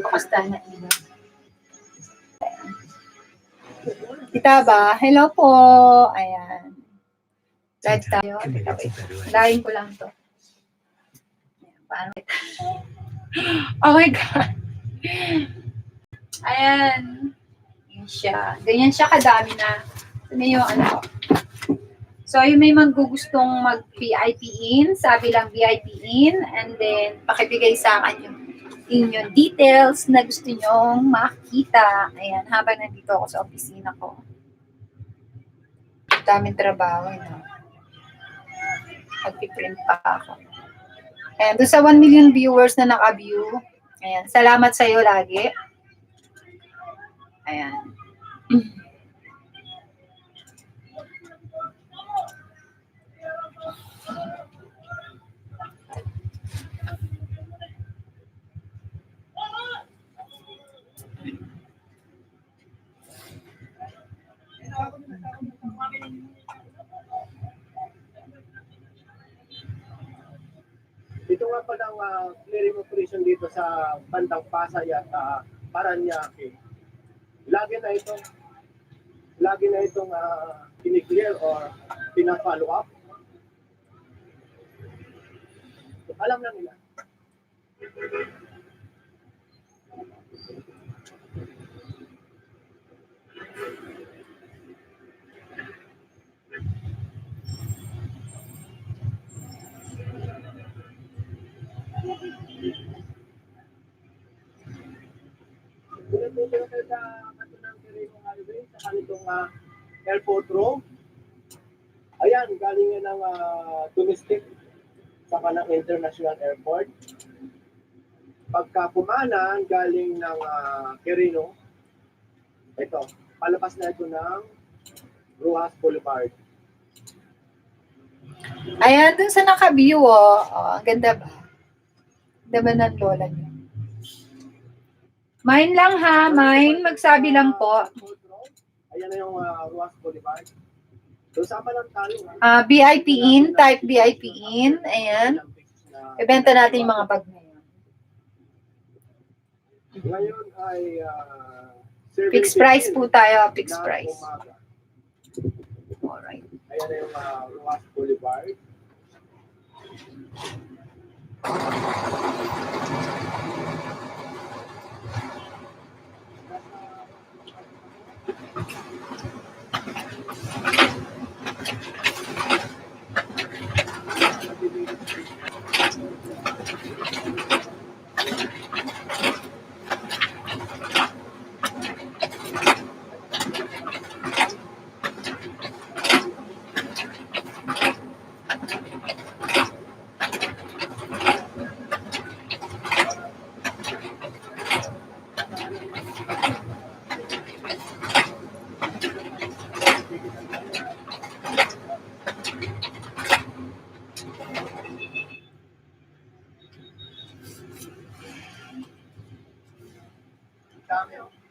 Pakastan na iba. Kita ba? Hello po. Ayan. Live tayo. Lain ko lang to. Ayan, oh my God. Ayan. Ayan siya. Ganyan siya kadami na. Ano yung ano? So, yung may magugustong mag-VIP in, sabi lang VIP in, and then pakibigay sa akin yung inyong details na gusto nyong makita. Ayan, habang nandito ako sa opisina ko. Daming trabaho, no? Mag-print pa ako. Ayan, doon sa 1 million viewers na naka-view, ayan, salamat sa iyo lagi. Ayan. Dito nga pa lang clearing operation dito sa bandang Pasay at Paranaque. Lagi na itong kiniklear or pina-follow up. Alam na nila. Dito na tayo sa kanto ng Quirino Highway, sa kanitong airport road. Ayan, galing yan ng domestic sa kanang international airport. Pagka pumanan, galing ng Quirino, ito, palabas na ito ng Ruas Boulevard. Ayan, dun sa naka-view, oh. Ang ganda ba? Ganda ba ng lola niyo? Mine lang ha, mine. Magsabi lang po. Ayan na yung Ruas Boulevard. So, sama lang tayo. VIP in, type VIP in. Ayan. Ibenta natin yung mga bag na yun. Ngayon ay Fixed price po tayo, fixed price. Alright. Ayan na yung Ruas Boulevard.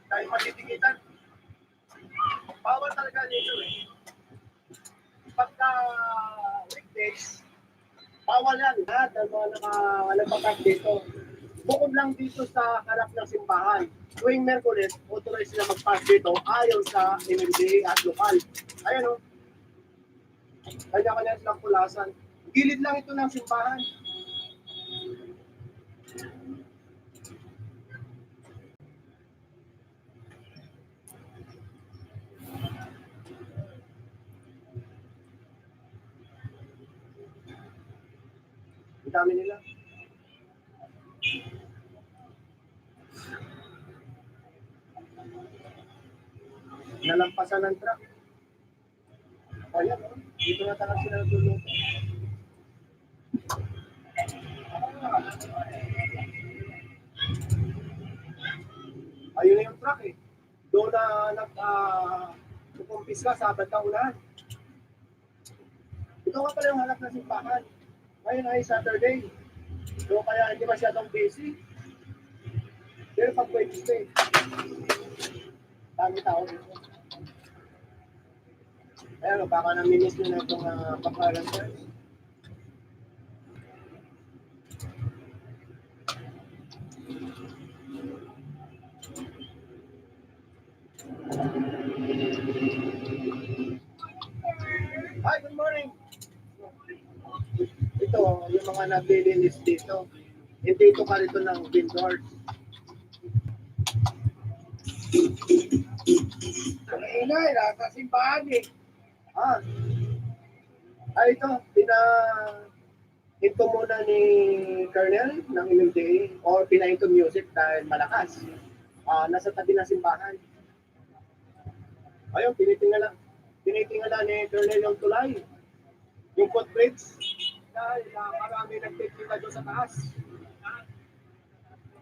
Dahil matitigitan. Bawal talaga dito eh. Pagka weekdays, bawal yan. Lahat ng mga nagpapark dito. Bukod lang dito sa harap ng simbahan. Tuwing Merkules, authorized sila mag-park dito ayon sa MMDA at lokal. Ayan o. Kanya-kanya silang pulasan. Gilid lang ito ng simbahan. Ang dami nila. Nalampasan ng truck. Ayan, dito na talaga sila naguluto. Ayun na yung truck eh. Doon na nag-kumpis ka sa bandang unahan. Ito nga pala yung hanap na simbahan. Ngayon ay Saturday. So kaya hindi masyadong busy. Pero pag Wednesday, dami tao dito. Ayan, baka naminis nyo na itong bakaran church. mga naglilinis dito. Hindi ito ka rito ng vendors. Ingay, nasa simbahan eh. Ito, hinto muna ni Colonel ng MMDA or pinahinto music dahil malakas. Nasa tabi ng simbahan. Ayun, tinitingala ni Colonel yung tulay. Yung footbridge. Dahil marami nagtitingala doon sa taas.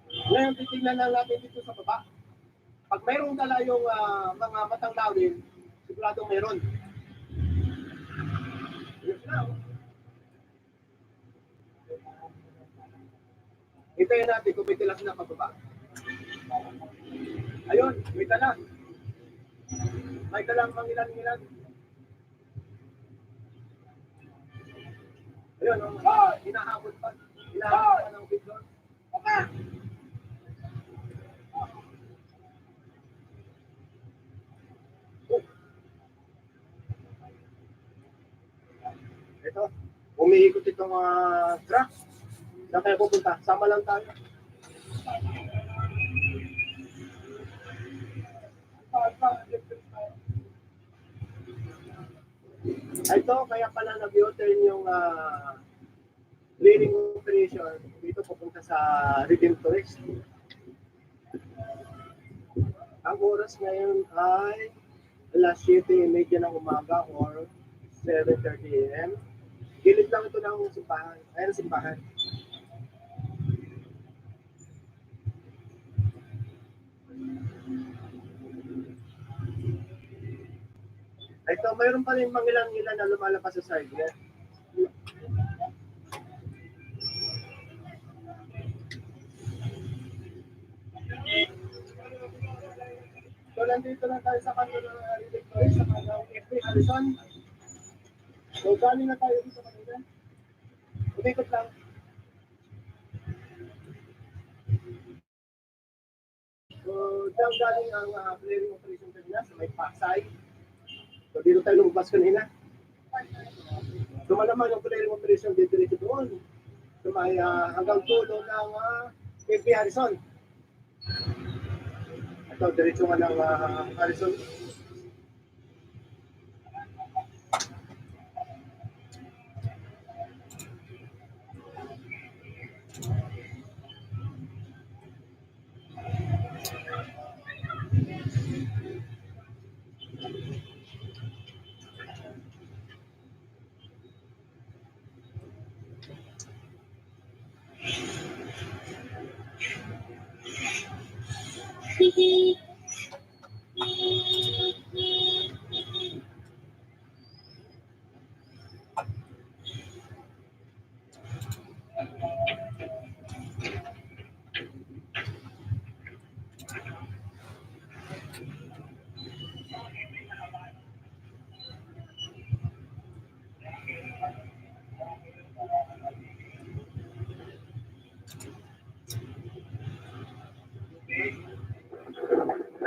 Ngayon, titingnan lang natin dito sa baba. Pag mayroong dala yung mga matang lawin, siguradong mayroon. Yun na. Hintayin natin kung may tilas na pababa. Ayun, may dala. May dalang mangilan-ngilan. Ayun, hinahabol pa. Hinahabol pa ng bidon. Ito, umiikot itong truck. Saan tayo pupunta? Sama lang tayo. Ito, kaya pala nag-u-turn yung clearing operation dito pupunta sa Redemptorist. Ang oras ngayon ay alas 7:30 ng umaga or 7:30 a.m. Gilid lang ito ng simbahan. Ayan ang simbahan. Ito, mayroon pa rin mangilan-ngilan na lumalabas sa side niya. So, nandito na tayo sa kanto ng Electoris, sa kanto ng FP Harrison. So, galing na tayo dito kanina. Umikot lang. So, diyan galing ang clearing operation kanina sa may Pasay. So, dito tayo lumabas kanina. So, malamang yung clearing operation dito doon. So, may hanggang tulo ng FP Harrison. Ito, diretso nga ng Harrison.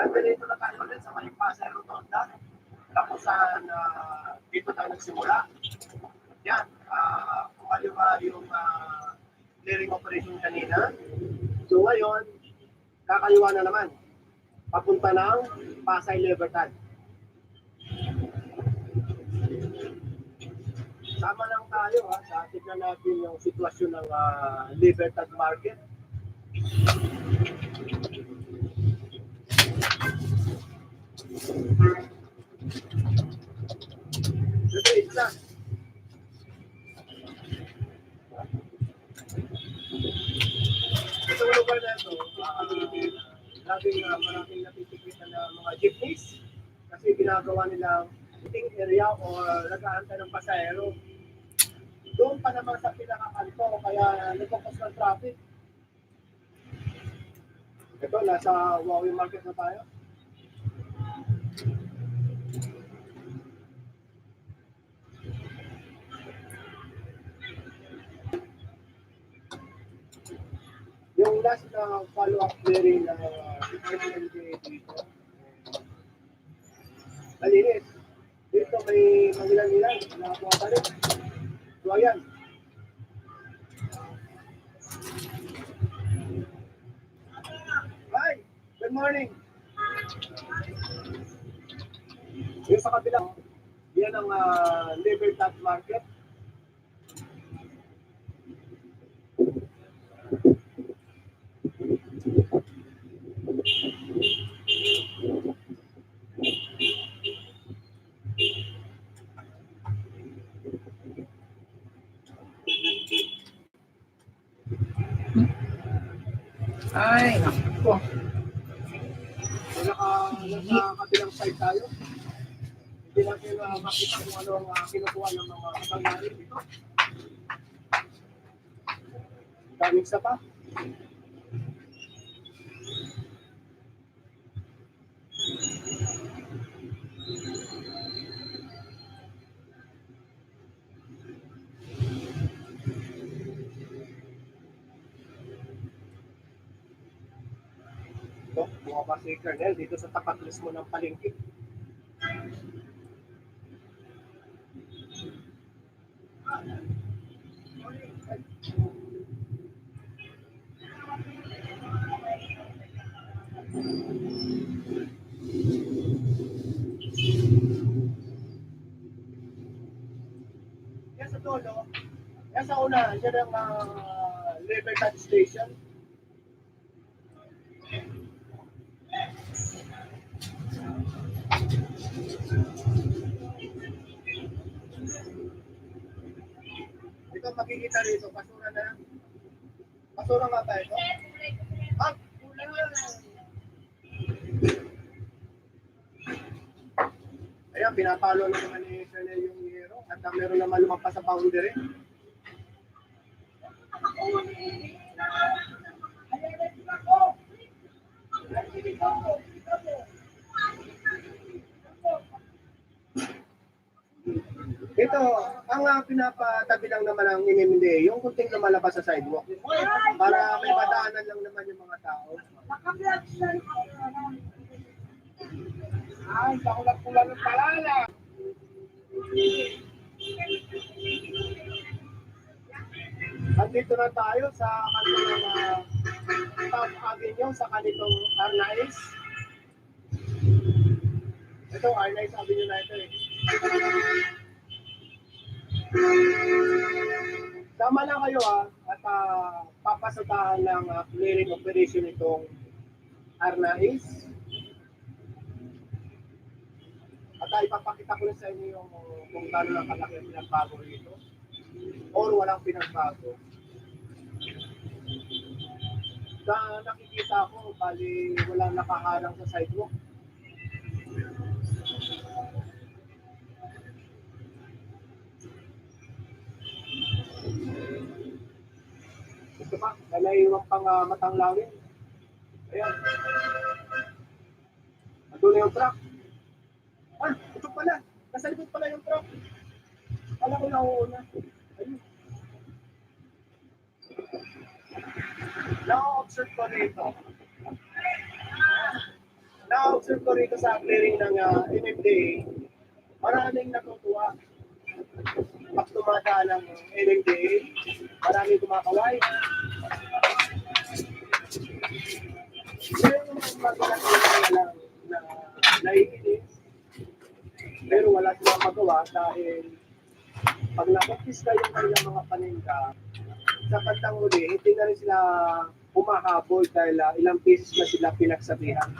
Nandito na tayo ulit sa may Pasay Rotonda. Tapos dito tayo nagsimula. Yan, kumaliwa yung clearing operation kanina. So ngayon, kakaliwa na naman. Papunta ng Pasay Libertad. Sama lang tayo tignan natin yung sitwasyon ng Libertad Market. Ito lang. Itong lugar na ito, maraming natitikitan na mga jeepneys kasi ginagawa nilang waiting area or nag-aantay ng pasahero. Doon pa naman sa pinakakanto, kaya nagpapos ng traffic. Ito, nasa Huawei Market na tayo. Yung last na follow-up clearing na MMDA dito, malinis. Dito may mangilan-ilan na bumabalik. So ayan. Good morning. Yung sa kabilang, yan ang Libertad Market. Ay, naku. Nasa kabilang side tayo. Hindi natin makita kung ano ang kinukuha ng mga kapangyari dito. Daming isa pa. Ito, bumaba si Colonel dito sa tapat mismo ng palengke. Yan sa dulo, yan sa una, yan ang Libertad Station. Ito makikita rito, basura na. Basura nga ba ito? Ah, ulan! Ayan, pinapalo na naman ni Colonel yung hero at meron naman lumampas sa boundary. Ito, ang pinapatabi lang naman ang inimindi, yung kunting lumalabas sa sidewalk. Para may padaanan lang naman yung mga tao. Ay, pakulat-kulat ng palala. Andito na tayo sa kanilang Top Avenue, sa kanitong Arnaiz. Ito, Arnaiz Avenue na ito eh. Tama lang kayo at papasadahan ng clearing operation itong Arnaiz. At ipapakita ko rin sa inyo yung kung gano'n lang kalaki ang pinagbago rito or walang pinagbago. Sa nakikita ko, bali walang nakaharang sa sidewalk. Ito pa, nalaiwang pang matang lawin. Ayan. Ito na yung truck. Ah, ito pala. Nasa likod pala yung truck. Kala ko nauuna. Ayun. Na-observe ko rito. Na-observe ko rito sa clearing ng NMDA. Maraming natutuwa. Pag tumadaan ng NMDA, maraming kumakaway. Pero yung magalang lang na naiinis, pero wala silang magawa dahil pag nakumpis yung kanilang mga paninda, sa kantang uli, hindi na rin sila humahabol dahil ilang beses na sila pinagsabihan.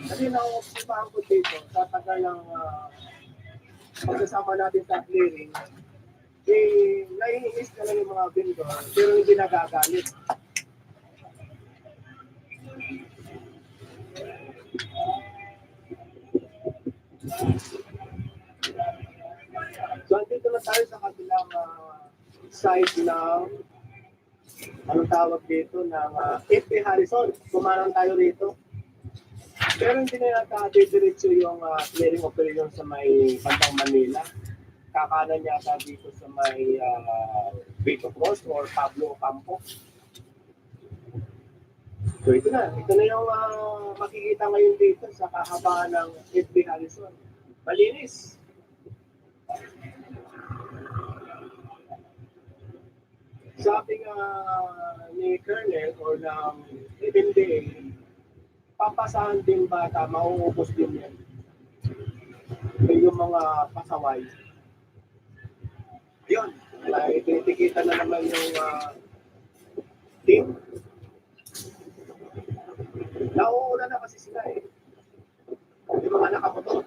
Kasi nauusipahan ko dito, sa tagal ng pagsasama natin sa clearing, naiinis na lang yung mga vendor, pero hindi nagagalit. So, andito na tayo sa kabilang side ng anong tawag dito ng FP Harrison. Kumarang tayo rito. Pero hindi na nakadidiretso yung clearing operation sa may Pantang Manila. Kakanan yata dito sa may Vito Cross or Pablo Campo. So ito na yung makikita ngayon dito sa kahabaan ng FP Harrison. Malinis. Sabi nga ni Colonel or ng NDA, papasahan din bata, mauubos din yan. Yung mga pasaway. Yun, ititikita na naman yung team. Nauuna na kasi sila eh. Yung mga nakamotor.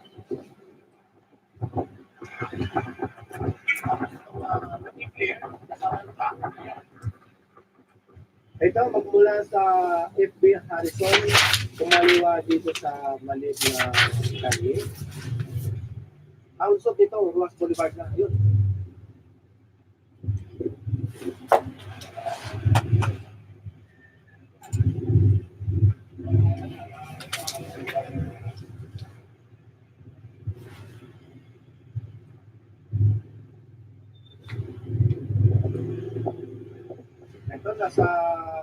Ito, magmula sa FB Harrison, kumaliwa dito sa maliit na kali. Ang usap nito, Ruas Boulevard na. Yun. Ito, nasa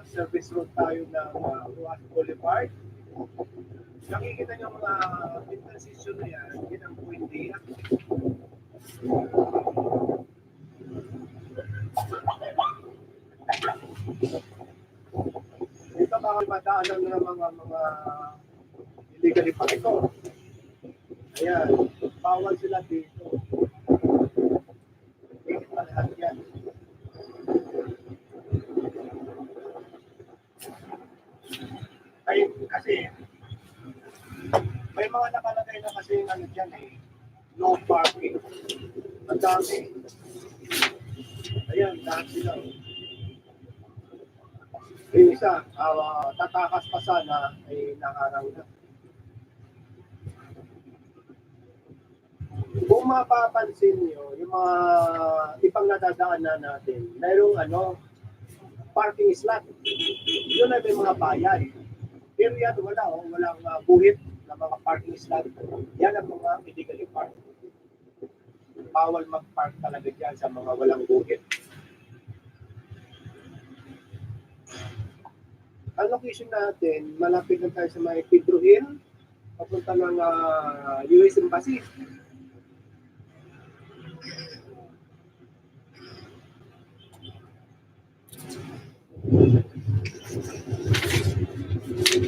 service road tayo ng Ruas Boulevard. Nakikita niyo mga transition na yan, yun ang puwindi. Ito baka madaanan na ng mga illegally pa ito. Ayan, bawal sila dito. Higit pa lahat yan. Ay, kasi may mga nakalagay na kasi ano dyan eh, no parking. Ang dami. Ayan, lahat sila. Yung isa, tatakas pa sana ay nakarang na. Kung mapapansin nyo, yung mga ibang nadadaanan natin, mayroong parking slot. Yun ay may mga bayan. Pero yan, walang buhit na mga parking slot. Yan ang mga illegally park. Bawal mag-park talaga dyan sa mga walang buhit. Ang location natin, malapit na tayo sa may Pedro Hill, papunta ng US Embassy.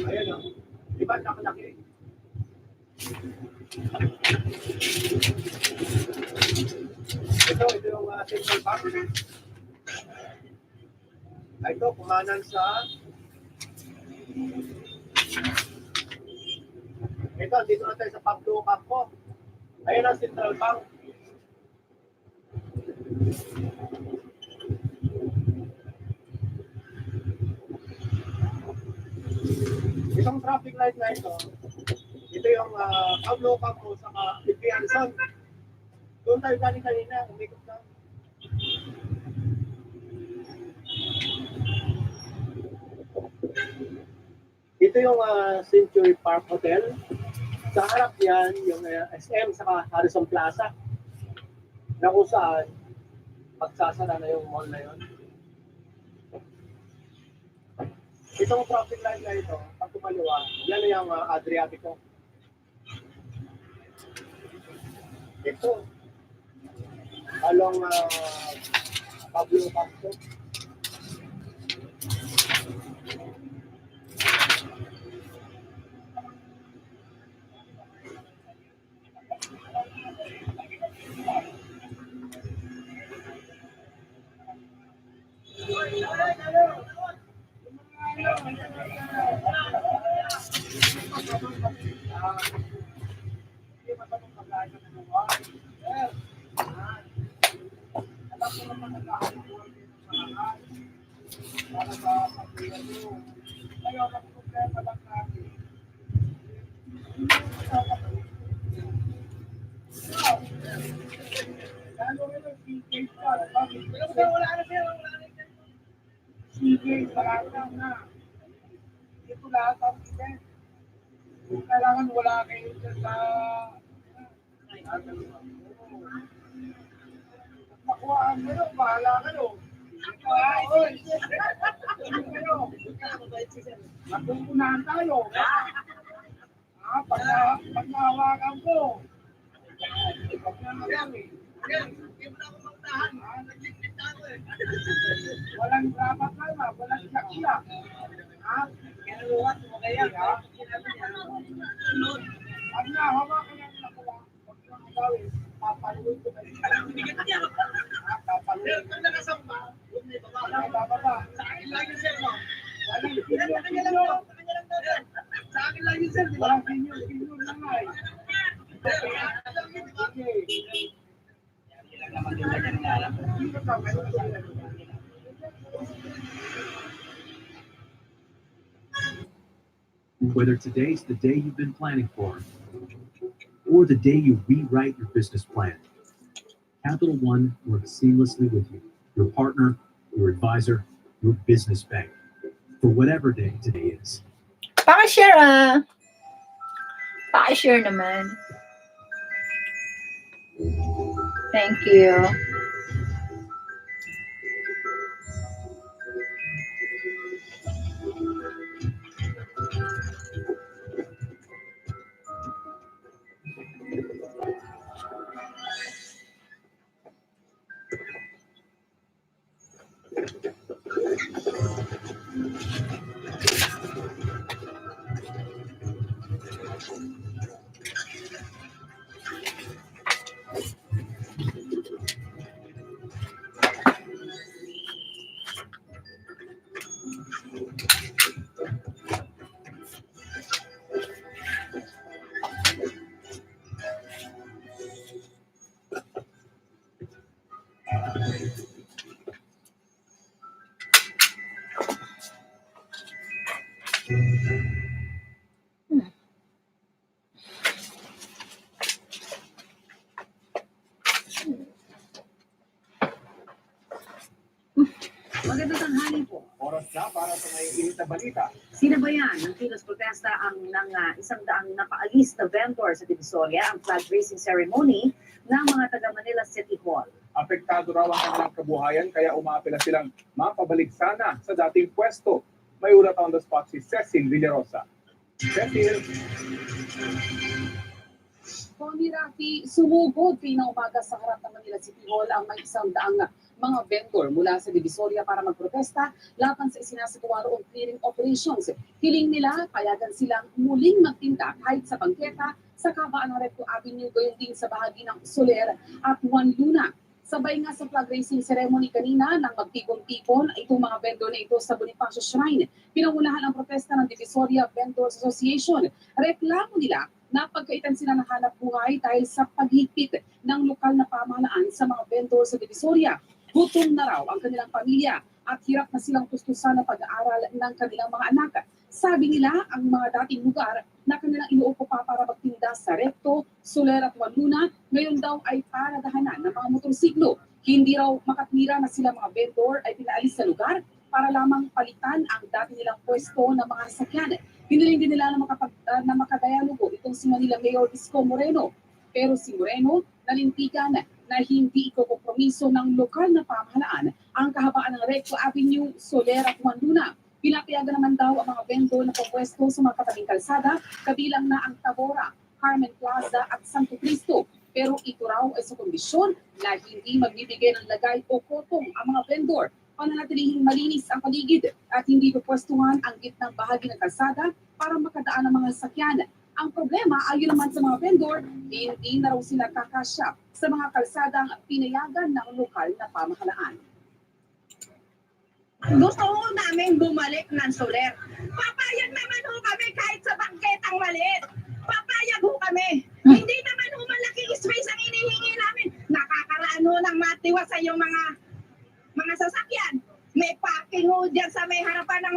Ayan o. Diba nakalaki? Ito yung Central Bank. Ito, kumanan sa ito, dito na tayo sa Pablo Campo. Ayan ang Central Bank. Itong traffic light na ito yung Pablo Campo sa Harrison. Doon tayo galing kanina, umikot na. Ito yung Century Park Hotel. Sa harap yan, yung SM sa Harrison Plaza. Na kung saan, magsasara na yung mall na yun. Itong traffic light na ito, pag kumaliwa, yan na yung Adriatico. Ito, along Pablo Campo. Sige, parang na. Ito lahat ang event. Kung kailangan wala kayo sa makuhaan mo yun, bahala kayo. Magpupunahan tayo. Pag nahawakan ko. Pag nahawakan ko. Hindi mo na ako magtahan. Nag-liquid na ako eh. Walang dapat na, walang iyak-iyak. Ha? Kinuluwat mo kaya, ha? Ang nahawakan ng nakuha, huwag nang gawin, papaluin ko kayo. Papaluin. Ang nakasamba, walang bababa. Sa akin lang yung sir, no? Walang kinyo. Sa akin lang yung sir, di ba? Walang kinyo na nga eh. Whether today's the day you've been planning for, or the day you rewrite your business plan, Capital One works seamlessly with you, your partner, your advisor, your business bank, for whatever day today is. Pakishare ah. Pakishare naman. Thank you. Magandang tanghali po. Oras na para sa may init na balita. Sinabayan ng kilos protesta ng isang daang napaalis na vendor sa Divisoria ang flag raising ceremony ng mga taga Manila City Hall. Apektado raw ang kanilang kabuhayan kaya umaapela silang mapabalik sana sa dating pwesto. May ulat on the spot si Cecil Villarosa. Cecil, Tony Rafi, sumugod na umaga sa harap ng Manila City Hall ang may isang daang mga vendor mula sa Divisoria para magprotesta laban sa isinasagawa roong clearing operations. Hiling nila, payagan silang muling magtinda kahit sa bangketa sa kabaan ng Recto Avenue, gayon din sa bahagi ng Soler at Juan Luna. Sabay nga sa flag raising ceremony kanina nang magtipon-tipon itong mga vendor na ito sa Bonifacio Shrine. Pinangunahan ang protesta ng Divisoria Vendors Association. Reklamo nila na pagkaitan sila ng hanap buhay dahil sa paghigpit ng lokal na pamahalaan sa mga vendor sa Divisoria. Gutom na raw ang kanilang pamilya at hirap na silang tustusan ng pag-aaral ng kanilang mga anak. Sabi nila, ang mga dating lugar na kanilang inuukupa para magtinda sa Recto, Soler at Juan Luna, ngayon daw ay paradahanan ng mga motorsiklo. Hindi raw makatwira na sila mga vendor ay pinaalis sa lugar para lamang palitan ang dati nilang pwesto ng mga sasakyan. Hiniling din nila na makadialogo itong si Manila Mayor Isko Moreno. Pero si Moreno nalintigan na hindi ikokompromiso ng lokal na pamahalaan ang kahabaan ng Recto Avenue, Soler at Juan Luna. Pinapayagan naman daw ang mga vendor na pupwesto sa mga katabing kalsada, kabilang na ang Tabora, Carmen Plaza at Santo Cristo. Pero ito raw ay sa kondisyon na hindi magbibigay ng lagay o kotong ang mga vendor, pananatilihing malinis ang paligid at hindi pupwestuhan ang gitnang bahagi ng kalsada para makadaan ang mga sakyan. Ang problema, ayon naman sa mga vendor, hindi na raw sila kakasya sa mga kalsadang pinayagan ng lokal na pamahalaan. Gusto ho namin bumalik ng Soler. Papayag naman ho kami kahit sa bangketang maliit. Papayag ho kami. Hindi naman ho malaking space ang inihingi namin. Nakakaraan ho ng matiwasay yung mga sasakyan. May parking ho dyan sa may harapan ng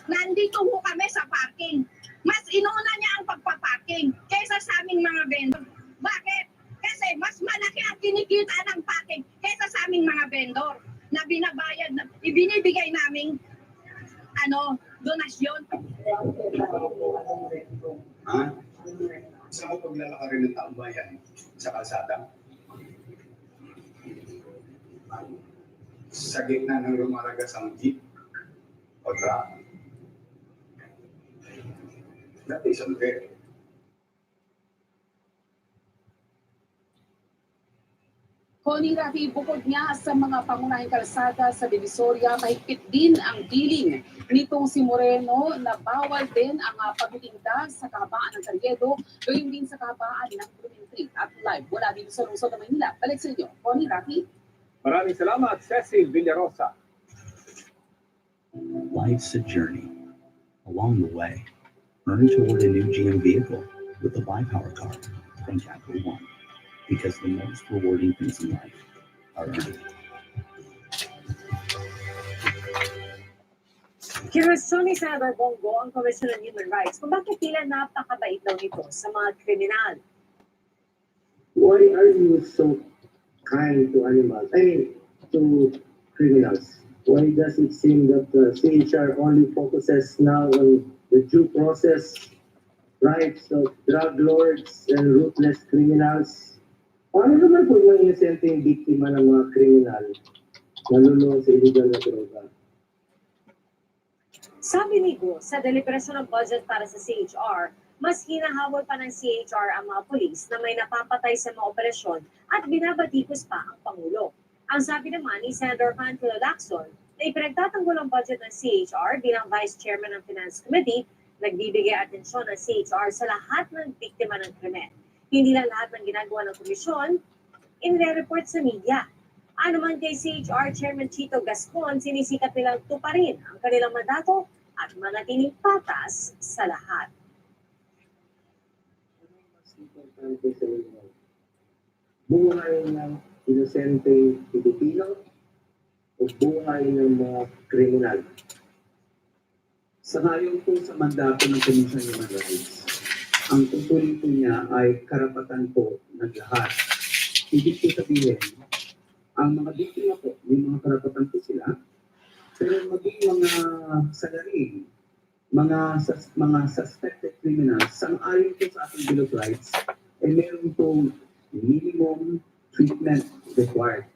168. Nandito ho kami sa parking. Mas inuna niya ang pagpaparking kaysa sa aming mga vendor. Bakit? Kasi mas malaki ang kinikita ng parking kaysa sa aming mga vendor na binabayad, na ibinibigay naming donasyon. Ha? Saan mo paglalakarin ng taong bayan sa kalsada? Sa gitna ng lumaragas ang jeep o truck? That is unfair. Connie Rafi, bukod nga sa mga pangunahing kalsada sa Divisoria, mahigpit din ang dealing nitong si Moreno na bawal din ang pagtitinda sa kahabaan ng Carriedo, gayon din sa kahabaan ng Blooming at live. Wala dito sa lungsod ng Maynila. Balik sa inyo, Connie Rafi. Maraming salamat, Cecil Villarosa. Life's a journey. Along the way, earn toward a new GM vehicle with the Buy Power card from Capital One. Because the most rewarding things in life are earned. Kinwestiyon ni Senador Bongo ang Commission on Human Rights kung bakit tila napakabait daw nito sa mga kriminal. Why are you so kind to animals? I mean, to criminals? Why does it seem that the CHR only focuses now on the due process rights of drug lords and ruthless criminals? Paano naman po yung inosenteng biktima ng mga kriminal nalulong sa illegal na droga? Sabi ni Go, sa deliberasyon ng budget para sa CHR, mas hinahabol pa ng CHR ang mga pulis na may napapatay sa mga operasyon at binabatikos pa ang Pangulo. Ang sabi naman ni Senator Panfilo Lacson na ipinagtatanggol ang budget ng CHR bilang Vice Chairman ng Finance Committee, nagbibigay atensyon ng CHR sa lahat ng biktima ng krimen. Hindi lang lahat ng ginagawa ng komisyon, inire-report sa media. Ano man kay CHR Chairman Chito Gascon, sinisikat nilang tuparin ang kanilang mandato at manatiling patas sa lahat. Mas importante sa inyo, buhay ng inosenteng Pilipino o buhay ng mga kriminal? Sangayon po sa mandato ng Commission on Human Rights, ang tungkulin po niya ay karapatan po ng lahat. Ibig po sabihin, ang mga biktima po, may mga karapatan po sila, pero maging mga salarin, mga suspected criminals, sang-ayon po sa ating Bill of Rights, ay meron pong minimum treatment required.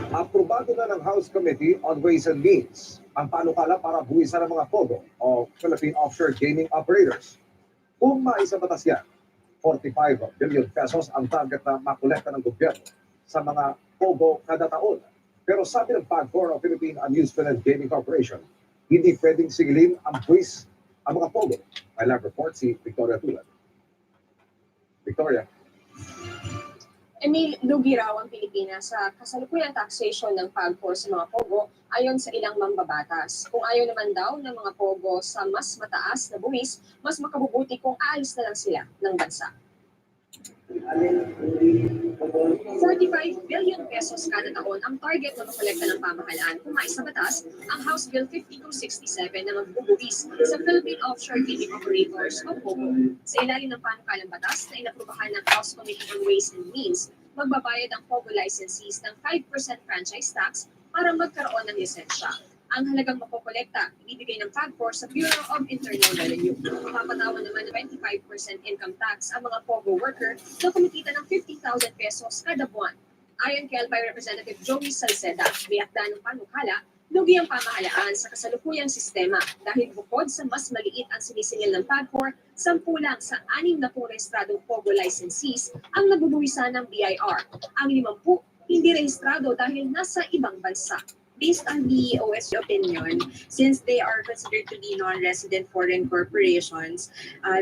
Aprobado na ng House Committee on Ways and Means ang panukala para buwisan ng mga POGO o Philippine Offshore Gaming Operators. Kung maisabatas yan, 45 billion pesos ang target na makolekta ng gobyerno sa mga POGO kada taon. Pero sabi ng PAGCOR o Philippine Amusement and Gaming Corporation, hindi pwedeng sigilin ang buwis ang mga POGO. I live report si Victoria Tulad. Victoria. Emil, lugi raw ang Pilipinas sa kasalukuyang taxation ng PAGCOR sa mga POGO ayon sa ilang mambabatas. Kung ayaw naman daw ng mga POGO sa mas mataas na buwis, mas makabubuti kung aalis na lang sila ng bansa. 45 billion pesos kada taon ang target na makolekta ng pamahalaan kung maisabatas ang House Bill 5267 na magbubuwis sa Philippine Offshore Gaming Operators o POGO. Sa ilalim ng panukalang batas na inaprubahan ng House Committee on Ways and Means, magbabayad ang POGO licensees ng 5% franchise tax para magkaroon ng lisensya. Ang halagang mapokolekta, ibibigay ng PAGCOR sa Bureau of Internal Revenue. Mapapatawan naman ng 25% income tax ang mga POGO worker na kumikita ng 50,000 pesos kada buwan. Ayon kay Albay Representative Joey Salceda, may akda ng panukala, lugi ang pamahalaan sa kasalukuyang sistema dahil bukod sa mas maliit ang sinisingil ng PAGCOR, 10 lang sa 60 rehistradong POGO licensees ang nabubuwisan ng BIR. Ang 50 hindi rehistrado dahil nasa ibang bansa. Based on the OSC opinion, since they are considered to be non-resident foreign corporations,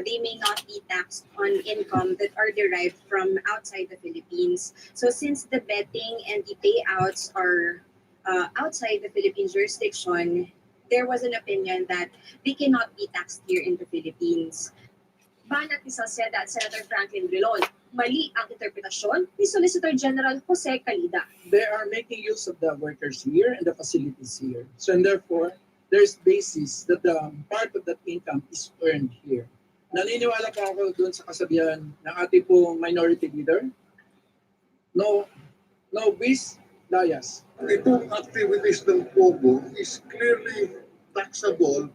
they may not be taxed on income that are derived from outside the Philippines. So since the betting and the payouts are outside the Philippine jurisdiction, there was an opinion that they cannot be taxed here in the Philippines. Banat ni Salceda at Senator Franklin Drilon, mali ang interpretasyon ni Solicitor General Jose Calida. They are making use of the workers here and the facilities here. So and therefore, there's basis that the part of that income is earned here. Naniniwala pa ako doon sa kasabihan ng ating pong minority leader. No bis, layas. Itong activities ng POGO is clearly taxable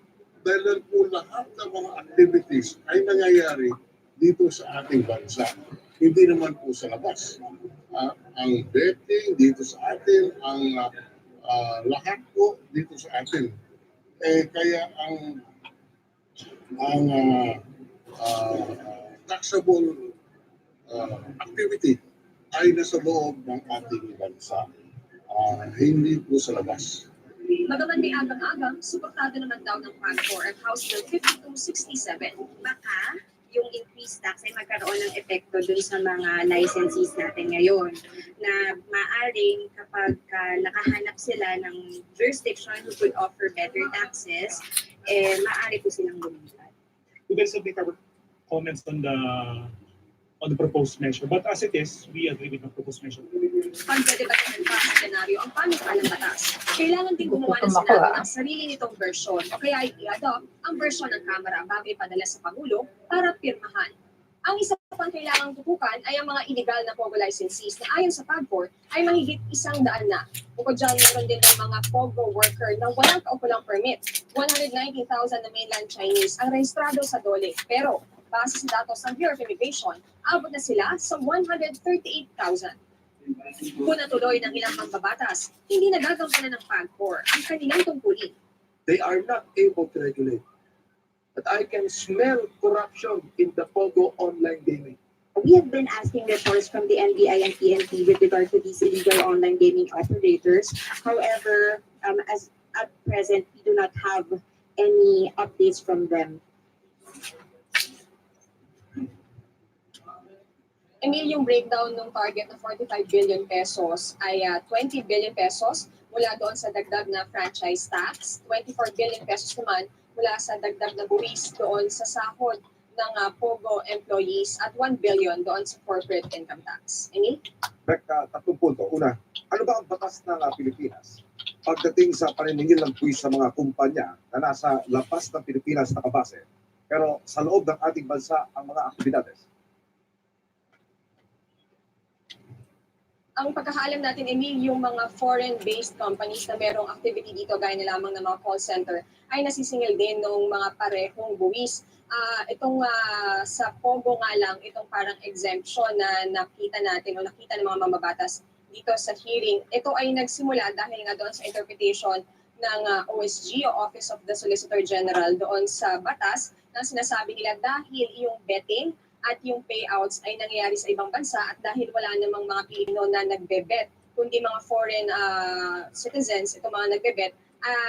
dahil po lahat ng mga activities ay nangyayari dito sa ating bansa. Hindi naman po sa labas. Ang betting dito sa atin, ang lahat po dito sa atin. Kaya ang taxable activity ay nasa loob ng ating bansa. Hindi po sa labas. Bagaman may agang-agang, suportado naman daw ng PAG4 ang House Bill 5267. Baka yung increased tax ay magkaroon ng epekto dun sa mga licensees natin ngayon na maaring kapag nakahanap sila ng jurisdiction who could offer better taxes, maaari po silang lumipat. We will submit our comments on the proposed measure. But as it is, we agree with the proposed measure. Pagdedebatahan pa sa senaryo ang panukalang batas, kailangan din gumawa ng Senado ng sarili nitong bersyon o kaya i-adopt ang bersyon ng Kamara bago ipadala sa Pangulo para pirmahan. Ang isa pang kailangang tutukan ay ang mga illegal na POGO licensees na ayon sa PAG4 ay mahigit 100 na. Bukod dyan, meron din ng mga POGO worker na walang kaukulang permit. 190,000 na mainland Chinese ang rehistrado sa DOLE. Pero base sa datos ng Bureau of Immigration, abot na sila sa 138,000. Kung natuloy ng ilang mambabatas, hindi nagagampanan ng PAG4 ang kanilang tungkulin. They are not able to regulate. But I can smell corruption in the POGO online gaming. We have been asking reports from the NBI and PNP with regard to these illegal online gaming operators. However, as at present, we do not have any updates from them. Emil, yung breakdown ng target na 45 billion pesos ay 20 billion pesos mula doon sa dagdag na franchise tax, 24 billion pesos naman mula sa dagdag na buwis doon sa sahod ng POGO employees at 1 billion doon sa corporate income tax. Emil? Tatlong punto. Una, ano ba ang batas ng Pilipinas pagdating sa paniningil ng buwis sa mga kumpanya na nasa labas ng Pilipinas nakabase, pero sa loob ng ating bansa ang mga aktibidades? Ang pagkakaalam natin, Emil, yung mga foreign-based companies na merong activity dito, gaya na lamang ng mga call center, ay nasisingil din ng mga parehong buwis. Sa POGO nga lang, itong parang exemption na nakita natin o nakita ng mga mamabatas dito sa hearing. Ito ay nagsimula dahil nga doon sa interpretation ng OSG o Office of the Solicitor General doon sa batas na sinasabi nila dahil yung betting at yung payouts ay nangyayari sa ibang bansa at dahil wala namang mga Pilipino na nagbe-bet, kundi mga foreign citizens, itong mga nagbe-bet,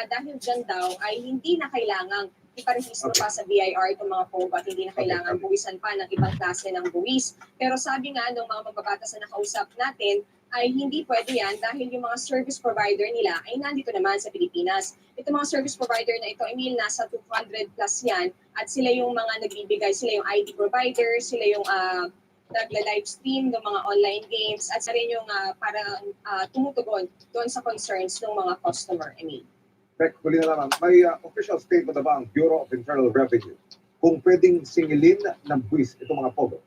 dahil dyan daw ay hindi na kailangang iparehistro pa sa BIR itong mga POGO at hindi na kailangan buwisan pa ng ibang klase ng buwis. Pero sabi nga ng mga mababatas na nakausap natin, ay hindi pwede yan dahil yung mga service provider nila ay nandito naman sa Pilipinas. Itong mga service provider na ito, Emil, nasa 200 plus yan at sila yung mga nagbibigay, sila yung ID provider, sila yung nagla-live stream ng mga online games at sila rin yung parang tumutugon doon sa concerns ng mga customer, Emil. Huli na naman, may official statement na ba ang Bureau of Internal Revenue kung pwedeng singilin ng buwis itong mga POGO?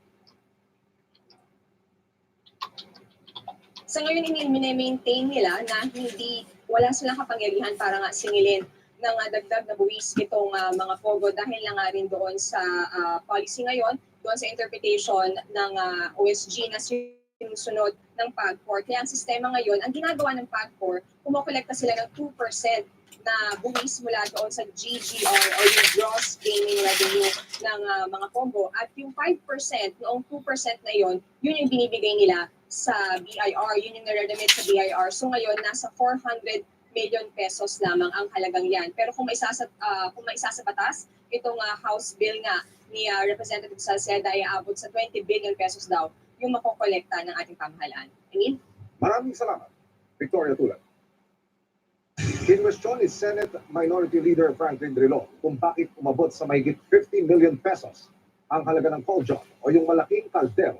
Sa ngayon, mini-maintain nila na wala silang kapangyarihan para nga singilin ng dagdag na buwis itong mga POGO dahil na nga rin doon sa policy ngayon, doon sa interpretation ng OSG na sinusunod ng PAG4. Kaya ang sistema ngayon, ang ginagawa ng PAG4, kumokolekta sila ng 2% na buwis mula doon sa GGR o yung gross gaming revenue ng mga POGO. At yung 5%, noong 2% na yun yung binibigay nila sa BIR, yun yung nare-remit sa BIR. So ngayon, nasa 400 million pesos lamang ang halagang yan. Pero kung maisa sa batas, itong House Bill nga ni Representative Salceda ay aabot sa 20 billion pesos daw yung makokolekta ng ating pamahalaan. Emil? Maraming salamat, Victoria Tulan. Kinwestiyon ni Senate Minority Leader Franklin Drilon kung bakit umabot sa mahigit 50 million pesos ang halaga ng cauldron o yung malaking kaldero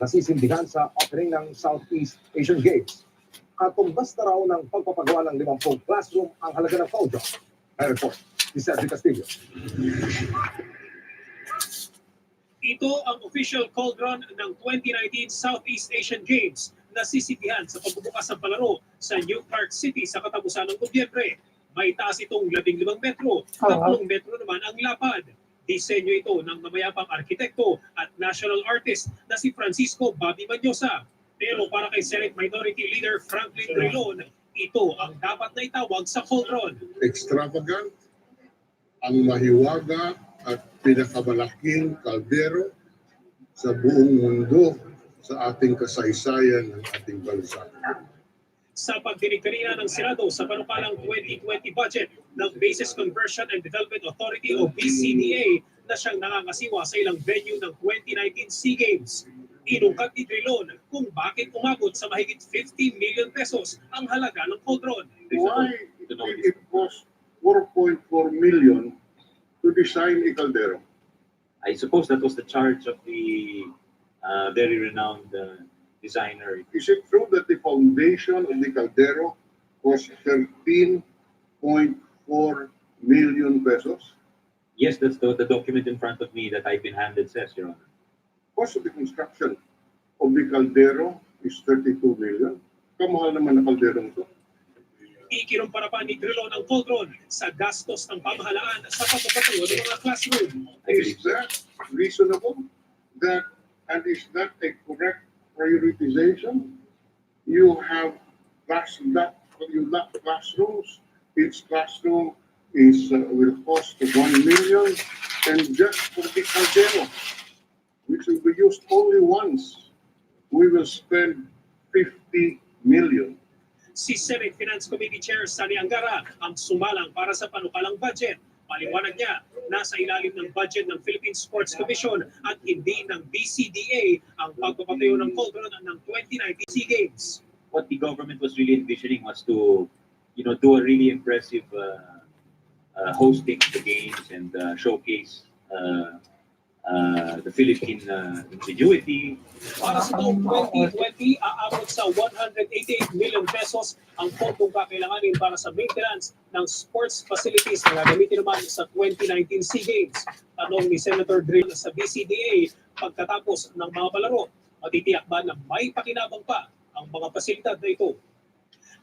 na sisindihan sa opening ng Southeast Asian Games. Katumbas na raw ng pagpapagawa ng 50 classroom ang halaga ng cauldron. May report si Sergio Castillo. Ito ang official cauldron ng 2019 Southeast Asian Games na sisitihan sa pagbubukas ng palaro sa New Park City sa katapusan ng Nobyembre. May taas itong 15 metro, 3 metro naman ang lapad. Disenyo ito ng mamayapang arkitekto at national artist na si Francisco Bobby Manyosa. Pero para kay Senate Minority Leader Franklin Drilon, ito ang dapat na itawag sa cauldron. Extravagant, ang mahiwaga at pinakamalaking kaldero sa buong mundo sa ating kasaysayan ng ating bansa. Sa pagdinig kanina ng Senado sa panukalang 2020 budget ng Basis Conversion and Development Authority o BCDA na siyang nangangasiwa sa ilang venue ng 2019 SEA Games. Inungkat ni Drilon kung bakit umabot sa mahigit 50 million pesos ang halaga ng cauldron. Why did it cost 4.4 million to design a caldero? I suppose that was the charge of the very renowned designer. Is it true that the foundation of the caldero cost 13.4 million pesos? Yes, that's the document in front of me that I've been handed says, Your Honor. Cost of the construction of the caldero is 32 million. Kamahal naman na caldero ito. Ikinumpara pa ni Drilon ang cauldron sa gastos ng pamahalaan sa pagpapatayo ng mga classroom. Is that reasonable? And is that a correct prioritization? You have classrooms. Each classroom will cost 1 million, and just for the caldero, which will be used only once, we will spend 50 million. Si Senate Finance Committee Chair Sani Angara ang sumalang para sa panukalang budget. Paliwanag niya, nasa ilalim ng budget ng Philippine Sports Commission at hindi ng BCDA ang pagpapatayo ng cauldron ng 2019 SEA Games. What the government was really envisioning was to, do a really impressive hosting of the games and showcase the Philippine ingenuity. Para sa taong 2020, aabot sa 188 million pesos ang pondong kakailanganin para sa maintenance ng sports facilities na gagamitin naman sa 2019 SEA Games. Tanong ni Senator Drilon sa BCDA, pagkatapos ng mga palaro, matitiyak ba na may pakinabang pa ang mga pasilidad na ito?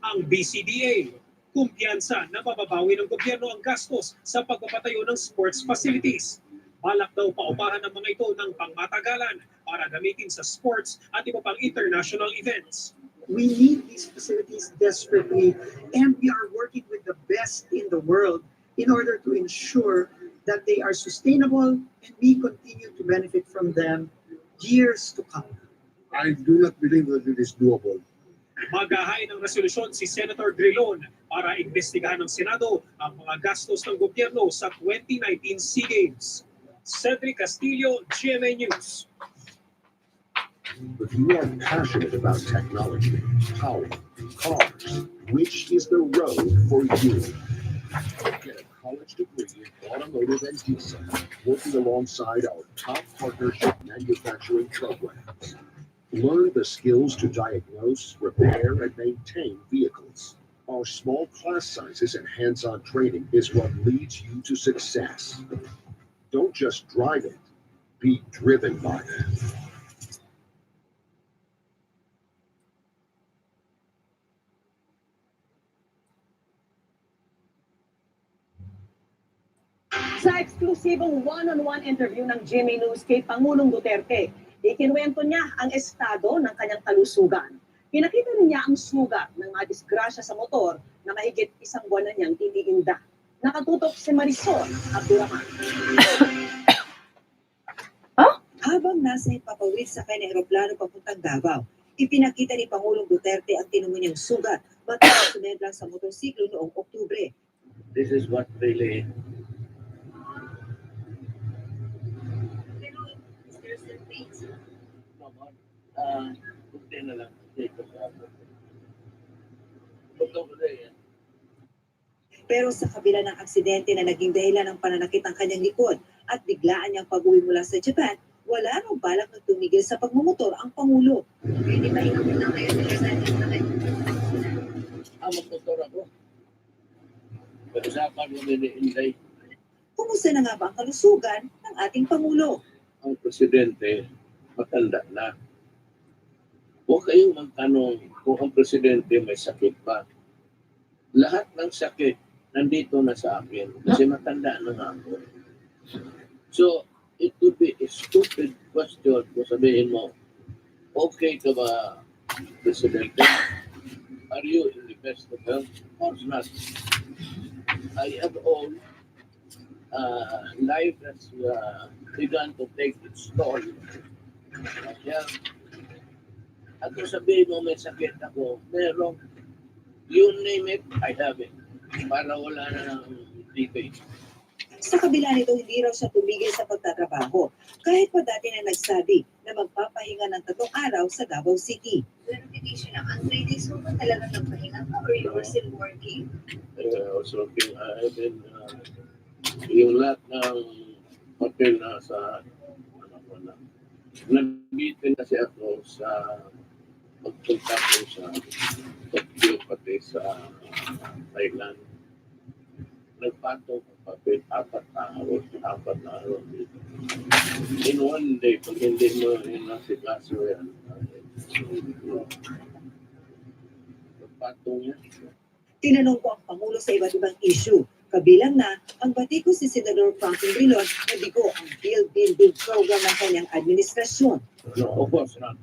Ang BCDA, kumpiyansa na mababawi ng gobyerno ang gastos sa pagpapatayo ng sports facilities. Balak daw paupahan ng mga ito ng pangmatagalan para gamitin sa sports at iba pang international events. We need these facilities desperately, and we are working with the best in the world in order to ensure that they are sustainable and we continue to benefit from them years to come. I do not believe that it is doable. Maghahain ng resolusyon si Senator Drilon para imbestigahan ng Senado ang mga gastos ng gobyerno sa 2019 SEA Games. Cedric Castillo, GMA News. If you are passionate about technology, power, cars, which is the road for you? Get a college degree in automotive and diesel, working alongside our top partnership manufacturing programs. Learn the skills to diagnose, repair, and maintain vehicles. Our small class sizes and hands-on training is what leads you to success. Don't just drive it, be driven by it. Sa eksklusibong one-on-one interview ng GMA News kay Pangulong Duterte, ikinuwento niya ang estado ng kanyang kalusugan. Pinakita niya ang sugat ng mga disgrasya sa motor na mahigit isang buwan na niyang tiniinda. Nakatutok si Marisol Abduraman. Habang nasa ipapawid sa kanyang eroplano papuntang Davao, ipinakita ni Pangulong Duterte ang tinumo niyang sugat matapos sumedlang sa motorsiklo noong Oktubre. This is what really na lang. Pero sa kabila ng aksidente na naging dahilan ng pananakit ng kanyang likod at biglaan niyang pag-uwi mula sa Japan, wala raw balak na tumigil sa pagmumotor ang Pangulo. Hindi ba inabot na kayo Magmotor ako. Pag-usapan mo nila-inday. Kumusta na nga ba ang kalusugan ng ating Pangulo? Ang presidente, matanda na. Huwag kayong magtanong kung ang presidente may sakit pa. Lahat ng sakit nandito na sa akin kasi matanda na nga ako. So, it would be a stupid question kung sabihin mo, okay ka ba, presidente? Are you in the best of health? Of course not. I have all life has begun to take its toll. Kaya, At kung sabihin mo may sakit ako, meron, you name it, I have it. Para wala na ng debate. Sa kabila nito, hindi raw siya tumigil sa pagtatrabaho. Kahit pa dati na nagsabi na magpapahinga ng 3 araw sa Davao City. Verification naman, 3 days mo ba talaga nagpahinga ka or you were still working? I was working, I've been, yung lahat ng hotel na sa, nag-meeting kasi ako sa pagpunta ko sa Tokyo pati sa Thailand. Nagpatong ang papel, 4 araw dito. In one day, pag hindi mo inasikaso yan, nagpatong yan. Tinanong ko ang Pangulo sa iba't ibang issue. Kabilang na ang batikos si Senador Franklin Drilon na bigo ang Build program ng kanyang administrasyon. No, of course not.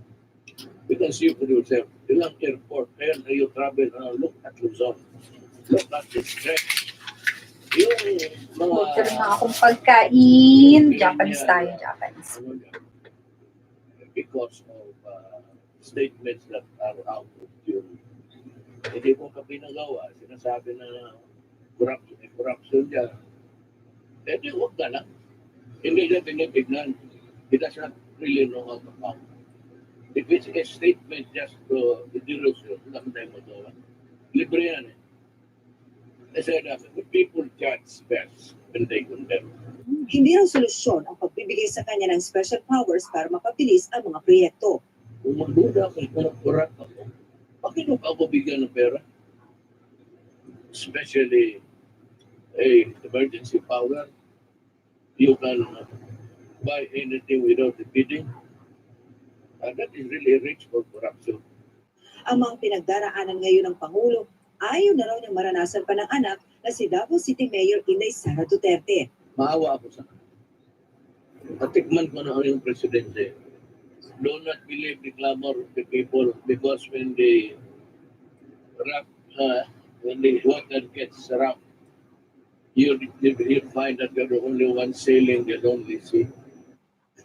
You can see for yourself, ilang airport, kaya na you travel around, look at Luzon, look at the stretch. Yung mga... Order na akong pagkain. Japanese tayo, Japanese. Because of statements that are out of tune. Hindi ko pa pinagawa. Sinasabi na corruption dyan. Eh di huwag na lang. Hindi na tinitignan. He does not really know how to count. If it's a statement just to the delusion, lang tayo magawa. Libre yan eh. I said that the people judge best when they condemn. Hindi raw solusyon ang pagbibigay sa kanya ng special powers para mapabilis ang mga proyekto. Kung magduda ako, kung corrupt ako, bakit mo pa ako bigyan ng pera? Especially a emergency power. You can buy anything without the bidding. That is really rich for corruption. Ang mga pinagdaraanan ngayon ng Pangulo, ayaw na raw niyang maranasan pa ng anak na si Davao City Mayor Inday Sara Duterte. Maawa ako sa kanya. Natikman ko na yung presidente. Do not believe the clamor of the people because when the water gets rough, you find that you're the only one sailing the lonely sea.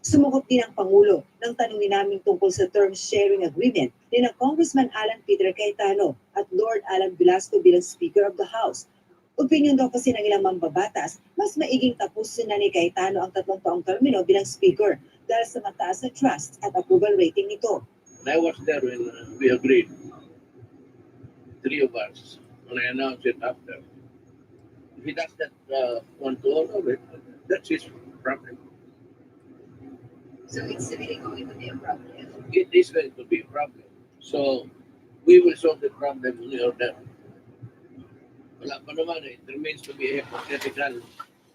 Sumukot din ang Pangulo nang tanungin namin tungkol sa term sharing agreement ni na Congressman Alan Peter Cayetano at Lord Alan Velasco bilang Speaker of the House. Opinyon daw kasi ng ilang mambabatas, mas maiging tapusin na ni Cayetano ang 3 taong termino bilang Speaker dahil sa mataas na trust at approval rating nito. And I was there when we agreed. 3 of us. When I announced it after. If he does that want to honor it, that's his problem. So it's really going to be a problem. It is going to be a problem. So, we will solve the problem when we are there. Wala pa naman eh. It remains to be hypothetical.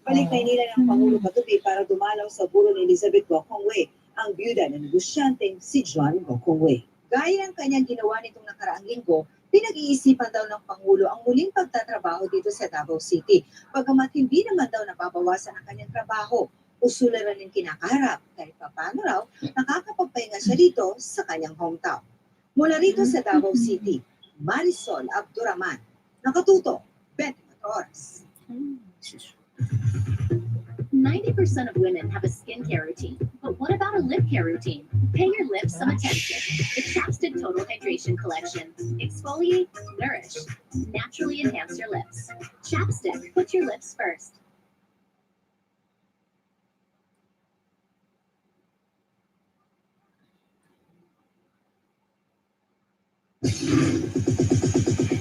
Balik Maynila ng Pangulo kagabi para dumalaw sa buro ni Elizabeth Gokongwei, ang byuda ng negosyanteng si John Gokongwei. Gaya ng kanyang ginawa nitong nakaraang linggo, pinag-iisipan daw ng Pangulo ang muling pagtatrabaho dito sa Davao City, bagamat hindi naman daw nababawasan ang kanyang trabaho. Usulan rin yung kinakaharap kahit paano raw nakakapagpahinga siya dito sa kanyang hometown. Mula rito sa Davao City, Marisol Abduraman, nakatuto, 24 oras. 90% of women have a skincare routine, but what about a lip care routine? Pay your lips some attention. The Chapstick Total Hydration Collection. Exfoliate, nourish, naturally enhance your lips. Chapstick, put your lips first.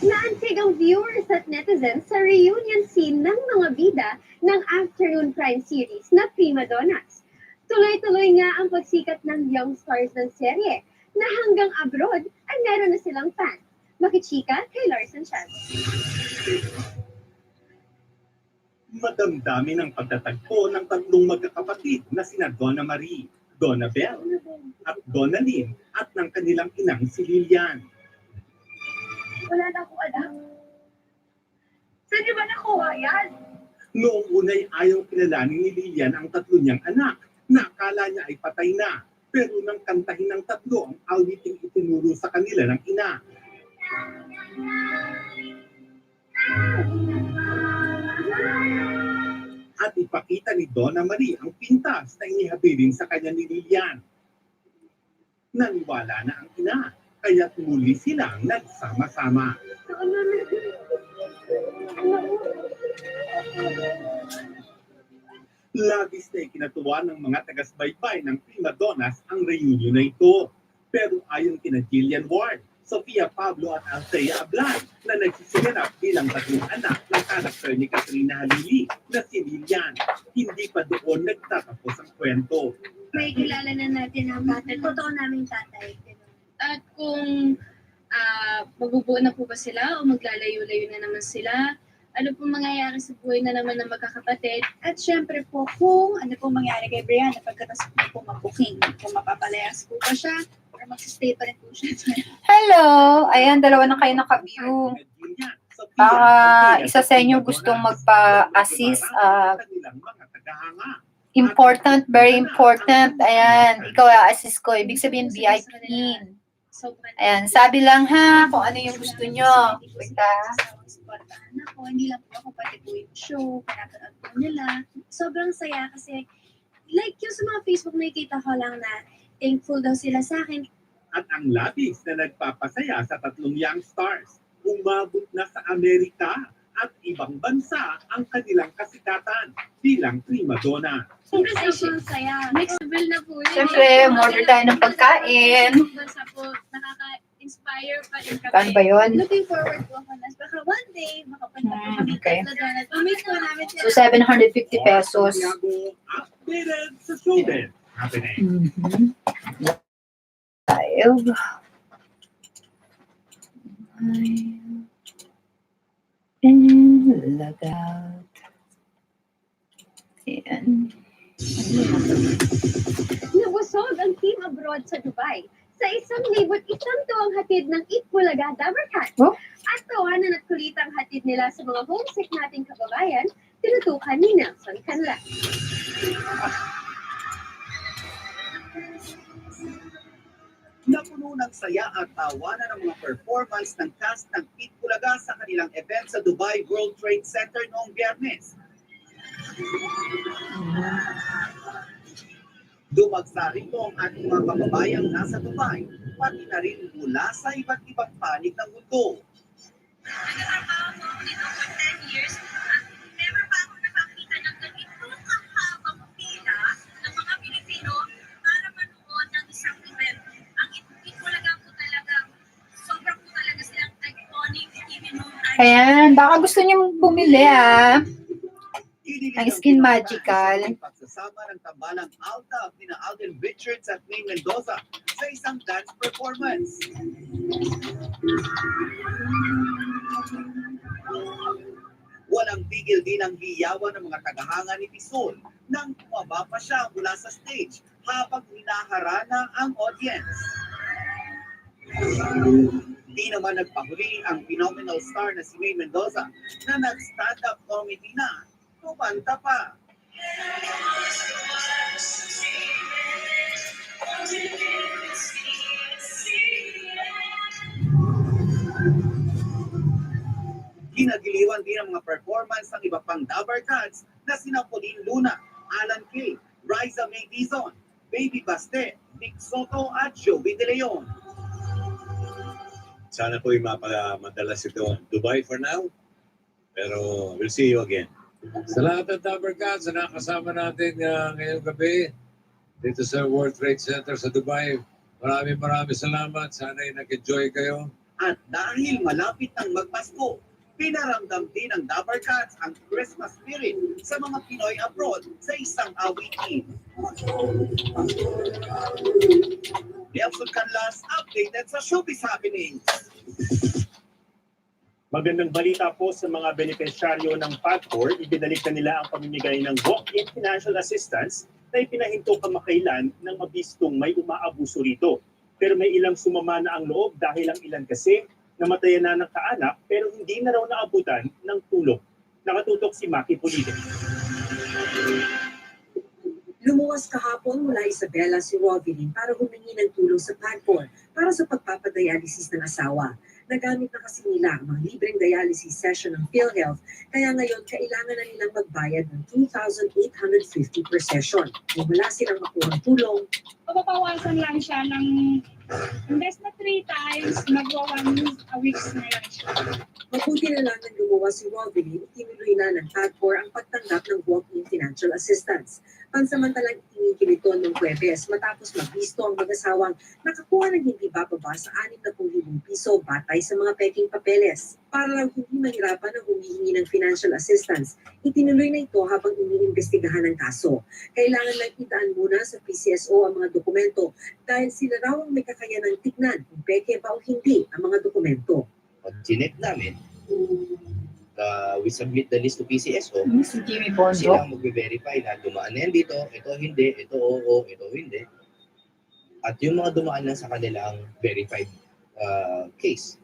Naantig ang viewers at netizens sa reunion scene ng mga bida ng afternoon crime series na Prima Donnas. Tuloy-tuloy nga ang pagsikat ng young stars ng serye na hanggang abroad ay meron na silang fan. Makichika kay Larson Chan. Madamdami ng pagtatagpo ng 3 magkakapatid na sina Donna Marie, Donna Belle, at Donna Lynn at ng kanilang inang si Lilian. Wala na akong alam. Saan niyo ba nakuha yan? Noong una'y ayaw kilalanin ni Lilian ang 3 niyang anak na akala niya ay patay na. Pero nang kantahin ng 3 ang awiting itinuro sa kanila ng ina. At ipakita ni Donna Marie ang pintas na inihabilin sa kanya ni Lilian. Naniwala na ang ina kaya't muli silang nagsama-sama. Labis na ikinatuwa ng mga tagasbaybay ng prima donnas ang reunion na ito. Pero ayon kina Jillian Ward, Sofia Pablo at Althea Ablan na nagsisiganap bilang tatlong anak ng karakter ni Katrina Halili na si Lilian, hindi pa doon nagtatapos ang kwento. May kilala na natin ang tatay, totoo naming tatay. At kung mabubuo na po ba sila o maglalayo-layo na naman sila, ano po mangyayari sa buhay na naman ng magkakapatid. At syempre po kung ano po mangyayari kay Brianna pagkatapos po mag-booking, kung mapapalayas po ba siya or magsistay pa rin po siya. Hello! Ayan, dalawa na kayo naka-view. Isa sa inyo gustong magpa-assist. Important, very important. Ayan, ikaw assist ko. Ibig sabihin VIP. Ayan, sabi lang ha kung ano yung gusto nyo. Wait Ako, hindi lang po ako pati po yung show, pinapanood po nila. Sobrang saya kasi like yung sa mga Facebook nakikita ko lang na thankful daw sila sa akin. At ang labis na nagpapasaya sa tatlong young stars, umabot na sa Amerika at ibang bansa ang kanilang kasikatan bilang prima donna. Sobrang saya. Next level na po yun. Siyempre, order tayo ng pagkain. Bansa po, nakaka-inspire pa rin kami. Saan ba yun? Looking forward po ako na baka one day, makapunta po kami okay. sa donut. Pamit po namin sila. So, 750 pesos. Updated sa showbiz happening. Five. And log out. Ayan. Nabusog ang team abroad sa Dubai. Sa 1,100 tuwang hatid ng Itbulaga Dabarkat. At tawanan at kulitang hatid nila sa mga homesick nating kababayan, tinutukan ni Nelson Canla. Napuno ng saya at tawanan ng mga performance ng cast ng Itbulaga sa kanilang event sa Dubai World Trade Center noong Biyernes. Dumagsa rito ang ating mga kababayang nasa Dubai, pati na rin mula sa iba't ibang panig ng mundo. Nagtatrabaho ko dito for 10 years at never pa ako nakakita ng ganito kahabang pila ng mga Pilipino para manood ng isang event. Ang Itbulaga po talaga, sobrang po talaga silang iconic even noong time. Ayan, baka gusto niyo bumili ang Skin Magical. Pagsasama ng tambalang Alta ni Alden Richards at May Mendoza sa isang dance performance. Walang tigil din ang hiyawan ng mga tagahanga ni Pisol nang tumaba pa siya mula sa stage habang hinaharana ang audience. Di naman nagpahuli ang phenomenal star na si May Mendoza na nag-stand-up comedy na kumanta pa. Ginagiliwan din ang mga performance ng iba pang Dabarkats na sina Pauline Luna, Alan Kay, Riza May Dizon, Baby Baste, Vic Soto at Joey De Leon. Sana po'y mapamadalas ito Dubai for now. Pero we'll see you again. Sa lahat ng Dabarkats na nakasama natin ngayong gabi dito sa World Trade Center sa Dubai. Maraming salamat. Sana'y nag-enjoy kayo. At dahil malapit ng magpasko, pinaramdam din ng Dabarkats ang Christmas spirit sa mga Pinoy abroad sa isang awitin. Nelson Canlas, updated sa Showbiz Happenings. Magandang balita po sa mga benepisyaryo ng PAGCOR, ibinalik na nila ang pamimigay ng walk-in financial assistance na ipinahinto kamakailan ng mabistong may umaabuso rito. Pero may ilang sumama na ang loob dahil ang ilan kasi namatayan na ng kaanak pero hindi na raw naabutan ng tulong. Nakatutok si Maki Pulido. Lumuwas kahapon mula Isabela si Rovilin para humingi ng tulong sa PAGCOR para sa pagpapadialysis ng asawa. Nagamit na kasi nila ang mga libreng dialysis session ng PhilHealth, kaya ngayon kailangan na nilang magbayad ng 2,850 per session. Kung wala silang makuhang tulong, Papabawasan lang siya ng imbes na 3 times, magwa 1 a week na lang siya. mabuti na lang nang lumuwas si Robin, itinuloy na ng PAGCOR ang pagtanggap ng walk-in financial assistance. Pansamantalang itinigil ito noong Huwebes matapos magbisto ang mag-asawang nakakuha ng hindi bababa sa 60,000 piso batay sa mga peking papeles. Para lang hindi mahirapan ang humihingi ng financial assistance, itinuloy na ito habang iniimbestigahan ang kaso. Kailangan lang itaan muna sa PCSO ang mga dokumento dahil sila raw ang may kakayanang tignan kung peke ba o hindi ang mga dokumento. Pag chinek namin, we submit the list to PCSO, Si Jimmy Bondo. sila ang magbe-verify na dumaan na yan dito, ito hindi, ito oo, ito hindi. At yung mga dumaan na sa kanilang verified case,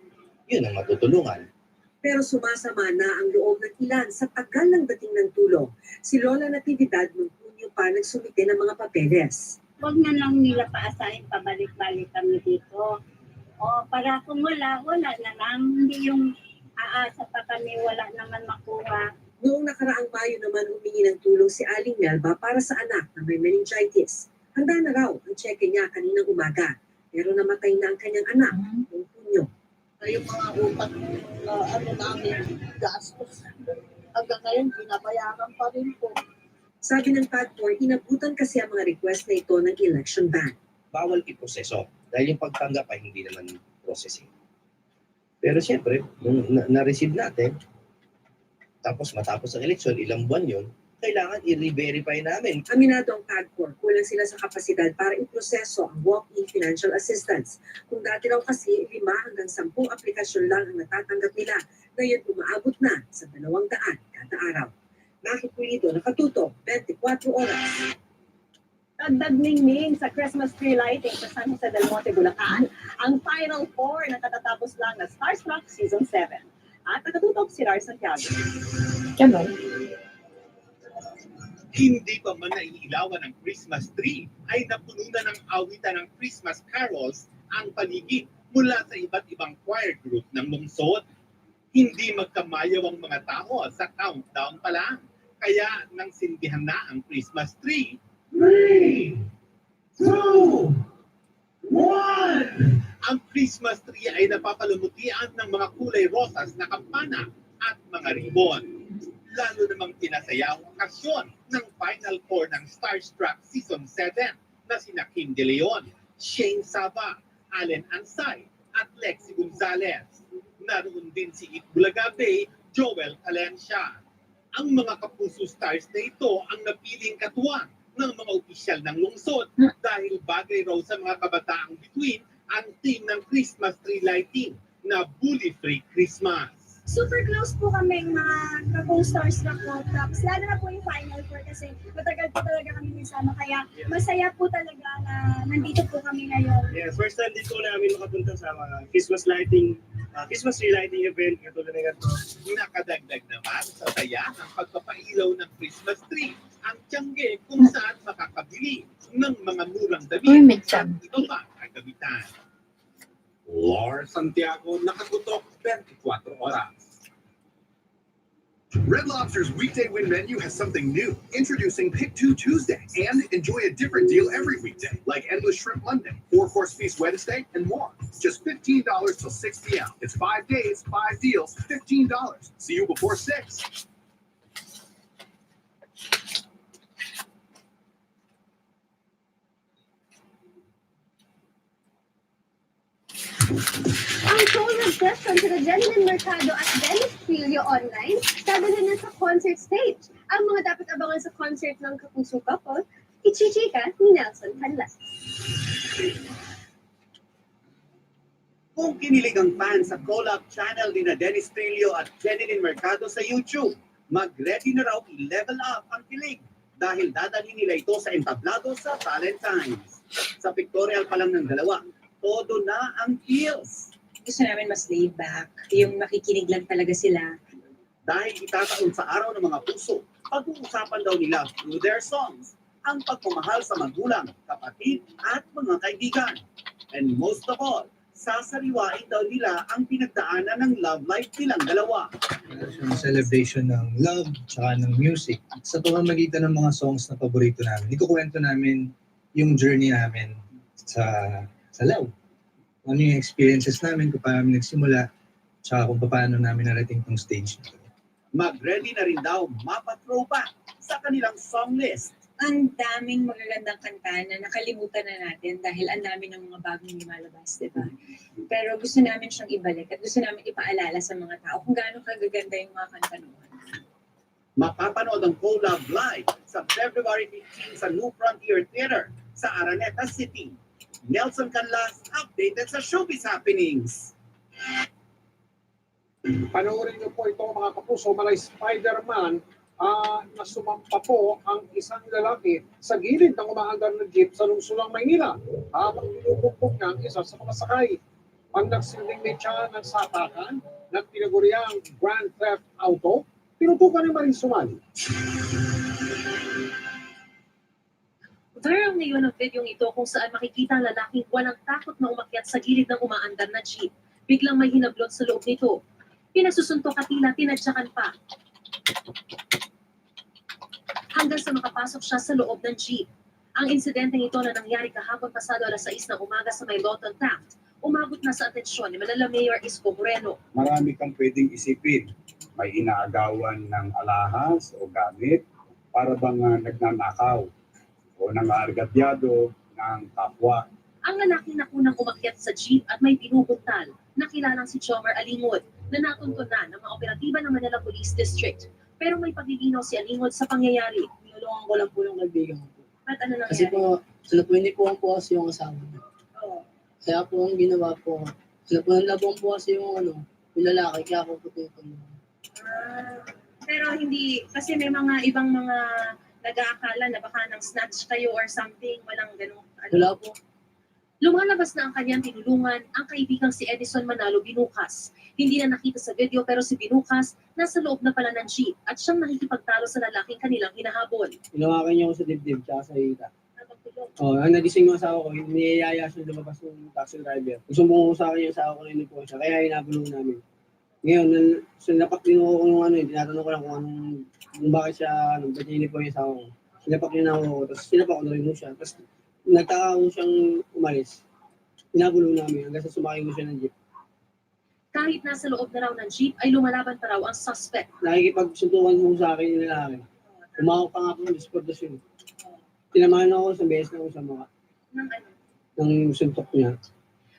yun ang matutulungan. Pero sumasama na ang loob ng ilan sa tagal ng dating ng tulong. Si Lola Natividad noong Hunyo pa nagsumite ng mga papeles. Huwag na lang nila paasahin pabalik-balik kami dito. O para kung wala na lang. Hindi yung aasa pa kami, wala naman makuha. Noong nakaraang Mayo naman humingi ng tulong si Aling Melba para sa anak na may meningitis. Handa na raw ang cheque niya kaninang umaga. Pero namatay na ang kanyang anak noong Hunyo. Yung mga utang namin gastos. Hanggang ngayon, binabayaran pa rin po. Sabi ng PAGCOR, inabutan kasi ang mga request na ito ng election ban. Bawal iproseso dahil yung pagtanggap ay hindi naman processing. Pero siyempre, nung na-receive natin, tapos matapos ang eleksyon, ilang buwan yun, kailangan i-re-verify namin. Aminado ang PAGCOR, kulang sila sa kapasidad para iproseso ang walk-in financial assistance. Kung dati raw kasi 5 hanggang 10 aplikasyon lang ang natatanggap nila, ngayon umaabot na sa 200 kada araw. Nakipulido, nakatutok, 24 oras. Dagdag ningning sa Christmas tree lighting sa San Jose del Monte, Bulacan, ang Final 4 na katatapos lang na Starstruck Season 7. At nakatutok si Rar Santiago. Hindi pa man naiilawan ng Christmas tree, ay napuno na ng awitan ng Christmas carols ang paligid mula sa iba't ibang choir group ng lungsod. Hindi magkamayaw ang mga tao sa countdown pa lang. Kaya nang sindihan na ang Christmas tree, 3, 2, 1! Ang Christmas tree ay napapalamutian ng mga kulay rosas na kampana at mga ribbon. Lalo namang tinasaya ang okasyon ng Final 4 ng Starstruck Season 7 na sina Kim De Leon, Shane Saba, Allen Ansay at Lexi Gonzalez. Naroon din si Itbulaga Bay, Joel Valencia. Ang mga kapuso stars na ito ang napiling katuwang ng mga opisyal ng lungsod dahil bagay raw sa mga kabataang bituin ang theme ng Christmas tree lighting na Bully-Free Christmas. Super close po kami mga ka-co-stars na po. Tapos lalo na po yung Final 4 kasi matagal po talaga kami nagsama. Kaya masaya po talaga na nandito po kami ngayon. Yes, first time din po namin makapunta sa mga Christmas lighting, Christmas tree lighting event katulad ng ito. Nakadagdag naman sa saya ng pagpapailaw ng Christmas tree ang tiyangge kung saan makakabili ng mga murang damit at ito pa kagamitan. Lars Santiago, nakatutok 24 oras. Red Lobster's weekday win menu has something new. Introducing Pick 2 Tuesday and enjoy a different deal every weekday, like Endless Shrimp Monday, 4-course feast Wednesday, and more. Just $15 till 6 p.m. It's 5 days, 5 deals, $15. See you before 6. Ang tour session sila Jenlyn Mercado at Dennis Trillo online, dadalhin na sa concert stage. Ang mga dapat abangan sa concert ng Kapuso Couple, ichichika ni Nelson Canlas. Kung kinilig ang fans sa collab channel ni na Dennis Trillo at Jenlyn Mercado sa YouTube, mag-ready na raw i-level up ang kilig dahil dadalhin nila ito sa entablado sa Valentine's. Sa pictorial pa lang ng dalawa, todo na ang feels. Gusto namin mas laid back, yung makikinig lang talaga sila. Dahil itataon sa araw ng mga puso, pag-uusapan daw nila through their songs ang pagmamahal sa magulang, kapatid at mga kaibigan. And most of all, Sasariwain daw nila ang pinagdaanan ng love life nilang dalawa. Yung celebration ng love tsaka ng music sa pamamagitan ng mga songs na paborito namin. Ikukwento namin yung journey namin sa love. Ano yung experiences namin, kung paano kami nagsimula, tsaka kung paano namin narating tong stage na to. Mag-ready na rin daw mapatropa sa kanilang song list. Ang daming magagandang kanta na nakalimutan na natin dahil ang dami ng mga bagong lumalabas, di ba? Pero gusto namin siyang ibalik at gusto namin ipaalala sa mga tao kung gaano kagaganda yung mga kanta noon. Mapapanood ang collab live sa February 15 sa New Frontier Theater sa Araneta City. Nelson Canlas, updated sa showbiz happenings. Panoorin niyo po ito mga kapuso, malay Spider-Man na sumampa po ang isang lalaki sa gilid ng umaandar na jeep sa lungsod ng Maynila habang pinupumpok niya ang isa sa mga sakay. Pag nagsilbing mecha ng satakan na tinaguriang Grand Theft Auto, tinutukan ni Marin sumali. Viral ngayon ang video ito kung saan makikita ang lalaking walang takot na umakyat sa gilid ng umaandar na jeep. Biglang may hinablot sa loob nito. Pinasusuntok at tila tinadyakan pa. Hanggang sa makapasok siya sa loob ng jeep. Ang insidenteng ito na nangyari kahapon pasado alas 6 ng umaga sa may Lawton Taft, umabot na sa atensyon ni Manila Mayor Isko Moreno. Marami kang pwedeng isipin. May inaagawan ng alahas o gamit para bang nagnanakaw o nangaargabyado ng kapwa. Ang lalaki na kunang umakyat sa jeep at may binubuntal, nakilalang si Jomar Alingod, na natunto na ng mga operatiba ng Manila Police District. Pero may paglilinaw si Alingod sa pangyayari. Tinulungan ko lang po yung kaibigan ko. At ano nangyari? Kasi po, sila po hindi po ang po kasi yung asawa niya. Kaya po ang ginawa po, sila po nalabong po kasi yung lalaki, kaya ako po tinutulungan. Pero hindi, kasi may mga ibang mga nag-aakala na baka nang snatch kayo or something, walang ganun. Wala po. Lumalabas na ang kanyang tinulungan, ang kaibigang si Edison Manalo Binukas. Hindi na nakita sa video pero si Binukas nasa loob na pala ng jeep at siyang nakikipagtalo sa lalaking kanilang hinahabol. Hinawakan niya ako sa dibdib tsaka sa hita. Ang nagising yung asawa ko, niyayaya siya lumabas ng taxi driver. Sumbong ko sa akin yung asawa ko na yun po siya, kaya hinabulong namin. Ngayon, sinapak din ako kung tinatanong ko lang kung bakit siya, ba't niya po yung asawa ko. Sinapak niya na ako, tapos sinapak ko na rin mo siya. Tapos nagtaka ko siyang umalis. Hinabulong namin hanggang sa sumakay ko siya ng jeep. Kahit nasa loob na raw ng jeep, ay lumalaban pa raw ang suspect. Nakikipagsuntukan mo sa akin yung lalaki. Umawak pa nga po ng dispordasyon. Tinamahan ako sa beses na ako sa mga ng suntok niya.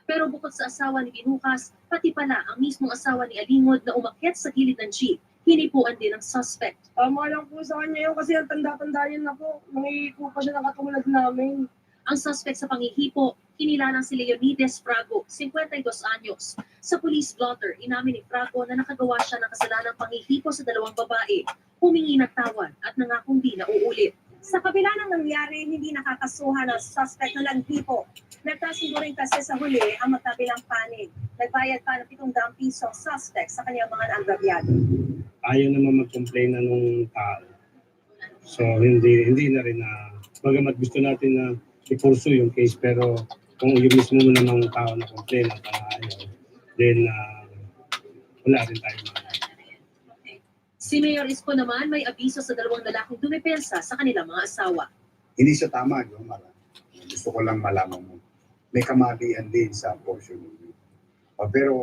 Pero bukod sa asawa ni Binukas, pati pala ang mismong asawa ni Alingod na umakyat sa gilid ng jeep, hinipuan din ng suspect. Tama lang po sa kanya yun kasi ang tanda-tanda yun na po. Nangihipo pa siya ng katulad namin. Ang suspect sa panghihipo, kinilalang si Leonides Frago, 52 anyos. Sa police blotter, inamin ni Frago na nakagawa siya ng kasalanang panghihipo sa dalawang babae, humingi ng tawad at nangakong di na uulit. Sa kabila ng nangyari, hindi nakakasuhan ang suspect na naghipo. Nagkasundo rin kasi sa huli ang magkabilang panig. Nagbayad pa ng 700 piso suspect sa kanyang mga naangrabyado. Ayaw naman mag-complain na nung tao. So hindi na rin na, bagamat gusto natin na i-pursue yung case, pero kung yung mismo mo namang tao na complain at ayaw, then wala rin tayo mga. Si Mayor Isko naman may abiso sa dalawang lalaking dumepensa sa kanilang mga asawa. Hindi siya tama, no? Gusto ko lang malaman mo. May kamalian din sa portion mo. Pero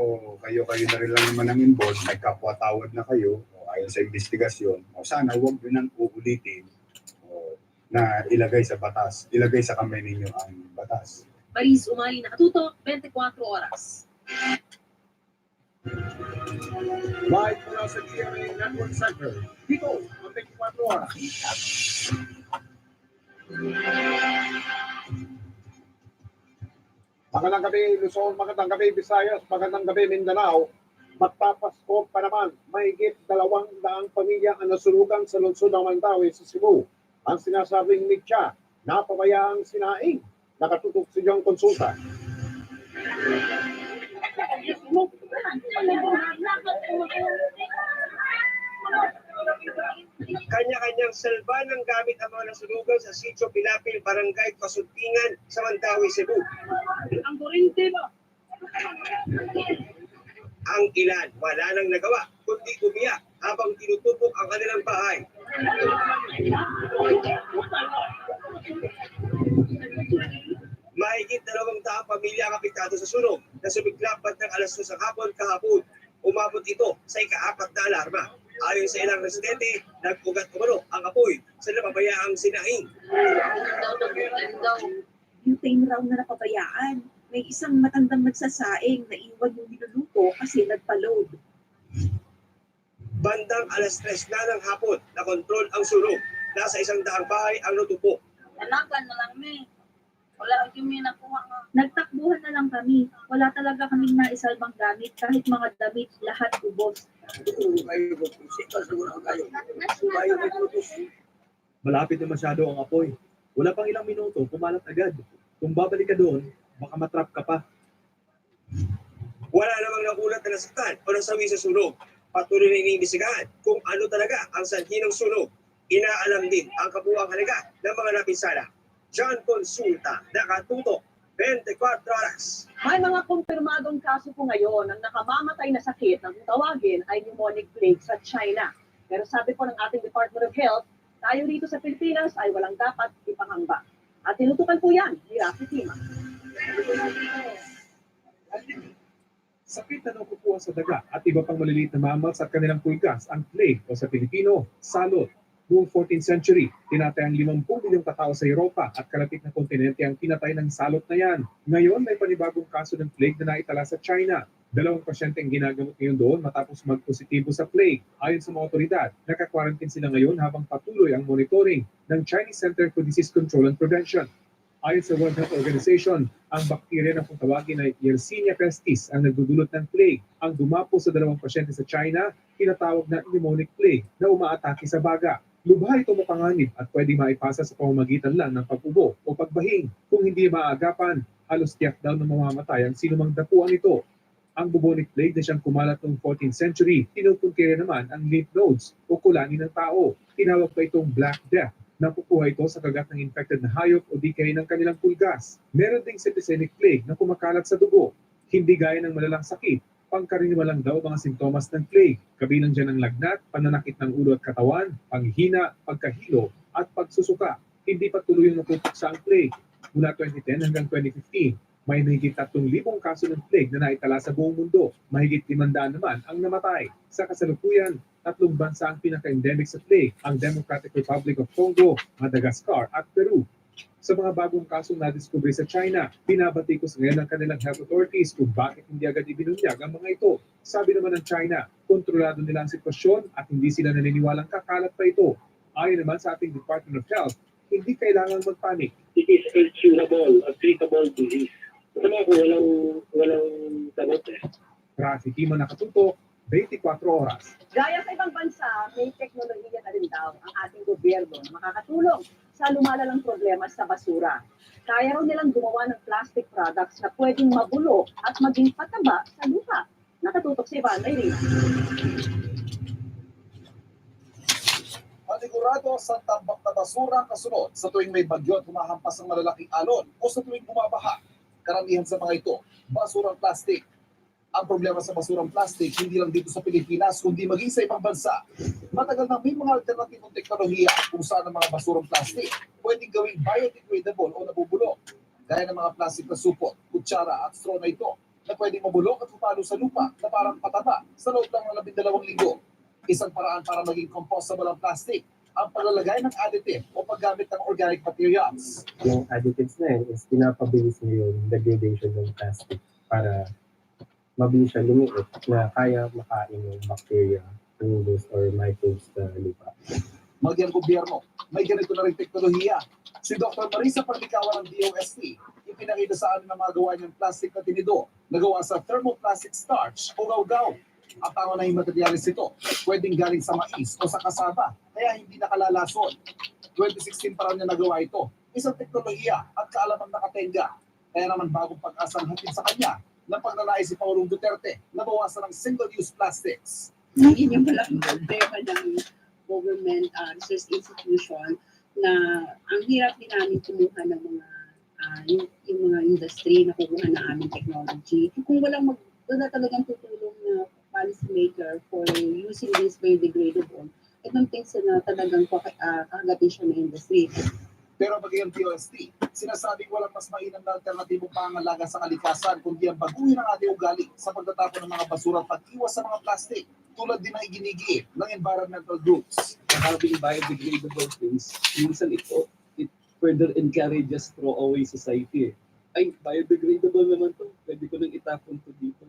kayo na rin lang naman ang involved, may kapwa-tawad na kayo, ayon sa investigasyon. Sana huwag yun ang uulitin na ilagay sa batas, ilagay sa kamay ninyo ang batas. Maris Umali, nakatutok, 24 oras. Live mula sa GMA Network Center, dito, ang 24 oras. Magandang gabi Luzon, magandang gabi Visayas, magandang gabi Mindanao. Magpapasko pa naman, mahigit 200 pamilya ang nasunugan sa lungsod ng Mandaue sa Cebu. Ang sinasabing mitya, napabayaang sinaing, nakatutok sa iyong konsulta. Kanya-kanyang selva ng gamit ang mga nasunugan sa Sitio Pilapil, Barangay Kasuntingan sa Mandaue, Cebu. Ang kurente ba? Ang ilan wala nang nagawa kundi umiyak habang tinutupok ang kanilang bahay. Mahigit 200 pamilya ang apektado sa sunog na sumiklap bandang alas 2 ng hapon kahapon. Umabot ito sa ika-4 na alarma. Ayon sa ilang residente, nag-ugat umano ang apoy sa napabayaang sinaing. Butane raw na napabayaan. May isang matandang nagsasaing na iwan yung niluluto kasi nagpa-load. Bandang alas 3 na ng hapon, na-control ang sunog. Nasa 100 bahay ang natupok. Tanakan na lang may. Wala ang kami nakuha nga. Nagtakbuhan na lang kami. Wala talaga kaming naisalbang gamit. Kahit mga damit, lahat ubos. Malapit na masyado ang apoy. Wala pang ilang minuto, kumalat agad. Kung babalik ka doon, baka matrap ka pa. Wala namang nakulat na nasaktan o nasawi sa sunog. Patuloy na iniimbestigahan kung ano talaga ang sanhi ng sunog. Inaalam din ang kabuuang halaga ng mga napinsala. John Consulta, nakatutok, 24 oras. May mga kumpirmadong kaso po ngayon ang nakamamatay na sakit na kung tawagin ay pneumonic plague sa China. Pero sabi po ng ating Department of Health, tayo rito sa Pilipinas ay walang dapat ipangamba. At tinutukan po yan ni Rafi Tima. Sakit na nakukuha sa daga at iba pang maliliit na mammals at kanilang pulgas ang plague o sa Pilipino, salot. Noong 14th century, tinatay ang 50 milyong katao sa Europa at kalapit na kontinente ang pinatay ng salot na yan. Ngayon, may panibagong kaso ng plague na naitala sa China. 2 pasyente ang ginagamot ngayon doon matapos magpositibo sa plague. Ayon sa mga otoridad, naka-quarantine sila ngayon habang patuloy ang monitoring ng Chinese Center for Disease Control and Prevention. Ayon sa World Health Organization, ang bakterya na kung tawagin ay Yersinia pestis ang nagdudulot ng plague. Ang dumapo sa 2 pasyente sa China, tinatawag na pneumonic plague na umaatake sa baga. Lubha ito mapanganib at pwedeng maipasa sa pamamagitan lang ng pag-ubo o pagbahing. Kung hindi maagapan, halos tiyak daw na mamamatay ang sinumang dapuan ito. Ang bubonic plague na siyang kumalat noong 14th century, tinutukoy naman ang lymph nodes o kulani ng tao. Tinawag pa itong Black Death. Nakukuha ito sa kagat ng infected na hayop o di kaya ng kanilang pulgas. Meron ding septicemic plague na kumakalat sa dugo. Hindi gaya ng malalang sakit, pangkaraniwan lang daw mga sintomas ng plague. Kabilang dyan ang lagnat, pananakit ng ulo at katawan, panghina, pagkahilo, at pagsusuka. Hindi pa tuloy yung napupuksa ang plague. Mula 2010 hanggang 2015, may mahigit 3,000 kaso ng plague na naitala sa buong mundo. Mahigit 500 naman ang namatay. Sa kasalukuyan, 3 bansa ang pinaka-endemic sa plague, ang Democratic Republic of Congo, Madagascar at Peru. Sa mga bagong kasong nadiskubre sa China, binabatikos ngayon ng kanilang health authorities kung bakit hindi agad ibinunyag ang mga ito. Sabi naman ng China, kontrolado nila ang sitwasyon at hindi sila naniniwalang kakalat pa ito. Ayon naman sa ating Department of Health, hindi kailangan magpanik. It is a curable, a treatable disease. Sama ko walang sagot eh. Traffic Tima nakatutok, 24 oras. Gaya sa ibang bansa, may teknolohiya na rin daw ang ating gobyerno na makakatulong sa lumalalang problema sa basura. Kaya raw nilang gumawa ng plastic products na pwedeng mabulok at maging pataba sa lupa. Nakatutok si Ivan Mayrina. Panigurado sa tambak na basura ang kasunod sa tuwing may bagyo at humahampas ang malalaking alon o sa tuwing bumabaha. Karamihan sa mga ito, basurang plastic. Ang problema sa basurang plastic, hindi lang dito sa Pilipinas, kundi maging sa ibang bansa. Matagal na may mga alternatibong teknolohiya kung saan ang mga basurang plastic pwedeng gawing biodegradable o nabubulok. Gaya ng mga plastic na supot, kutsara at straw na ito na pwedeng mabulok at pupalo sa lupa na parang pataba sa loob lang ng 12 linggo. Isang paraan para maging compostable ang plastic, ang paglalagay ng additive o paggamit ng organic materials. Yung additives na yun is pinapabilis niyo yung degradation ng plastic para mabilis siya lumiit na kaya makain yung bacteria, fungus, or microbes sa lupa. Magyang gobyerno, may ganito na rin teknolohiya. Si Dr. Marisa Parlicawan ng DOST, ipinakita sa amin na magawa niyang plastic na tinido na gawa sa thermoplastic starch o gawgaw. At ang unahing materyales ito, pwedeng galing sa mais o sa kasaba, kaya hindi nakalalason. 2016 pa rin niya nagawa ito. Isang teknolohiya at kaalamang nakatenga. Kaya naman bagong pag-asang hatid sa kanya ng pagnanais si Pangulong Duterte na bawasan ng single-use plastics. Yun yung malaking problema ng government research institution na ang hirap din namin kumuha ng mga yung mga industry na kukuha na aming technology. Kung wala talagang tutulong na policy maker for using this biodegradable, I don't think na talagang kakagatin siya ng industry. Pero bagay ang POST, sinasabing walang mas mainam na alternatibong pangalaga sa kalikasan kundi ang baguhin ang ating ugali sa pagtatapon ng mga basura at pag-iwas sa mga plastic tulad din ng iginigiit ng environmental groups. Having biodegradable things, minsan it further encourages throwaway society. Ay, biodegradable naman to, pwede ko nang itapon to dito.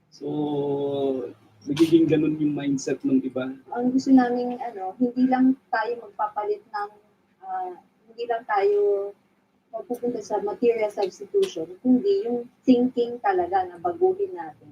So, nagiging ganun yung mindset ng iba. Ang gusto namin, hindi lang tayo magpapalit ng hindi lang tayo magpupunta sa material substitution, kundi yung thinking talaga na baguhin natin.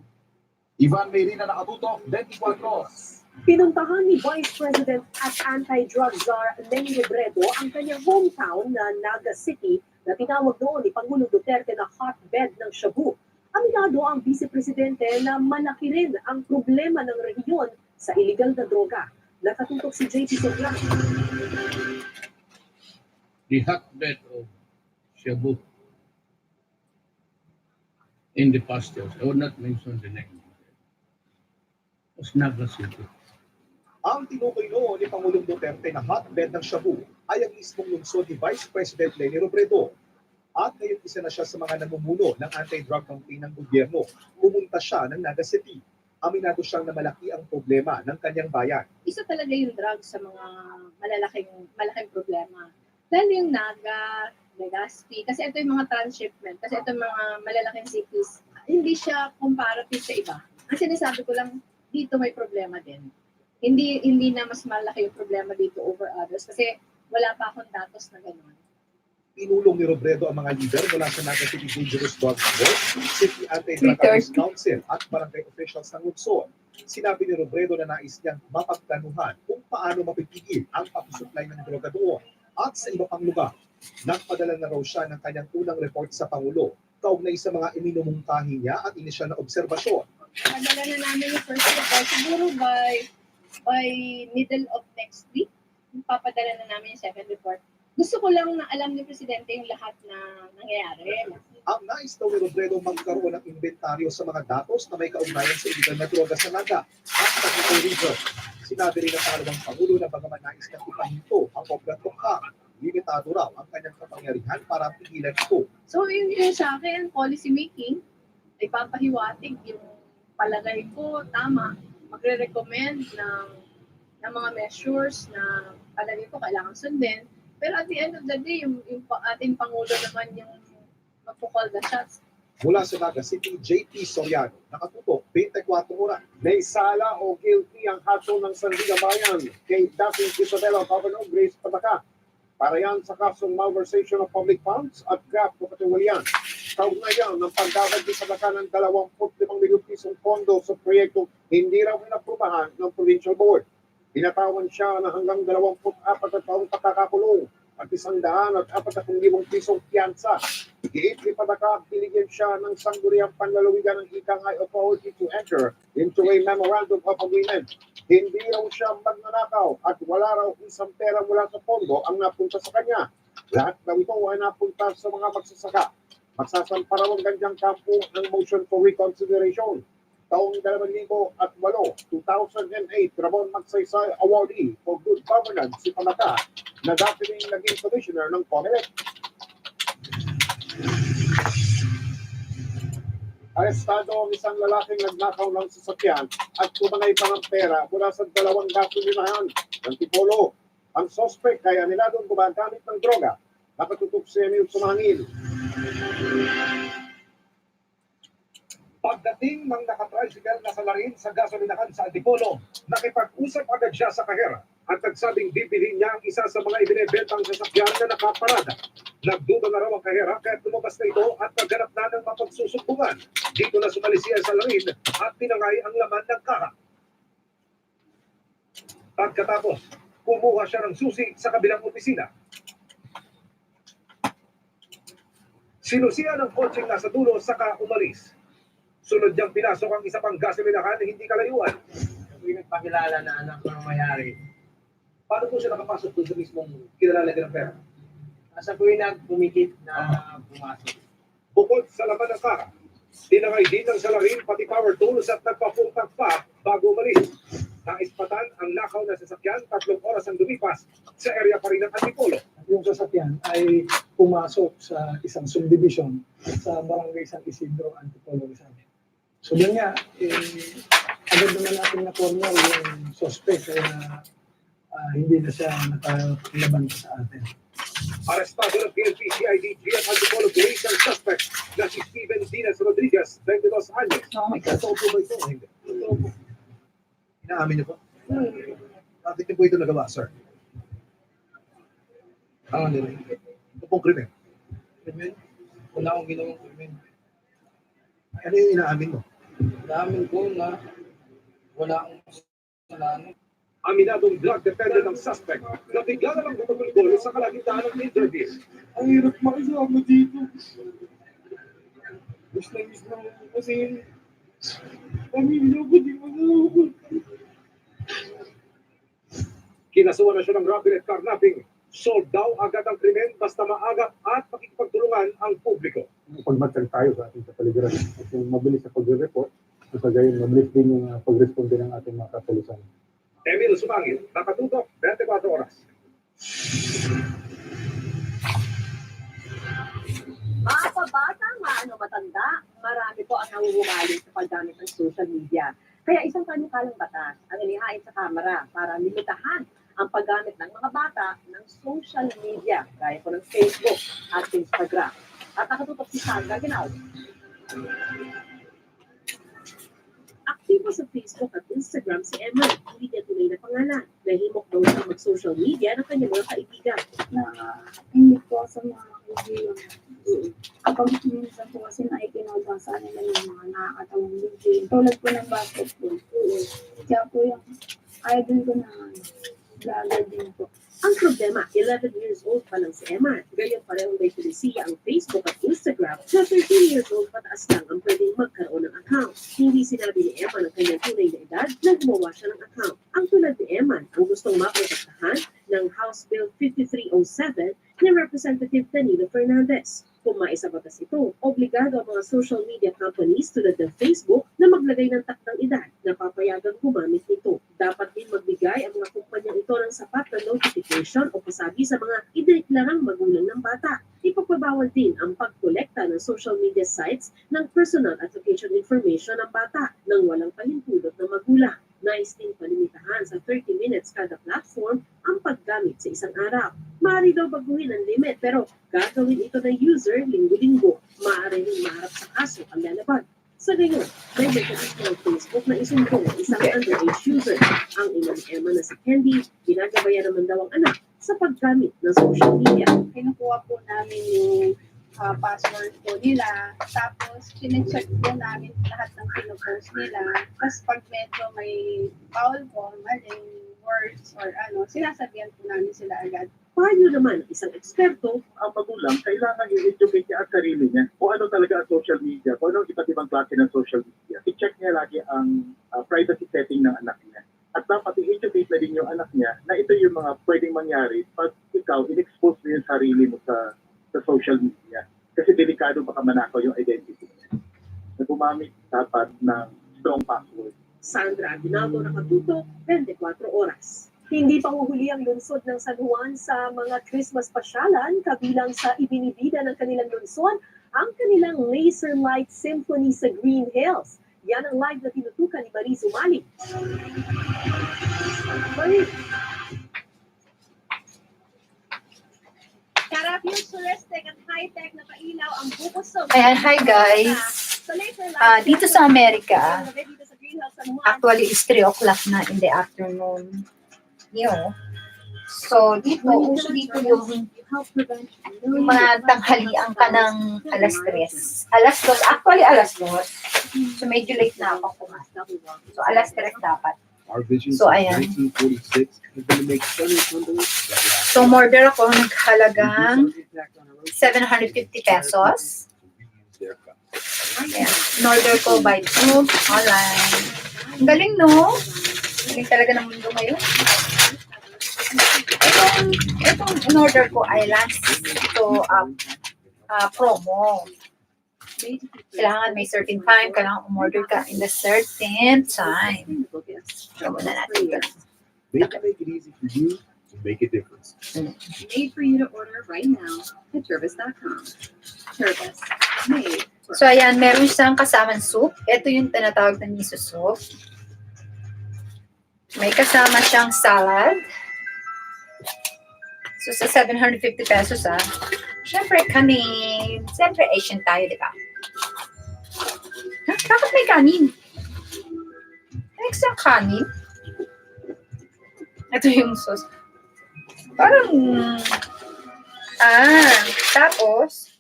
Ivan Mayrina nakatutok, 24 oras. Pinuntahan ni Vice President at Anti-Drug Czar Leni Robredo ang kanyang hometown na Naga City na tinawag noon ni Pangulong Duterte na hotbed ng shabu. Aminado ang Vice Presidente na malaki rin ang problema ng rehiyon sa illegal na droga. Nakatutok si JP Sogla. The hotbed of shabu in the pastures. I would not mention the name. Was Naga City. Ang tinukoy noon ni Pangulong Duterte na hotbed ng shabu ay ang mismong lungsod ni Vice President Leni Robredo. At ngayon isa na siya sa mga namumuno ng anti-drug campaign ng gobyerno. Pumunta siya ng Naga City. Aminado siyang na malaki ang problema ng kanyang bayan. Isa talaga yung drugs sa mga malaking problema. Lalo yung Naga, Legazpi, kasi ito yung mga transshipment, kasi ito yung mga malalaking cities, hindi siya comparative sa iba. Ang sinasabi ko lang, dito may problema din. Hindi na mas malaki yung problema dito over others kasi wala pa akong datos na gano'n. Pinulong ni Robredo ang mga lider mula sa Naga City Dangerous Drugs Board, City Anti-Drug Abuse Council at barangay officials ng lungsod. Sinabi ni Robredo na nais niyang mapagplanuhan kung paano mapipigil ang pagsusupply ng droga doon at sa iba pang lugar. Nagpadala na raw siya ng kanyang unang report sa Pangulo kaugnay sa mga iminumungkahi niya at inisyal na obserbasyon. Padala na namin yung first report. Siguro by middle of next week, papadala na namin yung second report. Gusto ko lang na alam ni Presidente yung lahat na nangyayari. Ang nais daw ni Robredo magkaroon ng inventaryo sa mga datos na may kaugnayan sa illegal na droga sa Naga at sa region. Sinabi rin ng pangalawang Pangulo na bagaman nais niyang ipahinto ang obra tungkang, limitado raw ang kanyang kapangyarihan para pigilan ito. So yung sa akin, policy making, ay papahiwatig yung palagay ko, tama, magre-recommend ng mga measures na palagay ko kailangan sundin. Pero at the end of the day, yung ating Pangulo naman yung magpo-call the shots. Mula sa Naga City, JP Soriano, nakatutok 24 oras. May sala o guilty ang hatol ng Sandigabayan kay dating Isabela Governor Grace Pataca. Para yan sa kasong malversation of public funds at graft o katiwalian. Kaugnayan ng pagdagdag ni Pataca ng 25 milyong pisong pondo sa proyektong hindi raw inaprubahan ng Provincial Board. Pinatawan siya na hanggang 24 na taong pagkakakulong at 140,000 pisong piyansa. Giit ni Pataca, binigyan siya ng sangguniang panlalawigan ng ikangay authority to enter into a memorandum of agreement. Hindi raw siya magnanakaw at wala raw isang pera mula sa pondo ang napunta sa kanya. Lahat daw ito ay napunta sa mga magsasaka. Magsasampa raw ang ganyang kampo ng motion for reconsideration. Taong 2008, 2008, Ramon Magsaysay Awardee for Good Governance si Pataca na dati rin naging commissioner ng COMELEC. Arestado ang isang lalaking nagnakaw ng sasakyan at kumanay pa ng pera mula sa 2 gasolinahan ng Tipolo. Ang sospek kaya nila doon gumagamit ng droga. Nakatutok si Emil Sumangil. Pagdating ng nakatricycle na salarin sa gasolinahan sa Antipolo, nakipag-usap agad siya sa kahera at nagsabing bibilhin niya ang isa sa mga ibinebentang sasakyan na nakaparada. Nagduda na raw ang kahera kaya lumabas na ito at naghanap na ng mapagsusumbungan. Dito na sumali siya sa salarin at tinangay ang laman ng kaha. Pagkatapos, kumuha siya ng susi sa kabilang opisina. Sinusiya ng kotseng nasa dulo saka umalis. Sunod niyang pinasok ang isa pang gasolinahan na hindi kalayuan. May nagpakilala na anak ng mayari. Paano po siya nakapasok doon sa mismong kinalagyan ng pera? Asa po yung nagpumikit na pumasok. Bukod sa laman ng kara, tinangay din ng salarin pati power tools at nagpapuntak pa bago umalis. Naispatan ang nakaw na sasakyan, 3 oras ang lumipas sa area pa rin ng Antipolo. Yung sasakyan ay pumasok sa isang subdivision sa barangay San Isidro, Antipolo, Rizal. So doon nga, agad naman natin na-corner yung suspect kaya hindi na siya nakalaban sa atin. Arestado ng PNP CID at Antipolo Police ang suspect na si Steven Dinas Rodriguez, 22 anyos. Oh my God. Totoo po ba ito? Hindi. Totoo po. Inaamin niyo po? Bakit niyo po ito nagawa, sir? Ano nila? Ito pong krimen. Krimen? Wala akong ginawang krimen. Ano yung inaamin mo? Inaamin ko na wala akong kasalanan. Aminadong drug dependent ang suspect na bigla na lang bumagulgol sa kalagitnaan ng interview. Ang hirap makisama dito. Gusto na ako kasi pamilya ko, di mo na ako. Kinasuhan na siya ng robbery at carnapping. Solve daw agad ang krimen basta maagap at makikipagtulungan ang publiko. Pagmatag tayo sa ating kapaligiran. At yung mabilis na pag-report, sa gayon, mabilis din yung pag-responde ng ating mga kapulisan. Emil Sumangil, nakatutok, 24 oras. Mga kabata, maano matanda, marami po ang nangungumaling sa paggamit ng social media. Kaya isang panukalang batas ang inihain sa Kamara para limitahan ang paggamit ng mga bata ng social media, gaya po ng Facebook at Instagram. At nakatutok si Sandra Ginal. Aktibo sa Facebook at Instagram si Emma, hindi niya tunay na pangalan. Nahimok daw siya mag-social media ng kanyang mga kaibigan. Hindi po sa mga kaibigan. Kapag minsan po kasi naipinabasa nila yung mga nakakatawang video. Tulad po ng basketball. Kaya po yung idol ko na vlogger din po. Ang problema, 11 years old pa lang si Emma. Gayon parehong may polisiya ang Facebook at Instagram na 13 years old pataas lang ang pwedeng magkaroon ng account. Hindi sinabi ni Emma ng kanyang tunay na edad na gumawa siya ng account. Ang tulad ni Emma ang gustong maprotektahan ng House Bill 5307 ni Representative Danilo Fernandez. Kung maisabatas ito, obligado ang mga social media companies tulad ng Facebook na maglagay ng takdang edad na papayagang gumamit nito. Dapat din magbigay ang mga kumpanyang ito ng sapat na notification o pasabi sa mga idineklarang magulang ng bata. Ipagpabawal din ang pagkolekta ng social media sites ng personal at location information ng bata nang walang pahintulot ng magulang. Nais din palimitahan sa 30 minutes kada platform ang paggamit sa isang araw. Maaari daw baguhin ang limit pero gagawin ito ng user linggo-linggo. Maaari rin maharap sa kaso ang lalabag. Sa gayon, may mekanismo ng Facebook na isumbong ang isang underage user. Ang ina ni Emma na si Candy, ginagabayan naman daw ang anak sa paggamit ng social media. Kinukuha po namin yung password po nila. Tapos, sinecheck po namin lahat ng pinupost nila. Tapos, pag medyo may foul po, maling words or ano, sinasabihan po namin sila agad. Paano naman isang eksperto ang magulang kailangan i-educate niya ang sarili niya kung ano talaga ang social media, kung ano ang iba't ibang klase ng social media. I-check niya lagi ang privacy setting ng anak niya. At dapat i-educate na din yung anak niya na ito yung mga pwedeng mangyari pag ikaw in-expose mo yung sarili mo sa social media. Kasi delikado baka manakaw yung identity niya. Na gumamit dapat ng strong password. Sandra Aguinaldo, nakatutok, 24 oras. Hindi pa huhuli ang lungsod ng San Juan sa mga Christmas pasyalan, kabilang sa ibinibida ng kanilang lungsod ang kanilang laser light symphony sa Green Hills. Yan ang live na tinutukan ni Marie Zumali. Marie. Kara-futuristic at high-tech na pailaw ang bubusog. Ayan, hi guys. Dito sa Amerika, actually is 3 o'clock na in the afternoon. So, dito, uso dito yung mga tanghalian ka ng alas 3. Alas 2, actually alas 2. So, medyo late na ako pumasok. So, alas 3 dapat. So, ayan. So, order ako naghalagang 750 pesos. Ayan. In-order ko by food, online. Ang galing, no? Galing talaga ng mundo ngayon. Itong in-order ko ay last. So, peso promo. Kailangan may certain time, kailangan umorder ka in the certain time. So, muna natin ito. They can make it easy for you to make a difference. Made for you to order right now at Turvis.com. Turvis, made. So, ayan, meron siyang kasamang soup. Ito yung tinatawag na miso soup. May kasama siyang salad. So, sa 750 pesos, syempre, kanin. Syempre, Asian tayo, di ba? Bakit may kanin? May extra kanin? Ito yung sauce. Parang, tapos,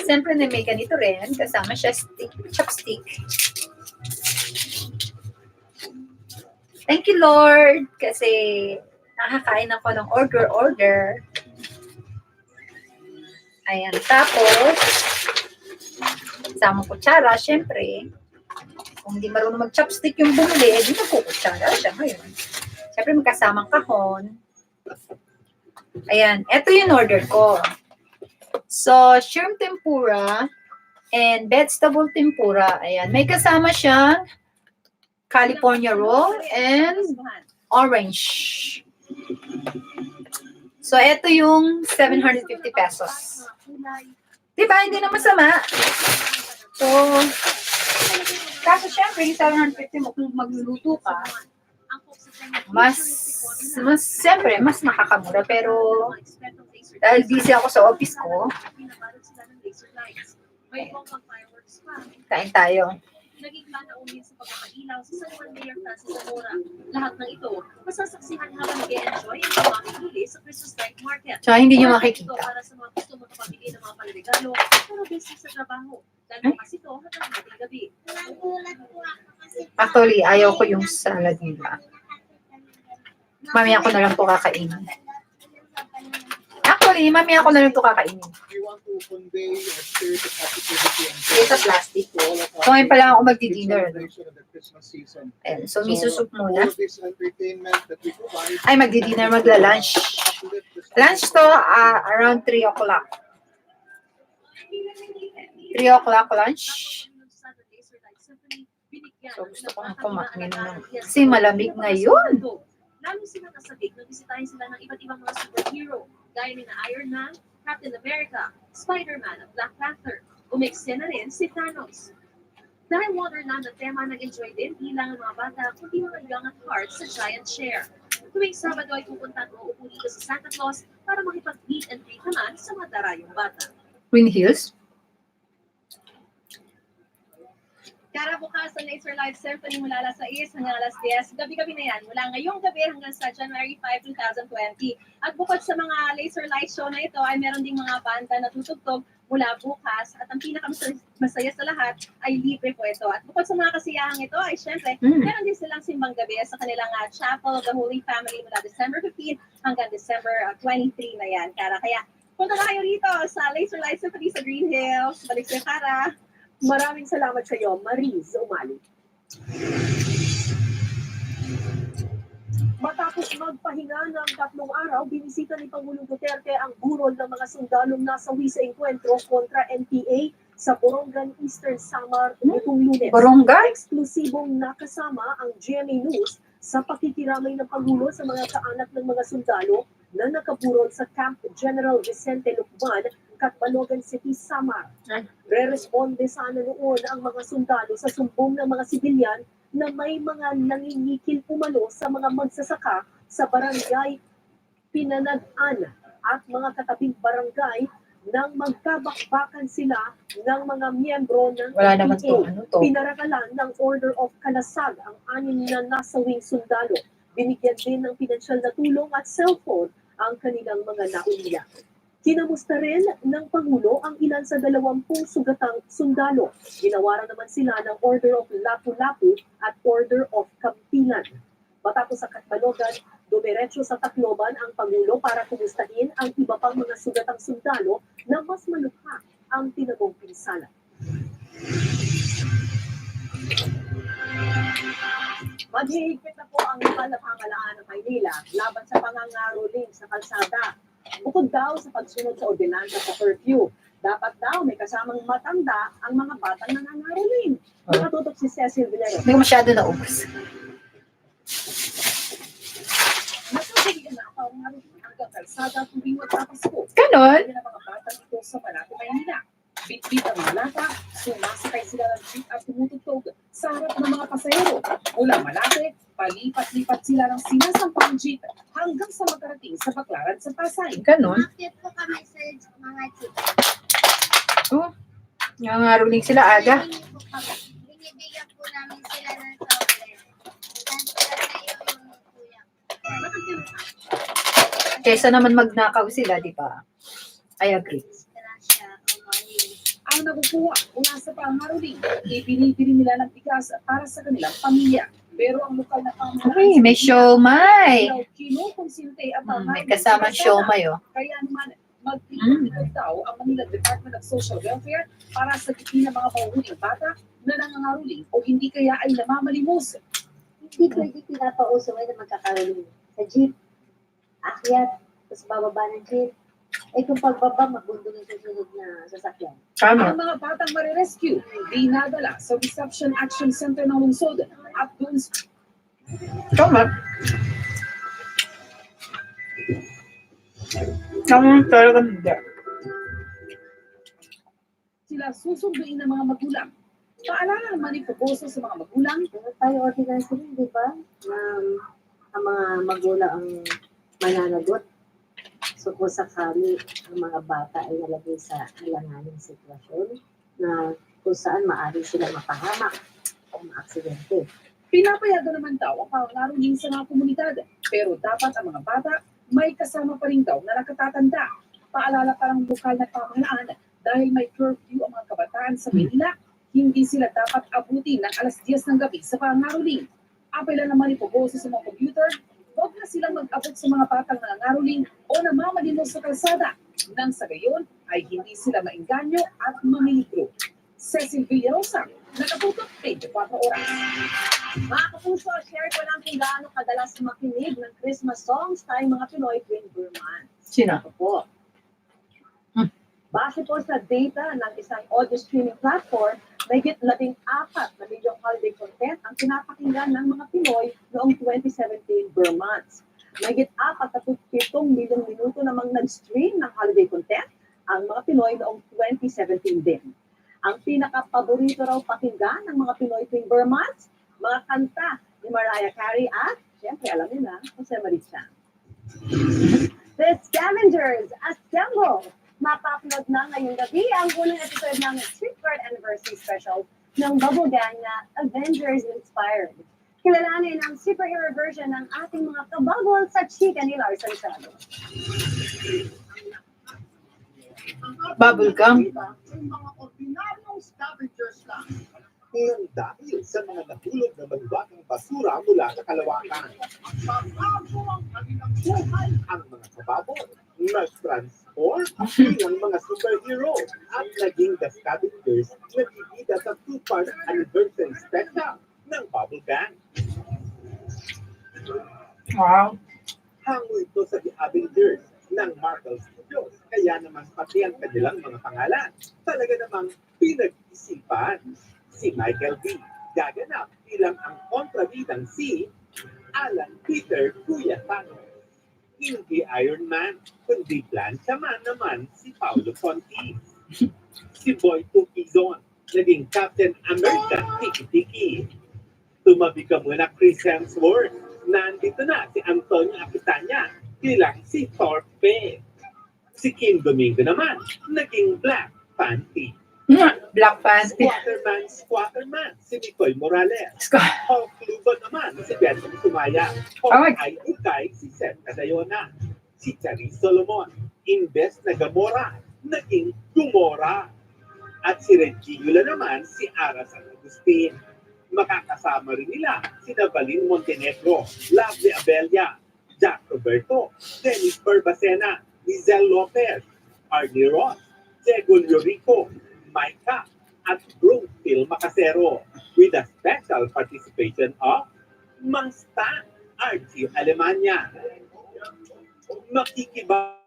siyempre na may ganito rin. Kasama siya chopstick. Thank you, Lord. Kasi nakakain ako ng order. Ayan. Tapos, kasama kutsara, syempre. Kung hindi marunong mag-chopstick yung bumili, di magkukutsara siya ngayon. Syempre, magkasamang kahon. Ayan. Ito yung order ko. So, shrimp tempura and vegetable tempura. Ayan. May kasama siyang California roll and orange. So, ito yung 750 pesos. Diba? Hindi na masama. So, kaso syempre, yung 750 mo, kung magluluto ka, siyempre, mas makakamura. Pero, dahil busy ako sa office ko, kain tayo. Naging panaunin sa pagkakailaw sa San Juan Mayor Francis Zamora. Lahat ng ito, masasaksihan habang nag-e-enjoy ang mga mamimili sa Christmas Night Market. So, hindi nyo makikita. Ito para sa mga gusto makapamigay ng mga panregalo, pero busy sa trabaho. Lalo kasi ito hanggang mating gabi. Actually, ayaw ko yung salad nila. Mamaya ko na lang ito kakainin. Actually, mamaya ko na lang ito kakainin. Sa plastic. So, ngayon pala ako magdi-dinner. Ayan, so miso soup muna. Ay, magdi-dinner, magla-lunch. Lunch to around 3 o'clock. 3 o'clock lunch. So, gusto ko kumain ng kasi malamig ngayon. Lalo silang nasabik na bisitahin sila ng iba't ibang mga superhero, gaya ni Iron Man, Captain America, Spider-Man at Black Panther. Umexya na rin si Thanos. Dahil Wonderland na tema, nag-enjoy din bilang ang mga bata, kundi mga young at heart sa giant share. Tuwing Sabado ay pupunta at uupo dito sa Santa Claus para makipag-meet and greet naman sa mga darayong bata. Green Hills? Kara bukas ang Laser Live Symphony mula alas 6 hanggang alas 10. Gabi-gabi na yan. Mula ngayong gabi hanggang sa January 5, 2020. At bukod sa mga laser light show na ito, ay meron ding mga banda na tutugtog mula bukas. At ang pinakamasaya sa lahat ay libre po ito. At bukod sa mga kasiyahang ito, ay syempre, meron din silang simbang gabi sa kanilang Chapel of the Holy Family mula December 15 hanggang December 23 na yan. Kara, kaya punta na kayo rito sa Laser Light Symphony sa Green Hills. Balik sa Kara. Maraming salamat sa iyo, Mariz Umali. Matapos magpahinga ng 3 araw, binisita ni Pangulong Duterte ang burol ng mga sundalong nasawi sa enkwentro kontra NPA sa Borongan, Eastern Samar nitong Lunes. Borongan? Eksklusibong nakasama ang GMA News sa pakikiramay ng Pangulo sa mga kaanak ng mga sundalo na nakaburol sa Camp General Vicente Lucban, Catbalogan City, Samar. Re-responde sana noon ang mga sundalo sa sumbong ng mga sibilyan na may mga nangingikil umano sa mga magsasaka sa barangay Pinanagan at mga katabing barangay nang magkabakbakan sila ng mga miyembro ng Wala naman NPA. Pinarakalan ng Order of Kalasag ang 6 na nasawing sundalo. Binigyan din ng pinansyal na tulong at cellphone ang kanilang mga nauliya. Kinamusta rin ng Pangulo ang ilan sa 20 sugatang sundalo. Ginawaran naman sila ng Order of Lapu-Lapu at Order of Kampilan. Matapos sa Catbalogan, dumiretso sa Tacloban ang Pangulo para kumustahin ang iba pang mga sugatang sundalo na mas malukha ang tinagong pinsala. Maghihigpit na po ang lokal na pamahalaan ng Maynila laban sa pangangaroling sa kalsada. Bukod daw sa pagsunod sa ordinansa sa curfew, dapat daw may kasamang matanda ang mga batang nangangaroling. Nakatutok si Cecil Villarreal. Hindi ko masyado naubos. Nakasabihan na ako ang naroon hanggang kalsada tuwing magpapasko. Ganon? Kaya ng mga batang ito sa Malate, Maynila. Bit-bit ang Malata, sumasakay sila ng jeep at tumutugtog sa harap ng mga pasahero. Mula Malate, palipat-lipat sila ng sinasampang jeep hanggang sa makarating sa Baclaran sa Pasay. Ganon? Akit po kami sa mga jeep. Oh, nangangaroling sila aga. Binibigyan po namin sila ng chocolate. Kesa naman magnakaw sila, di ba? I agree. Ang nakukuha mula sa pangaroling, ibinibili nila ng bigas para sa kanilang pamilya. Pero ang lokal na pamahalaan... Ay, may siomay. Kinukonsinte ang May kasamang siomay, oh. Kaya naman, magpipigil daw ang Manila Department of Social Welfare para sa ng mga mahuhuling bata na nangangaroling o hindi kaya ay namamalimos. Hindi pwede pinapauso na magkakaroling sa jeep. Akyat, tapos bababa ng jeep. Eh kung pagbaba, magbundo ng susunod na sasakyan. Tama. Ang mga batang marirescue, dinadala sa Reception Action Center ng lungsod at doon Tama. Tama talaga hindi. sila susunduin ng mga magulang. Paalala naman ni Proposo sa mga magulang. Tayo ordinance rin, di ba? Ang mga magulang ang mananagot. So kung sakali ang mga bata ay nalagay sa alanganing sitwasyon na kung saan maaari sila mapahamak o maaksidente. Pinapayagan naman daw ang pangaroling sa mga komunidad. Pero dapat ang mga bata may kasama pa rin daw na nakatatanda. Paalala pa ng lokal na pamahalaan dahil may curfew ang mga kabataan sa Manila, hindi sila dapat abutin ng alas 10 ng gabi sa pangaroling. Apela naman ni Proposo sa mga computer, huwag na silang mag-abot sa mga batang nangangaroling o namamalimos sa kalsada. Nang sa gayon ay hindi sila mainganyo at mamiligro. Cecil Villarosa, nakatutok 24 oras. Mga kapuso, share ko lang kung gaano kadalas makinig ng Christmas songs tayong mga Pinoy tuwing Burman. Sino? Ako po. Base po sa data ng isang audio streaming platform, may 14 na milyong holiday content ang pinapakinggan ng mga Pinoy noong 2017 Burmans. May 47 milyong minuto namang nag-stream ng holiday content ang mga Pinoy noong 2017 din. Ang pinaka-paborito raw pakinggan ng mga Pinoy tuwing Burmans, mga kanta ni Mariah Carey at, syempre alam niyo na, Jose Marichan. The Scavengers, Assemble! Mapa-upload na ngayong gabi ang unang episode ng Streetcard Anniversary Special ng Bubble Gang na Avengers Inspired. Kilalanin ang superhero version ng ating mga kabubble sa chika ni Larson Chado. Bubblegum. Yung mga ordinaryong scavengers lang. Nang dahil sa mga nahulog na malubakang basura mula sa kalawakan. Bago ang kanilang buhay. Ang mga kababol, nag-transform bilang mga superhero at naging the scavengers na bibida sa two-part anniversary special ng Bubble Gang. Wow. Hango ito sa The Avengers ng Marvel Studios. Kaya naman pati ang kanilang mga pangalan talaga namang pinag-isipan. Si Michael B. gaganap bilang ang kontrabidang si Alan Peter Cuyatano. Hindi Iron Man, kundi Plancha Man naman si Paolo Conti. Si Boy Tukizon, naging Captain America Tiki-Tiki. Tumabi ka muna Chris Hemsworth. Nandito na si Antonio Aquitania bilang si Thorpe. Si Kim Domingo naman, naging Black Panty. Black Panty. Squatterman, si Nicole Morales. Hulk Lugo naman, si Benson Sumaya. Ay Ukay, si Seth Cadayona. Si Charis Solomon, imbes na Gamora, naging Gumora. At si Regula naman, si Ara San Agustin. Makakasama rin nila si Navalin Montenegro, Lovely Abella, Jack Roberto, Dennis Barbacena, Lizelle Lopez, Arnie Ross, Diego Llorico, Micah, at Brooke Phil Macasero with a special participation of Masta Archie Alemania. Makikibaktor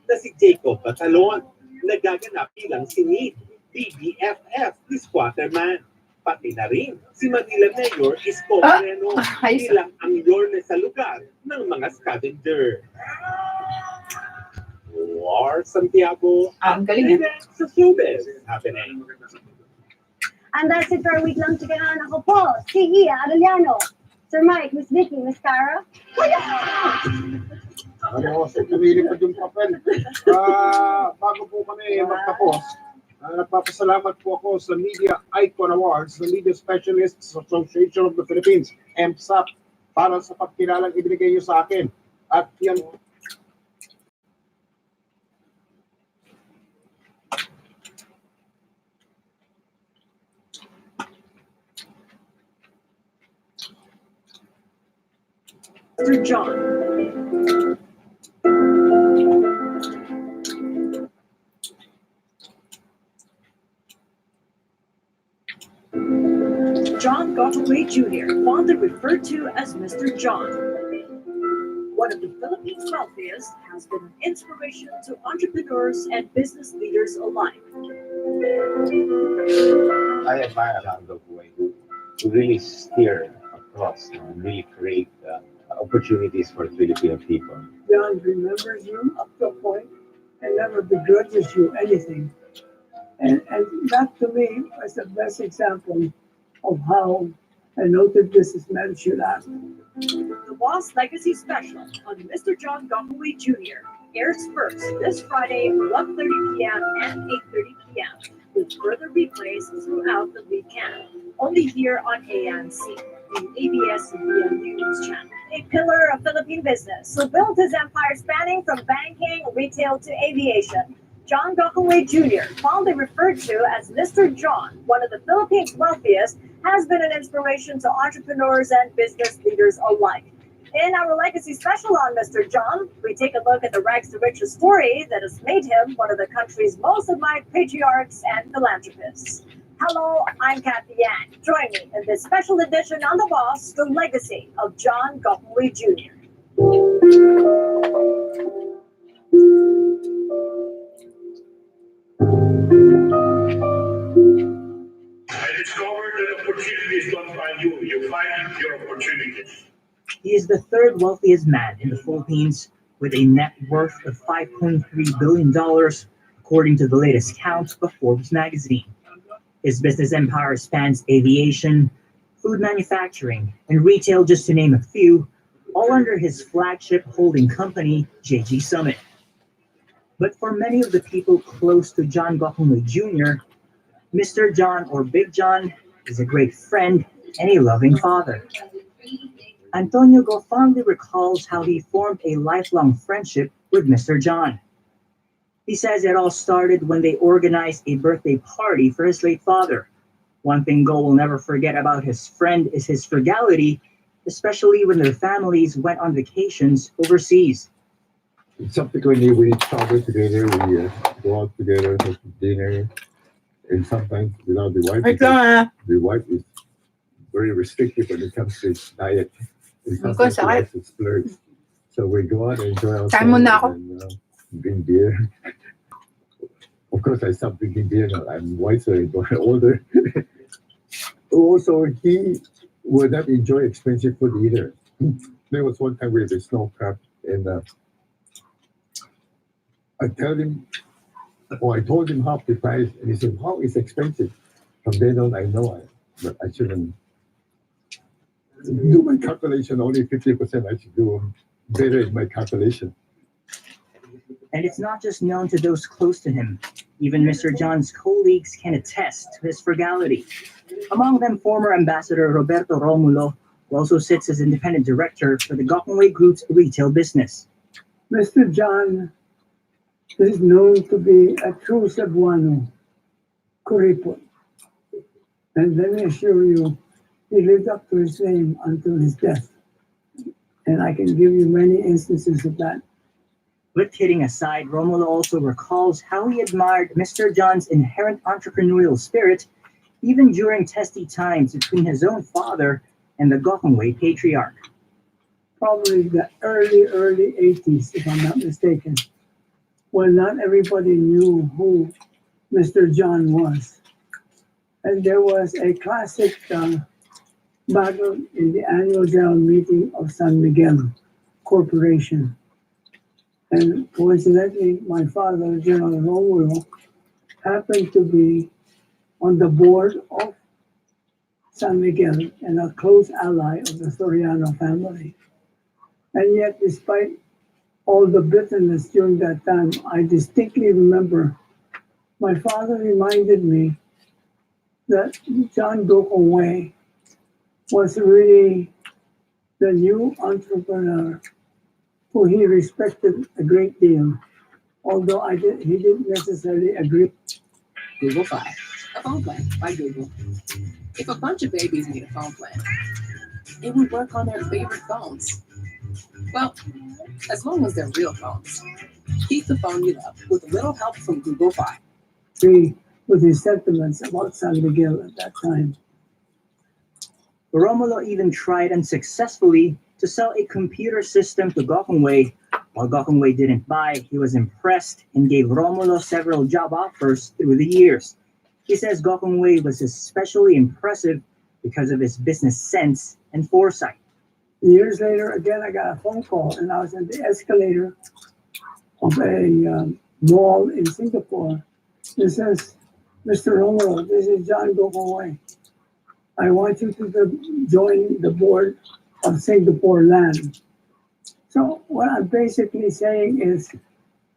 na si Jacob Batalon, nagaganap bilang sinid, BBFF, ni Squatterman. Pati na rin si Manila Mayor Isko Moreno, bilang ang yorne sa lugar ng mga scavenger. War Santiago, ang galing sa showbiz happening. And that's it for our week-long chikahan. Ako po, si Iya Arellano. Sir Mike, Miss Vicky, Miss Cara. Ano, sa lumilipad yung papel. Bago po kami magtapos, nagpapasalamat po ako sa Media Icon Awards, the Media Specialists Association of the Philippines, MSAP, para sa pagkilalang ibinigay niyo sa akin. At yan, Mr. John. John Gottlieb Jr., fondly referred to as Mr. John. One of the Philippines' wealthiest, has been an inspiration to entrepreneurs and business leaders alike. I admire John Gottlieb to really steer across and really create opportunities for Filipino people. John remembers you up to a point and never begrudges you anything. And that to me was the best example of how a noted businessman should act. The Boss Legacy Special on Mr. John Gottlieb Jr. airs first this Friday, 1:30 p.m. and 8:30 p.m. with further replays throughout the weekend. Only here on ANC, the ABS-CBN News Channel. A pillar of Philippine business who built his empire spanning from banking, retail to aviation. John Gottlieb Jr., fondly referred to as Mr. John, one of the Philippines' wealthiest, has been an inspiration to entrepreneurs and business leaders alike. In our legacy special on Mr. John, we take a look at the rags to riches story that has made him one of the country's most admired patriarchs and philanthropists. Hello, I'm Kathy Yang. Join me in this special edition on The Boss, the legacy of John Gottlieb Jr. I discovered that opportunities don't find you, you find your opportunities. He is the third wealthiest man in the Philippines with a net worth of $5.3 billion, according to the latest count of Forbes magazine. His business empire spans aviation, food manufacturing, and retail, just to name a few, all under his flagship holding company, JG Summit. But for many of the people close to John Gottlieb Jr., Mr. John or Big John is a great friend and a loving father. Antonio Go fondly recalls how he formed a lifelong friendship with Mr. John. He says it all started when they organized a birthday party for his late father. One thing Go will never forget about his friend is his frugality, especially when their families went on vacations overseas. Subsequently, we travel together, we go out together, go to dinner, and sometimes without the wife, because the wife is very restrictive when it comes to diet. And sometimes she likes to splurge. So we go out and enjoy ourselves and drink beer. Of course, I stopped drinking beer now. I'm wiser and older. Also, he would not enjoy expensive food either. There was one time we had a snow crab, and I told him half the price, and he said, "How is expensive?" From then on, I know but I shouldn't do my calculation. Only 50%. I should do better in my calculation. And it's not just known to those close to him. Even Mr. John's colleagues can attest to his frugality. Among them, former Ambassador Roberto Romulo, who also sits as independent director for the Gottlieb Group's retail business. Mr. John is known to be a true Cebuano, Kuripon. And let me assure you, he lived up to his name until his death. And I can give you many instances of that. But kidding aside, Romulo also recalls how he admired Mr. John's inherent entrepreneurial spirit, even during testy times between his own father and the Gokongwei patriarch. Probably the early 80s, if I'm not mistaken, when not everybody knew who Mr. John was. And there was a classic battle in the annual general meeting of San Miguel Corporation. And coincidentally, my father, General Romulo, happened to be on the board of San Miguel and a close ally of the Soriano family. And yet, despite all the bitterness during that time, I distinctly remember my father reminded me that John Gokongwei was really the new entrepreneur who he respected a great deal, although he didn't necessarily agree. Google Fi, a phone plan by Google. If a bunch of babies need a phone plan, it would work on their favorite phones. Well, as long as they're real phones. Keep the phone you love with a little help from Google Fi. Agree with his sentiments about San Miguel at that time. Romulo even tried unsuccessfully to sell a computer system to Gokongwei. While Gokongwei didn't buy, he was impressed and gave Romulo several job offers through the years. He says Gokongwei was especially impressive because of his business sense and foresight. Years later, again, I got a phone call, and I was in the escalator of a mall in Singapore. It says, Mr. Romulo, this is John Gokongwei. I want you to join the board of Singapore Land. So what I'm basically saying is,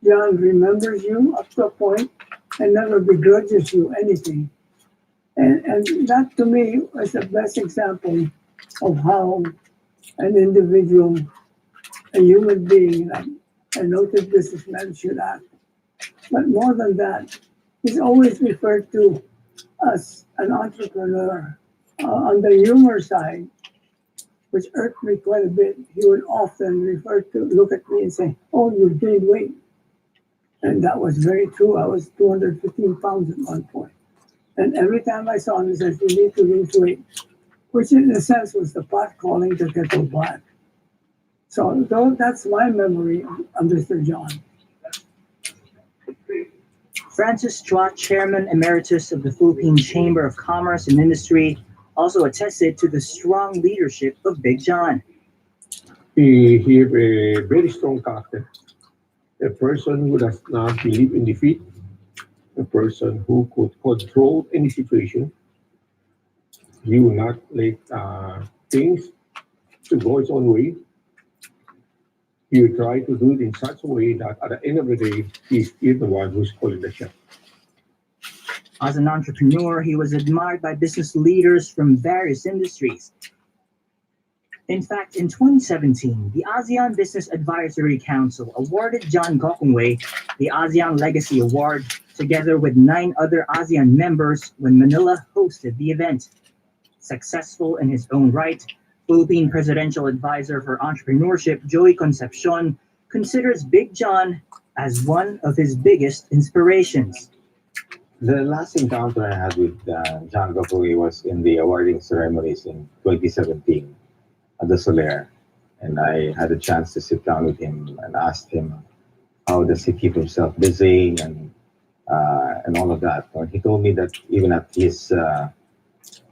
John remembers you up to a point and never begrudges you anything. And that to me is the best example of how an individual, a human being, like a noted businessman should act. But more than that, he's always referred to as an entrepreneur. On the humor side, which irked me quite a bit, he would often look at me and say, "Oh, you've gained weight." And that was very true. I was 215 pounds at one point. And every time I saw him, he said, "You need to lose weight," which in a sense was the pot calling the kettle black. So that's my memory of Mr. John. Francis Chua, Chairman Emeritus of the Philippine Chamber of Commerce and Industry, also attested to the strong leadership of Big John. He had a very strong character. A person who does not believe in defeat. A person who could control any situation. He will not let things to go its own way. He will try to do it in such a way that at the end of the day, he's the one who's calling the shot. As an entrepreneur, he was admired by business leaders from various industries. In fact, in 2017, the ASEAN Business Advisory Council awarded John Gokongwei the ASEAN Legacy Award, together with 9 other ASEAN members when Manila hosted the event. Successful in his own right, Philippine Presidential Advisor for Entrepreneurship Joey Concepcion considers Big John as one of his biggest inspirations. The last encounter I had with John Gokongwei was in the awarding ceremonies in 2017 at the Soler. And I had a chance to sit down with him and ask him how does he keep himself busy and all of that. And he told me that even at his,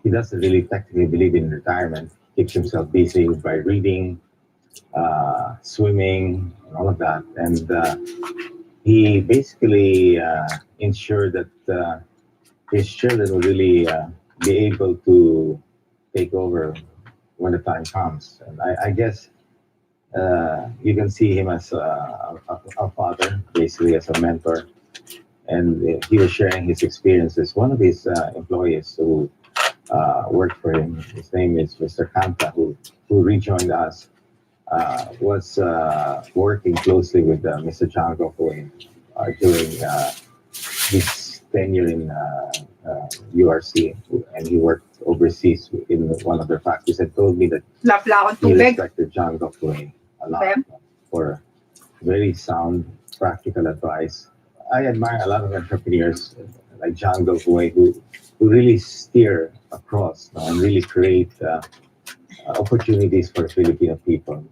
he doesn't really technically believe in retirement. He keeps himself busy by reading, swimming, and all of that. And he basically ensured that his children will really be able to take over when the time comes. And I guess you can see him as a father, basically as a mentor. And he was sharing his experiences. One of his employees who worked for him, his name is Mr. Kanta, who rejoined us, was working closely with Mr. John Gokongwei during his tenure in URC, and he worked overseas in one of their factories, and told me that he respected John Gokongwei a lot for very sound, practical advice. I admire a lot of entrepreneurs like John Gokongwei who really steer across and really create opportunities for Filipino people,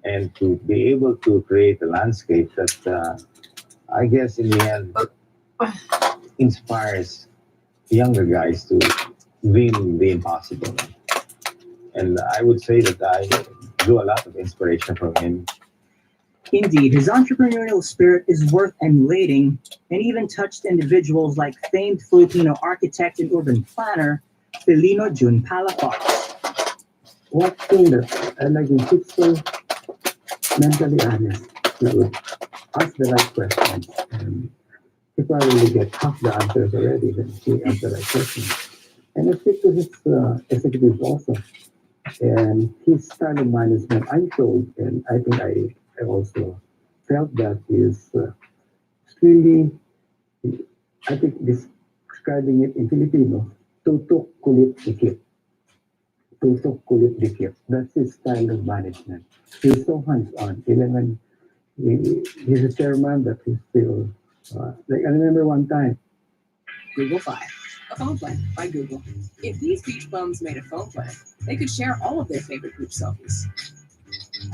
and to be able to create a landscape that I guess in the end inspires younger guys to dream the impossible. And I would say that I do a lot of inspiration from him. Indeed, his entrepreneurial spirit is worth emulating and even touched individuals like famed Filipino architect and urban planner, Felino Jun Palafox. One thing that I like is he's so mentally honest. That would ask the right questions, and he probably get half the answers already when he answers the right questions. And I speak to his executives also. And his style of management, I'm told, and I think I also felt that is really, I think describing it in Filipino, tutok kulit dikit. Tutok kulit dikit. That's his style of management. He's so hands-on, even when he's a chairman, but he's still, like I remember one time. Google Fi, a phone plan by Google. If these beach bums made a phone plan, they could share all of their favorite group selfies.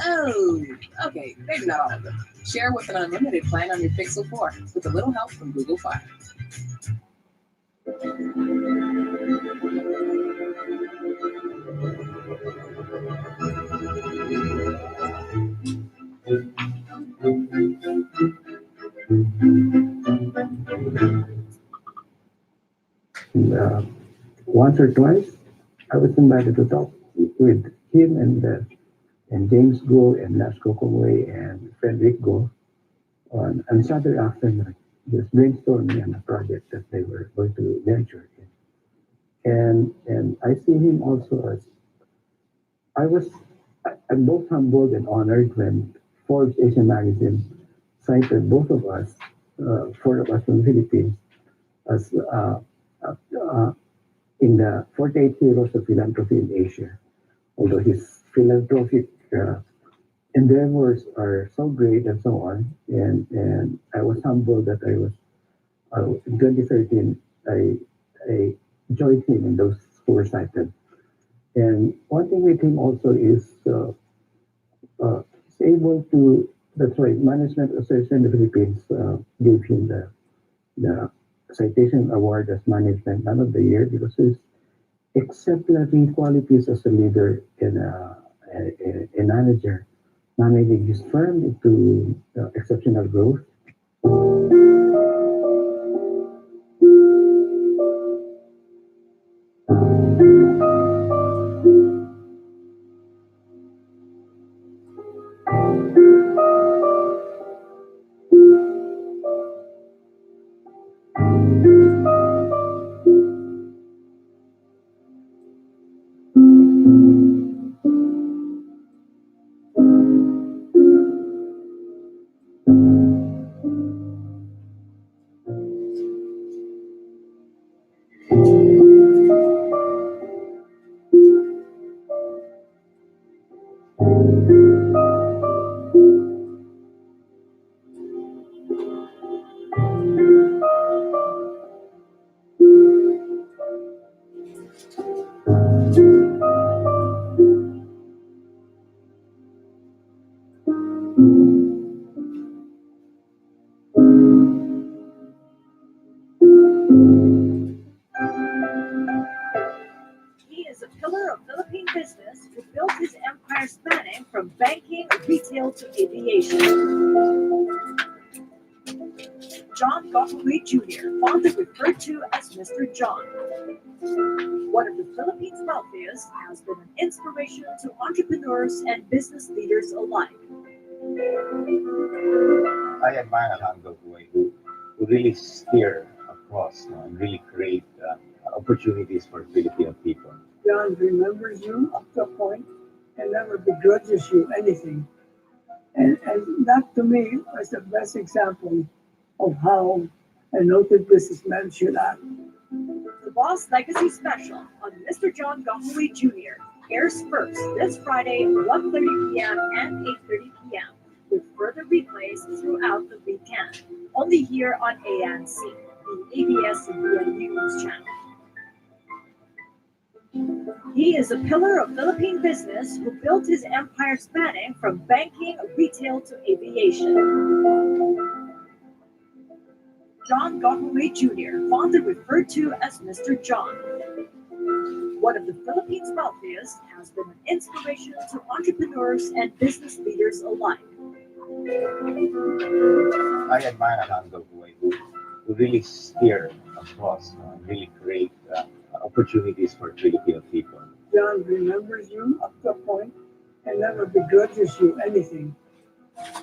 Oh, okay, maybe not all of them. Share with an unlimited plan on your Pixel 4 with a little help from Google Fi. Once or twice, I was invited to talk with him and James Go and Lasco Conway and Frederick Go on Saturday afternoon, just brainstorming on a project that they were going to venture in. And I see him also as I'm both humbled and honored when Forbes Asia Magazine cited both of us, four of us from the Philippines, as in the 48 heroes of philanthropy in Asia. Although his philanthropic endeavors are so great and so on, and I was humbled that I was in 2013 I joined him in those four cited. And one thing with him also is he's able to. That's why Management Association in the Philippines gave him the citation award as Management Man of the Year because his exemplary qualities as a leader and a manager, managing his firm into exceptional growth. He is a pillar of Philippine business who built his empire spanning from banking, retail to aviation. John Gokongwei Jr., fondly referred to as Mr. John. One of the Philippines' wealthiest, has been an inspiration to entrepreneurs and business leaders alike. I admire Alonzo who really steer across and really create opportunities for Filipino people. John remembers you up to a point and never begrudges you anything. And that to me was the best example of how a noted businessman should act. The Boss Legacy Special on Mr. John Gokongwei Jr. airs first this Friday, 1:30 p.m. and 8:30 p.m. with further replays throughout the weekend. Only here on ANC, the ABS-CBN News Channel. He is a pillar of Philippine business who built his empire spanning from banking, retail to aviation. John Gokongwei Jr., fondly referred to as Mr. John, one of the Philippines' wealthiest, has been an inspiration to entrepreneurs and business leaders alike. I admire John Gokongwei who really steer across, really create opportunities for Filipino people. John remembers you up to a point and never begrudges you anything.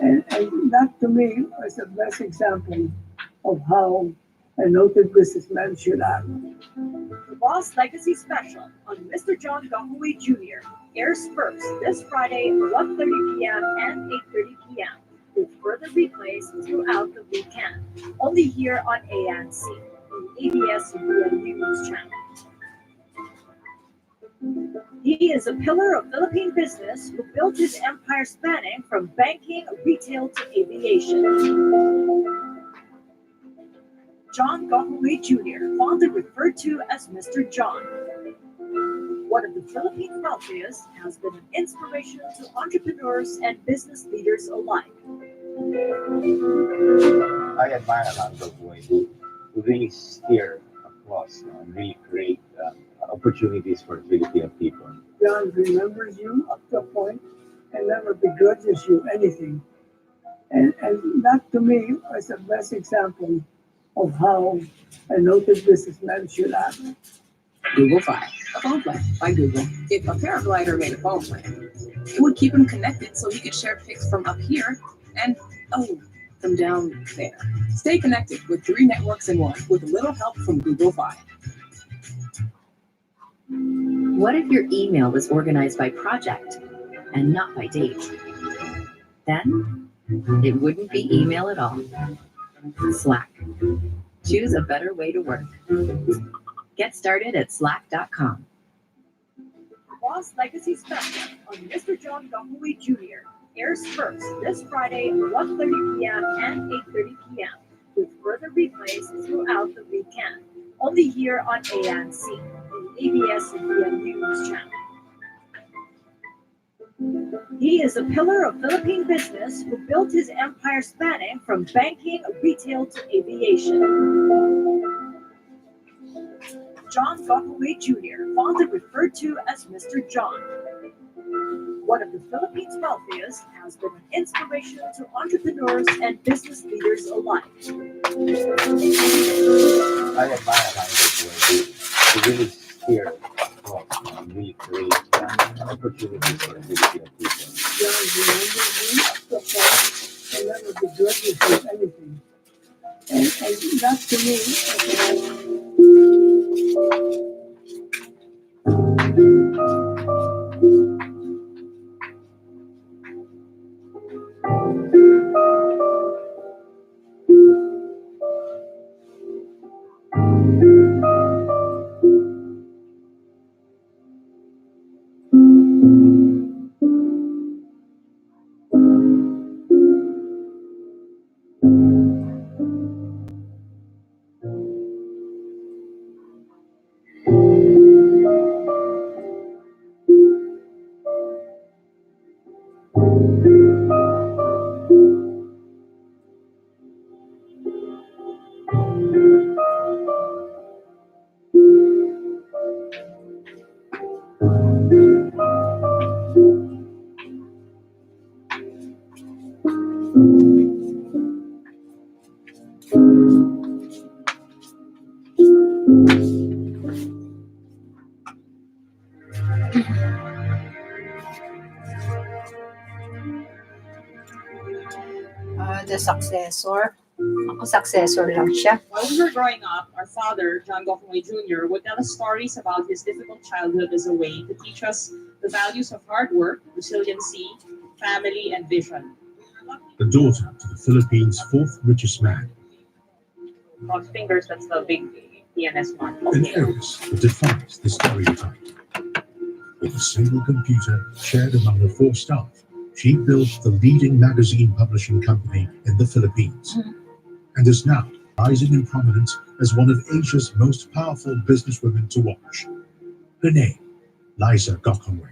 And that to me is the best example of how a noted businessman should act. The Boss Legacy Special on Mr. John Gokongwei Jr. airs first this Friday, 1:30 p.m. and 8:30 p.m. with further replays throughout the weekend. Only here on ANC, the ABS-CBN News Channel. He is a pillar of Philippine business who built his empire spanning from banking, retail to aviation. John Gokongwei Jr., fondly referred to as Mr. John, one of the Philippines' wealthiest, has been an inspiration to entrepreneurs and business leaders alike. I admire John Gokongwei who really steer across, really create opportunities for Filipino people. John remembers you up to a point and never begrudges you anything. And that to me is the best example of how a noted businessman should act. Google Fi, a phone plan by Google. If a paraglider made a phone plan, it would keep him connected so he could share pics from up here and, from down there. Stay connected with 3 networks in one with a little help from Google Fi. What if your email was organized by project and not by date? Then it wouldn't be email at all. Slack. Choose a better way to work. Get started at slack.com. Boss Legacy Special on Mr. John Gokongwei Jr. airs first this Friday, 1:30 p.m. and 8:30 p.m. with further replays throughout the weekend. Only here on ANC, the ABS-CBN News Channel. He is a pillar of Philippine business who built his empire spanning from banking, retail to aviation. John Gokongwei Jr., fondly referred to as Mr. John, one of the Philippines' wealthiest, has been an inspiration to entrepreneurs and business leaders alike. I admire John Gokongwei who really steer across, really create opportunities for Filipino people. John remembers you up to a point and never begrudges you anything. And that to me is The successor. Ako successor lang siya. While we were growing up, our father, John Gokongwei Jr., would tell us stories about his difficult childhood as a way to teach us the values of hard work, resiliency, family, and vision. The daughter to the Philippines' 4th richest man. Cross fingers, that's the big PNS one. An heiress that defies the stereotype. With a single computer shared among her 4 staff, she built the leading magazine publishing company in the Philippines and is now rising in prominence as one of Asia's most powerful businesswomen to watch. Her name, Liza Gokongwei.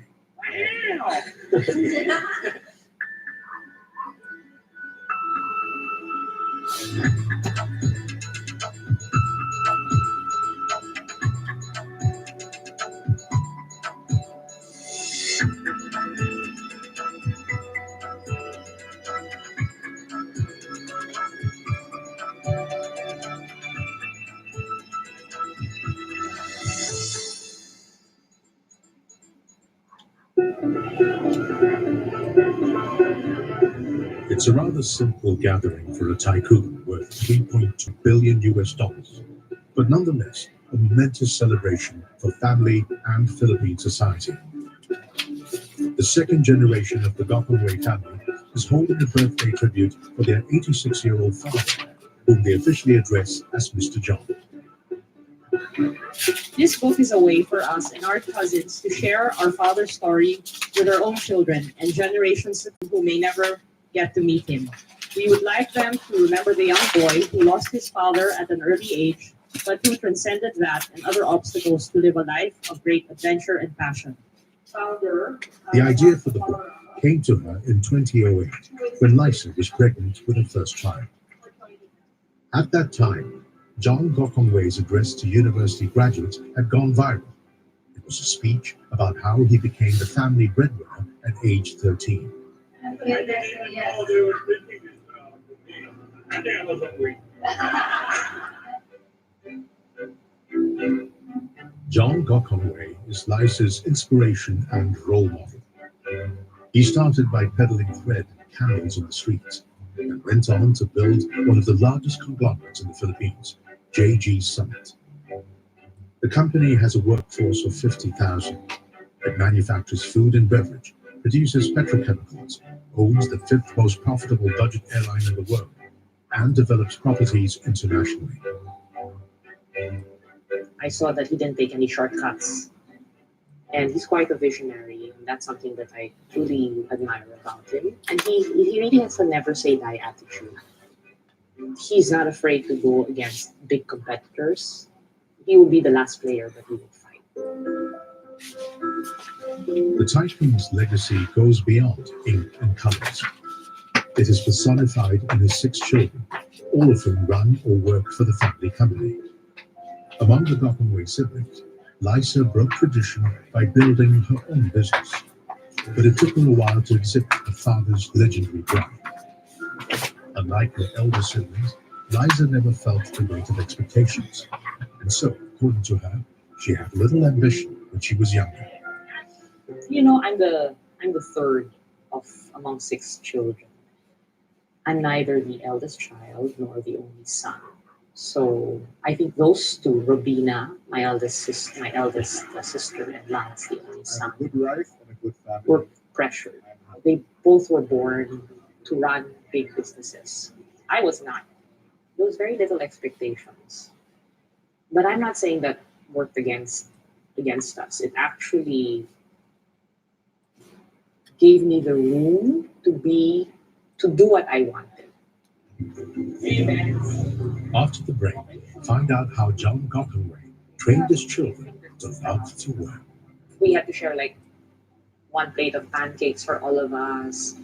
It's a rather simple gathering for a tycoon worth 3.2 billion US dollars, but nonetheless a momentous celebration for family and Philippine society. The second generation of the Gokongwei family is holding a birthday tribute for their 86-year-old father, whom they officially address as Mr. John. This book is a way for us and our cousins to share our father's story with our own children and generations who may never get to meet him. We would like them to remember the young boy who lost his father at an early age, but who transcended that and other obstacles to live a life of great adventure and passion. The idea for the book came to her in 2008 when Liza was pregnant with her first child. At that time, John Gokongwei's address to university graduates had gone viral. It was a speech about how he became the family breadwinner at age 13. John Gokongwei is Liza's inspiration and role model. He started by peddling thread and candles on the streets and went on to build one of the largest conglomerates in the Philippines, JG Summit. The company has a workforce of 50,000. It manufactures food and beverage, produces petrochemicals, owns the 5th most profitable budget airline in the world, and develops properties internationally. I saw that he didn't take any shortcuts. And he's quite a visionary, and that's something that I truly admire about him. And he really has a never say die attitude. He's not afraid to go against big competitors. He will be the last player that he will fight. The tycoon's legacy goes beyond ink and colors. It is personified in his 6 children, all of whom run or work for the family company. Among the Gokongwei siblings, Liza broke tradition by building her own business, but it took her a while to accept her father's legendary drive. Unlike her elder siblings, Liza never felt the weight of expectations, and so, according to her, she had little ambition when she was younger. You know, I'm the third of among 6 children. I'm neither the eldest child nor the only son. So I think those two, Robina, my eldest sister, and Lance, the only son, were pressured. They both were born to run big businesses. I was not. There was very little expectations. But I'm not saying that worked against us. It actually gave me the room to do what I wanted. After the break, find out how John Gokongwei trained his children to love to work. We had to share like 1 plate of pancakes for all of us.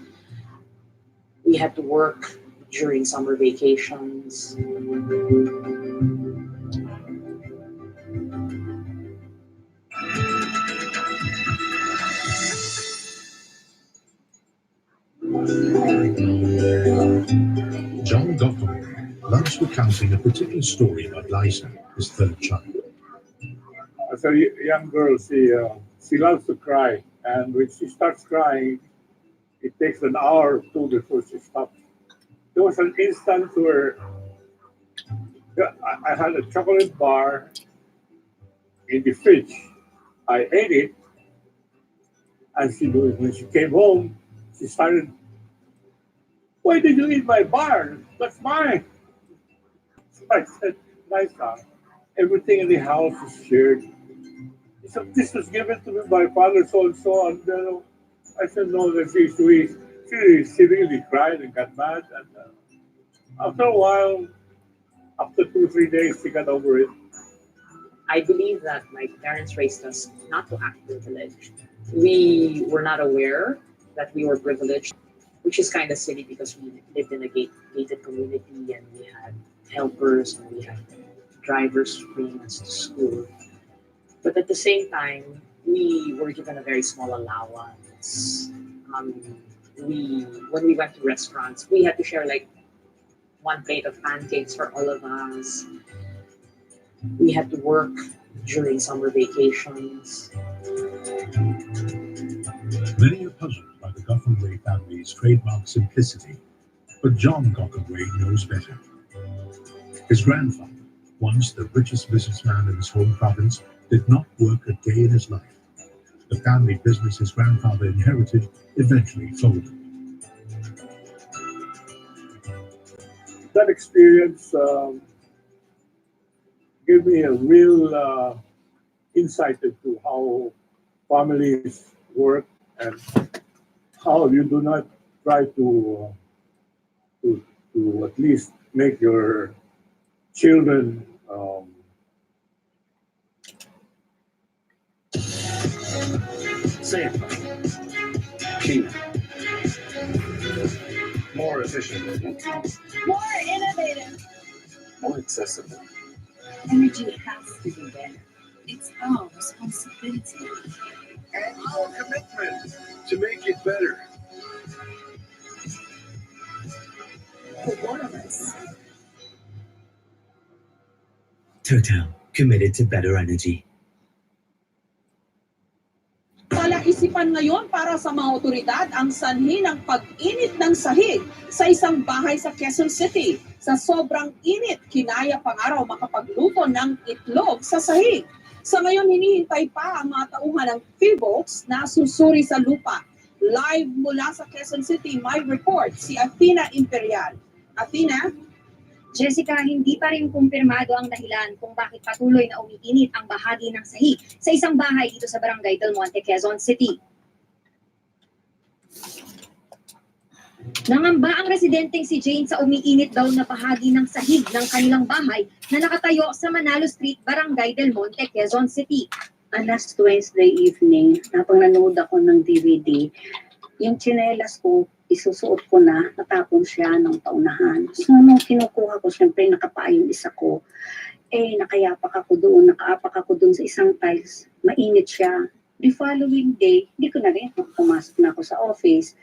We had to work during summer vacations. John Gokongwei loves recounting a particular story about Liza, his 3rd child. As a young girl, she loves to cry, and when she starts crying, it takes an hour or 2 before she stops. There was an instance where I had a chocolate bar in the fridge. I ate it, and when she came home, she started, "Why did you eat my bar? That's mine." So I said, "Liza, everything in the house is shared. So this was given to me by father so and so." And I said, "No, that she really cried and got mad." And after a while, after 2-3 days, they got over it. I believe that my parents raised us not to act privileged. We were not aware that we were privileged, which is kind of silly because we lived in a gated community and we had helpers and we had drivers bringing us to school. But at the same time, we were given a very small allowance. When we went to restaurants, we had to share like one plate of pancakes for all of us. We had to work during summer vacations. Many are puzzled by the Gockenway family's trademark simplicity, but John Gockenway knows better. His grandfather, once the richest businessman in his home province, did not work a day in his life. The family business his grandfather inherited eventually folded. That experience gave me a real insight into how families work and how you do not try to at least make your children safer, cleaner, more efficient, More innovative. more accessible. Energy has to be better. It's our responsibility. And our commitment to make it better. For one of us. Total, committed to better energy. Palaisipan ngayon para sa mga otoridad ang sanhi ng pag-init ng sahig sa isang bahay sa Quezon City. Sa sobrang init, kinaya pa nga raw makapagluto ng itlog sa sahig. Sa ngayon, hinihintay pa ang mga tauhan ng PhilVolts na susuri sa lupa. Live mula sa Quezon City, may report si Athena Imperial. Athena? Jessica, hindi pa rin kumpirmado ang dahilan kung bakit patuloy na umiinit ang bahagi ng sahig sa isang bahay dito sa Barangay Del Monte, Quezon City. Nangamba ang residenteng si Jane sa umiinit daw na bahagi ng sahig ng kanilang bahay na nakatayo sa Manalo Street, Barangay Del Monte, Quezon City. Last Wednesday evening, habang nanood ako ng DVD, yung tsinelas ko, isusuot ko na, natapon siya ng paunahan. So, nung kinukuha ko, syempre nakapaa yung isa ko, nakayapak ako doon sa isang tiles, mainit siya. The following day, hindi ko na rin, pumasok na ako sa office.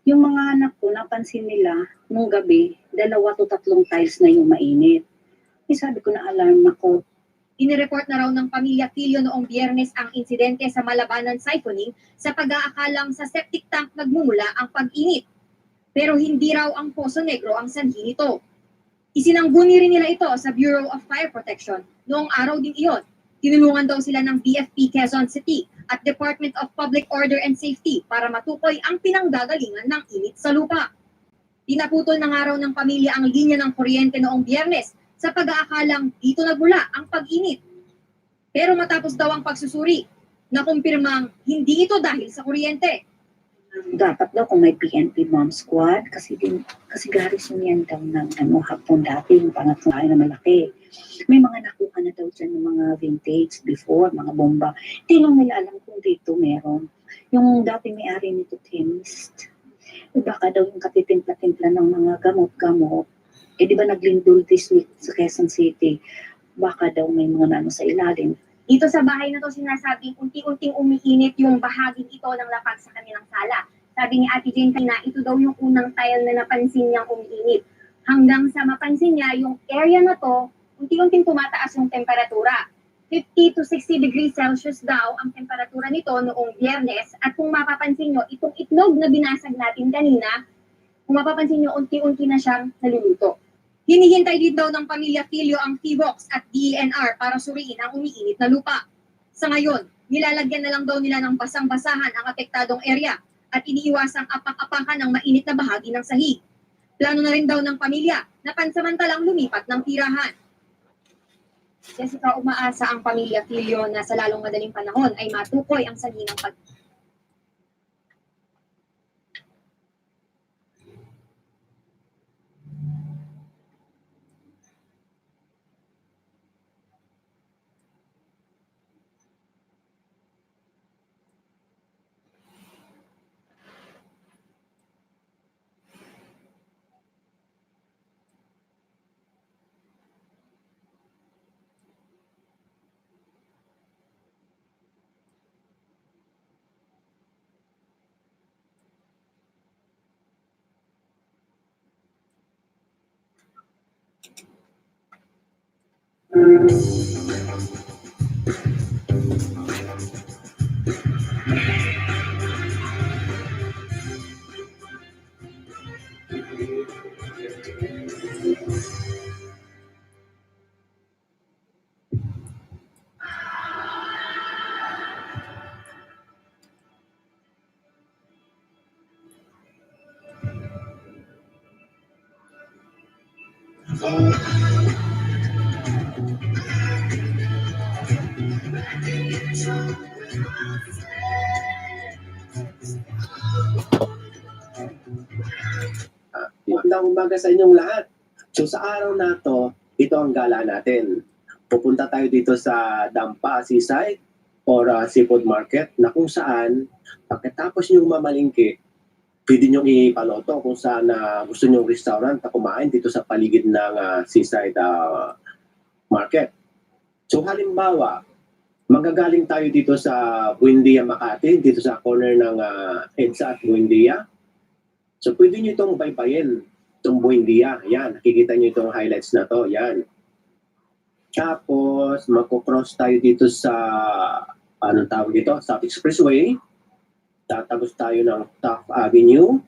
Yung mga anak ko, napansin nila, nung gabi, 2 to 3 tiles na yung mainit. Sabi ko na alarm ako. Inireport na raw ng pamilya Filio noong Biyernes ang insidente sa Malabanan Siphoning sa pag-aakalang sa septic tank nagmumula ang pag-init. Pero hindi raw ang Poso Negro ang sanhi nito. Isinangguni rin nila ito sa Bureau of Fire Protection noong araw din iyon. Tinulungan daw sila ng BFP Quezon City at Department of Public Order and Safety para matukoy ang pinanggagalingan ng init sa lupa. Pinaputol na nga raw ng pamilya ang linya ng kuryente noong Biyernes sa pag-aakalang dito nagmula ang pag-init. Pero matapos daw ang pagsusuri, nakumpirmang hindi ito dahil sa kuryente. Dapat daw kung may PNP bomb squad, kasi garrison yan daw ng hapon dati, yung pangatlong na malaki. May mga nakuha na daw dyan ng mga vintage before, mga bomba. Hindi lang nila alam kung dito meron. Yung dati may-ari nito, chemist. Baka daw yung katitimpla-timpla ng mga gamot-gamot. Di ba naglindol this week sa Quezon City? Baka daw may mga nano sa ilalim. Dito sa bahay na to sinasabing unti-unting umiinit yung bahaging ito ng lapag sa kanilang sala. Sabi ni Ate Jane kanina, ito daw yung unang tile na napansin niyang umiinit. Hanggang sa mapansin niya, yung area na to, unti-unting tumataas yung temperatura. 50 to 60 degrees Celsius daw ang temperatura nito noong Biyernes. At kung mapapansin nyo, itong itlog na binasag natin kanina, kung mapapansin nyo, unti-unti na siyang naluluto. Hinihintay din daw ng pamilya Filio ang PHIVOLTS at DENR para suriin ang umiinit na lupa. Sa ngayon, nilalagyan na lang daw nila ng basang-basahan ang apektadong area at iniiwasang apak-apakan ng mainit na bahagi ng sahig. Plano na rin daw ng pamilya na pansamantalang lumipat ng tirahan. Jessica, umaasa ang pamilya Filio na sa lalong madaling panahon ay matukoy ang sanhi ng pag Magandang umaga sa inyong lahat. So sa araw na to, ito ang gala natin. Pupunta tayo dito sa Dampa Seaside or seafood market na kung saan pagkatapos nyo mamalingki, pwede nyo ipaloto kung saan gusto nyo restaurant na kumain dito sa paligid ng seaside market. So halimbawa, magagaling tayo dito sa Buendia, Makati, dito sa corner ng EDSA at Buendia. So pwede nyo itong baybayin, itong Buendia. Yan, nakikita nyo itong highlights na to. Yan. Tapos, magkocross tayo dito sa, anong tawag dito? South Expressway. Tatapos tayo ng Taft Avenue.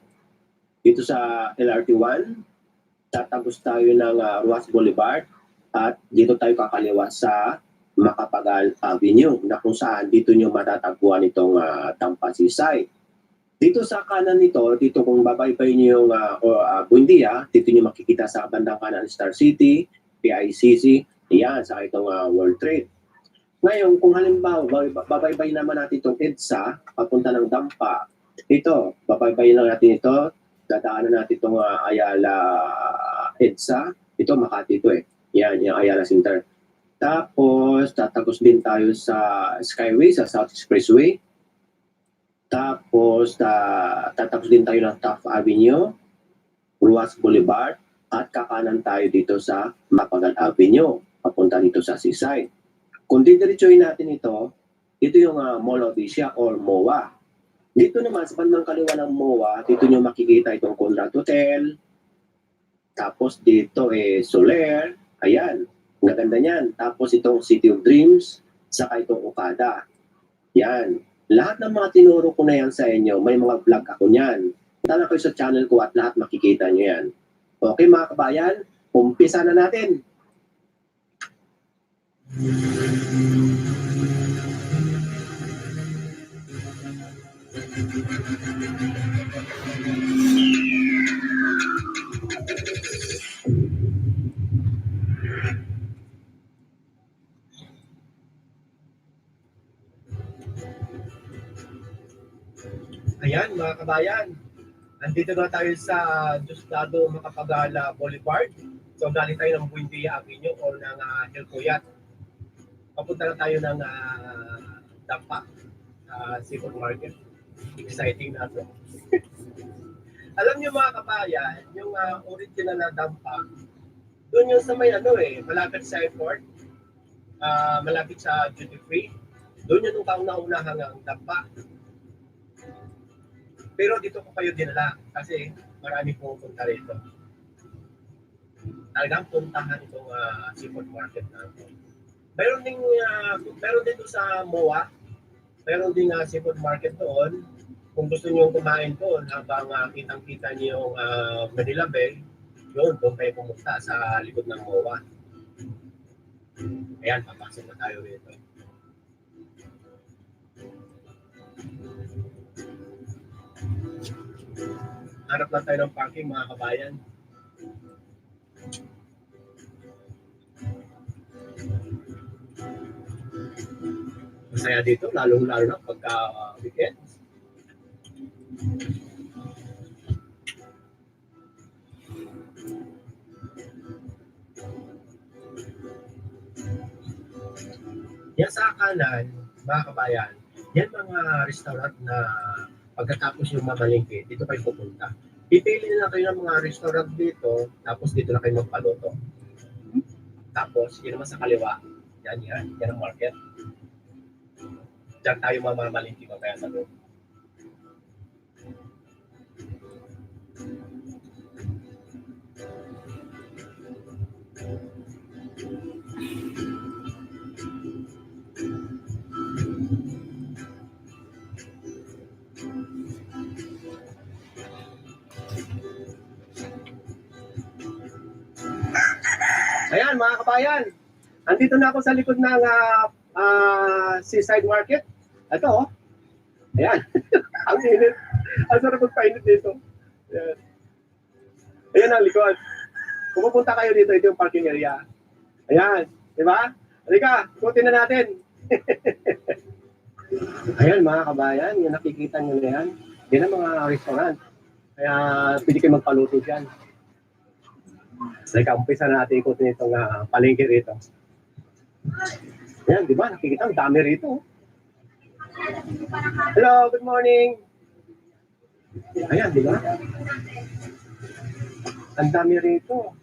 Dito sa LRT1. Tatapos tayo ng Ruas Boulevard. At dito tayo kakaliwa sa Macapagal Avenue na kung saan dito nyo matatagpuan itong Dampa Seaside. Dito sa kanan nito, dito kung babaybay nyo yung Buendia, dito nyo makikita sa bandang kanan Star City, PICC, yan, sa itong World Trade. Ngayon, kung halimbawa, babaybay naman natin itong EDSA, papunta ng Dampa, ito, babaybay lang natin ito, dadaanan natin itong Ayala EDSA, ito Makati ito yan, yung Ayala Center. Tapos, tatapos din tayo sa Skyway, sa South Expressway. Tapos, tatapos din tayo ng Taft Avenue, Ruas Boulevard, at kakanan tayo dito sa Macapagal Avenue, papunta dito sa Seaside. Kung didiretsuhin natin ito yung Mall of Asia or MOA. Dito naman, sa bandang kaliwa ng MOA, dito nyo makikita itong Conrad Hotel. Tapos dito Soler, ayan. Ang ganda niyan. Tapos itong City of Dreams, saka itong Okada. Yan. Lahat ng mga tinuro ko na yan sa inyo, may mga vlog ako niyan. Punta na kayo sa channel ko at lahat makikita nyo yan. Okay mga kabayan, umpisa na natin. Ayan mga kabayan, nandito na tayo sa Diosdado Macapagal Boulevard. So galing tayo ng Buendia Avenue o ng Hilcoyat. Papunta na tayo ng Dampa Seafood Market. Exciting na ito. Alam niyo mga kabayan, yung original na Dampa, doon yung sa may malapit sa airport, malapit sa duty free. Doon yung kauna-una hanggang Dampa. Pero dito ko kayo dinala kasi marami pupunta rito. Talagang puntahan itong seafood market natin. Meron din doon sa MOA, meron din seafood market doon. Kung gusto niyo kumain doon habang kitang-kita niyo yung Manila Bay, doon kayo pumunta sa likod ng MOA. Ayan, papasok na tayo rito. Harap lang tayo ng parking mga kabayan. Masaya dito, lalo na pagka weekend. Yan sa kanan, mga kabayan, yan mga restaurant na pagkatapos yung mamalingki, dito kayo pupunta. Pipili na kayo ng mga restaurant dito, tapos dito na kayo magpaluto. Tapos, yun naman sa kaliwa, yan ang market. Diyan tayo mamamalingki mamaya sa loob. Ayan, mga kabayan. Andito na ako sa likod ng seaside market. Ito, oh. Ayan. Ang init. Ang sarap magpainit dito. Ayan. Ayan ang likod. Kung pupunta kayo dito, ito yung parking area. Ayan. Diba? Halika, ikutin na natin. Ayan, mga kabayan. Yung nakikita nyo na yan. Yan ang mga restaurant. Kaya pwede kayo magpaluto dyan. Halika, umpisa na natin ikutin itong palengke rito. Ayan, di ba? Nakikita, ang dami rito. Hello, good morning. Ayan, di ba? Ang dami rito.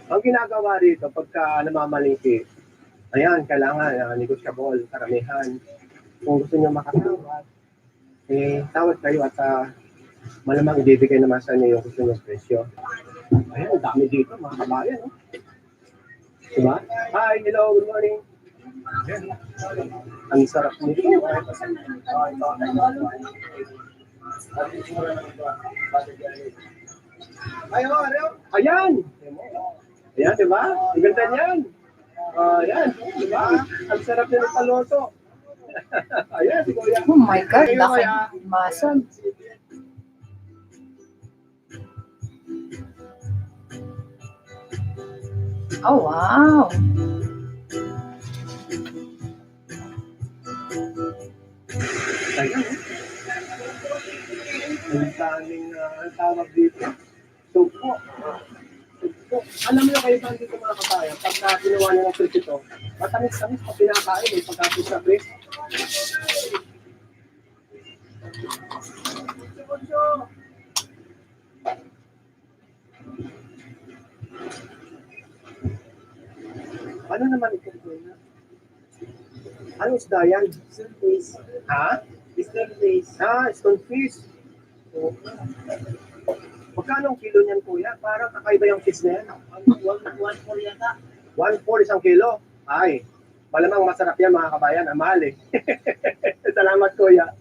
Ang ginagawa rito pagka namamalingki, ayan, kailangan negotiable, karamihan. Kung gusto nyo makatawad, tawad kayo at malamang ibibigay naman sa inyo yung gusto nyo presyo. Ayan, ang dami dito, mga kabayan. No? Diba? Hi, hello, good morning. Ayan. Ang sarap nito. Ayan! Ayan, diba? Ang ganda niyan. Ayan, diba? Ang sarap nito paloto. Ayan, si Kuya. Oh my God, Ayan, laki Kuya. masag. Oh, wow. Ayan, ang daming tawag dito. Sugpo. Sugpo. Alam niyo kayo saan dito mga kabayan, pagka ginawa niyo ng frit ito, matamis-tamis pa pinakain pagkapit sa frit. Ano naman ito? Ano isda yan? Stonefish. Ha? Stonefish. Stonefish. Oh. Magkano ang kilo niyan, kuya? Parang kakaiba yung fish na yan. 1.4 yata. 1.4 isang kilo? Ay, malamang masarap yan mga kabayan. Ang mahal eh. Salamat, kuya.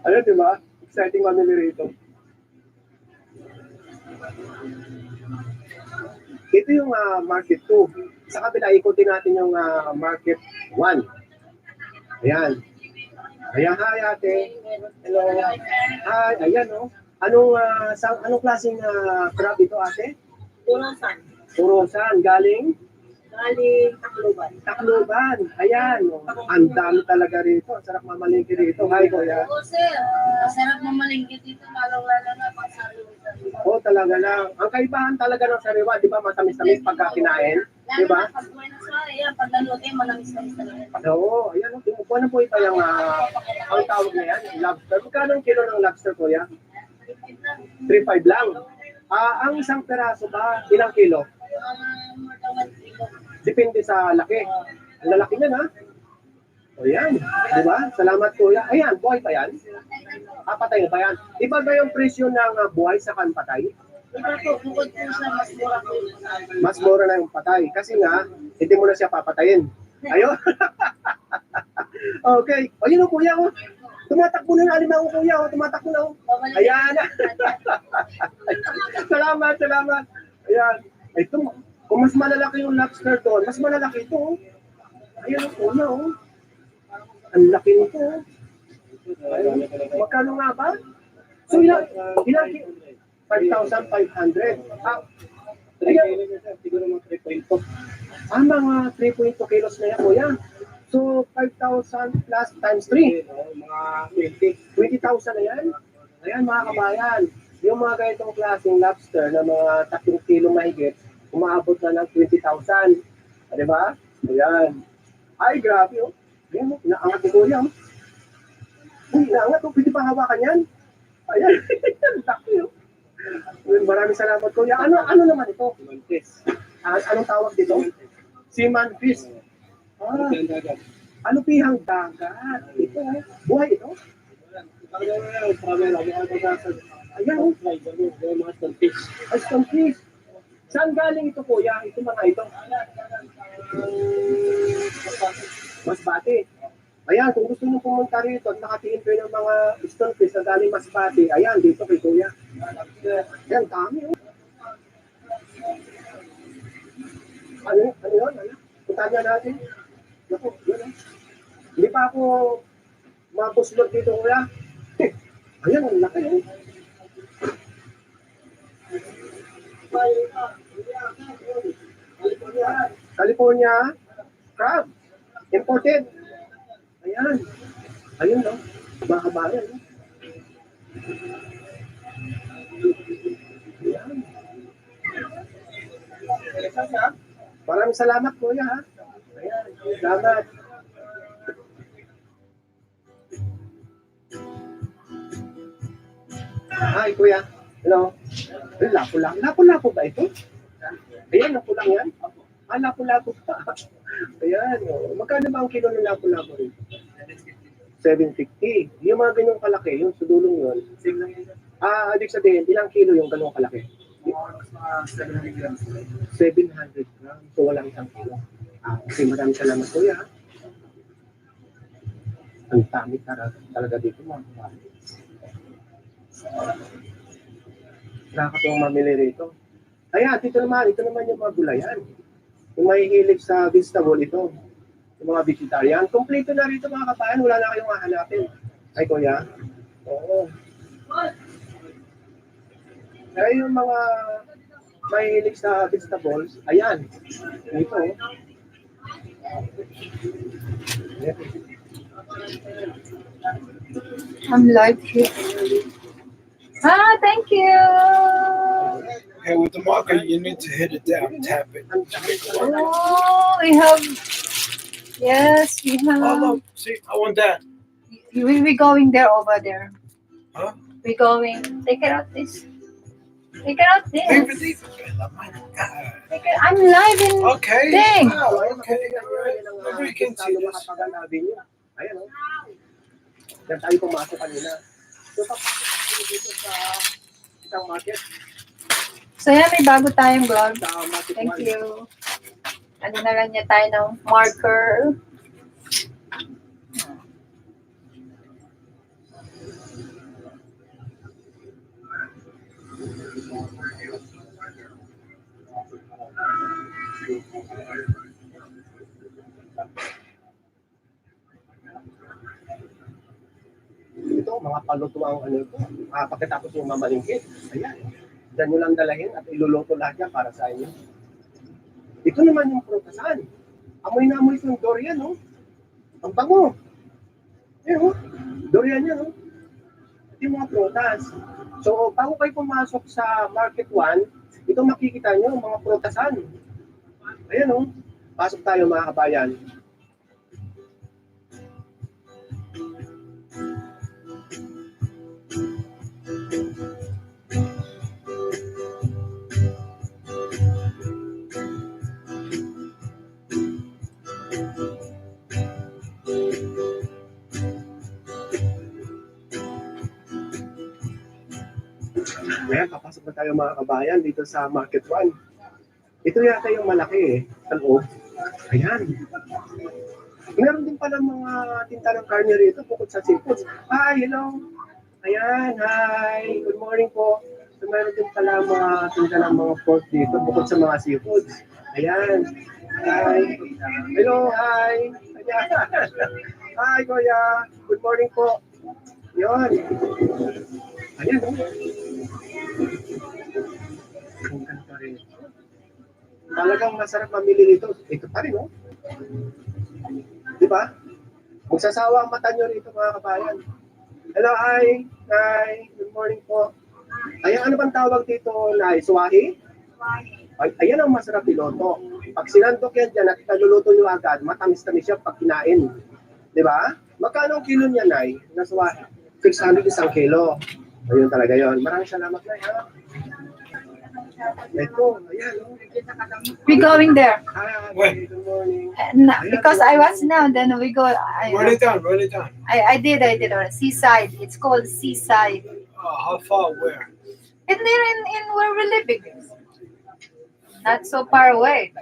Ano, di ba? Exciting mamili rito. Ito yung market 2. Sa kabila, ikutin natin yung market 1. Ayan. Ayan, hi ate. Hello. Hi, ayan oh. Anong klaseng crab ito ate? Turosan. Turosan. Galing? Galing Tacloban. Tacloban. Ayan. Oh. Ang dami talaga rito. Sarap mamalingki rito. Hi, kuya. Oo, sir. Masarap mamalingkit dito, lalong-lalo na pag sariwa. Oo, talaga lang. Ang kaibahan talaga ng sariwa, di ba, matamis-tamis pagka kinain? Di ba? Pag buenas ayan, pag nalutin, manamis-namis talaga. Oo, ayan. Kung ano po ito yung ang tawag na yan, lobster. Magkano ang kilo ng lobster, kuya? 3.5 lang. Ang isang peraso ba, ilang kilo? Depende sa laki. Ang lalaki niyan, ha? O yan, di ba? Salamat, kuya. Ayan, buhay pa yan? Patay na ba yan? Iba ba yung presyo ng buhay sa patay? Iba po, bukod po sa mas mura po. Mas mura na yung patay. Kasi nga, hindi mo na siya papatayin. Ayun. Okay. O yun o, kuya. Oh. Tumatakbo na yung alimango, kuya. Oh. Tumatakbo na. Oh. Ayan. Salamat. Ayan. Ito, kung mas malalaki yung lobster doon, mas malalaki ito. Oh. Ayun o, kuya. Oh. Ang laki nito. Ayun. Magkano nga ba? So, ilang 5,500. Ayan. Siguro mga 3.2. Mga 3.2 kilos na yan, kuya. So, 5,000 plus times 3. Mga 20,000 na yan. Ayan, mga kabayan. Yung mga ganitong klaseng lobster na mga 3 kilo mahigit, umaabot na ng 20,000. Diba? Ayan. Ay, grabe, oh. Ayan, inaangat ni kuya, oh. Inaangat, oh. Pwede pa hawakan yan. Ayan. Laki, oh. Maraming salamat, kuya. Ano naman ito? Anong tawag dito? Seaman fish. Ano pihang dagat? Ito, buhay ito? Ayan, oh. Stonefish. Saan galing ito, kuya? Ito mga ito. Masbate. Ayan, kung gusto nyo pumunta rito at nakatingin kayo ng mga stonefish na galing Masbate, ayan, dito kay Kuya. Ayan, dami. Oh. Ano yun? Punta nga natin. Naku, yun. Hindi pa ako mabuslot dito, Kuya. Ayan, ang laki. Oh. California crab. Imported. Ayan. Ayun, no? Mahaba yan, no? Ayan. Maraming salamat, Kuya, ha? Ayan, salamat. Hi, Kuya. Hello. Ay, lapo-lapo. Lapo-lapo ba ito? Ayan, lapo-lang yan. Ah, lapo-lapo pa. Ayan, oh. Magkano ba ang kilo ng lapo-lapo rin? 750. Yung mga ganyang kalaki, yung sa dulong yun. Ah, ibig sabihin, ilang kilo yung gano'ng kalaki? 700 grams. 700 grams. So, walang isang kilo. Ah, okay, maraming salamat, Kuya. Ang dami talaga dito, mga kapatid. Nakakatawang mamili rito. Ayan, ito naman yung mga gulayan. Yung mahihilig sa vegetable ito. Yung mga vegetarian. Kompleto na rito, mga kapayan. Wala na kayong hahanapin. Ay, Kuya. Oo. Kaya yung mga mahihilig sa vegetables, ayan. Ito. I'm live here. Ah, thank you. Okay, with the marker, you need to hit it down, tap it. To make it work. Oh, we have. Yes, we have. Oh, look, see, I want that. We be going there over there. Huh? We going. Take it out this. Take it out this. Leave it, leave it. Take it, I'm live in Okay. thing. Wow, okay. We can see this. Ayan, o. Yan tayo pumasok kanina. So, papasok tayo dito sa isang market. So yan, may bago tayong vlog. Sa market Thank 1. you. Ano na lang niya tayo ng marker. Ito, mga palutuang ano ito. Pagkatapos yung mamalingkit. Ayan. Diyan nyo lang dalahin at iluluto lahat yan para sa inyo. Ito naman yung prutasan. Amoy na amoy yung durian, no? Ang bango. Ayan, oh. Durian yan, no? Ito yung mga prutas. So, bago kayo pumasok sa Market 1, ito makikita nyo, mga prutasan. Ayan, no? Pasok tayo, mga kabayan. Ayan, papasok na tayo mga kabayan dito sa Market 1. Ito yata yung malaki eh, sa loob. Ayan. Meron din pala mga tinta ng karne rito bukod sa seafoods. Hi, hello. Ayan, hi. Good morning po. So, meron din pala mga tinta ng mga pork dito bukod sa mga seafoods. Ayan. Hi. Hello, hi. Ayan. Hi, Kuya. Good morning po. Yun. Ayan, oh. Talagang masarap mamili dito. Ito pa rin, no? Di ba? Magsasawa ang mata nyo rito, mga kabayan. Hello, hi. Hi. Good morning po. Ayan, ano bang tawag dito, Nay? Suwahi? Ay, ayan ang masarap iloto. Pag sinandok yan dyan at kaluluto nyo agad, matamis-tamis siya pag kinain. Di ba? Magkano ang kilo niya, Nay? Na suwahi? 600 isang kilo. Ayun talaga yon. Maraming salamat, Nay, ha? Ito, ayan. We going there. When? Good morning. Because I was now, then we go. Write it down, write it down. I did on Seaside. It's called Seaside. How far, where? And they're in where we're living. Not so far away.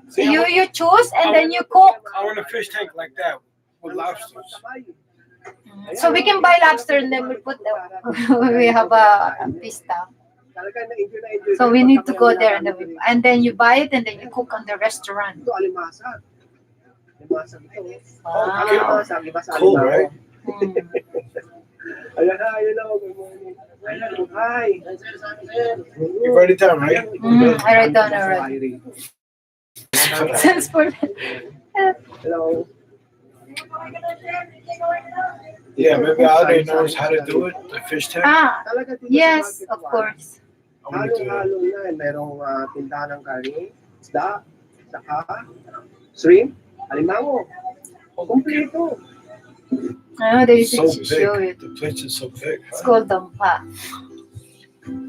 See, You choose and then you cook. I want a fish tank like that. with lobsters. So we can buy lobster and then we put we have a pista. So we need to go there and then you buy it and then you cook on the restaurant. Wow. Cool, right? You write it down, right? I write down already. Thanks for Hello. Yeah, maybe Aldo knows how to do it, the fish tank. Yes, of course. Halo-halo na. Merong tindahan ng karne, isda, saka shrimp, alimango. Kompleto. I know they So should show big. it. The place is so big. It's called Dampa.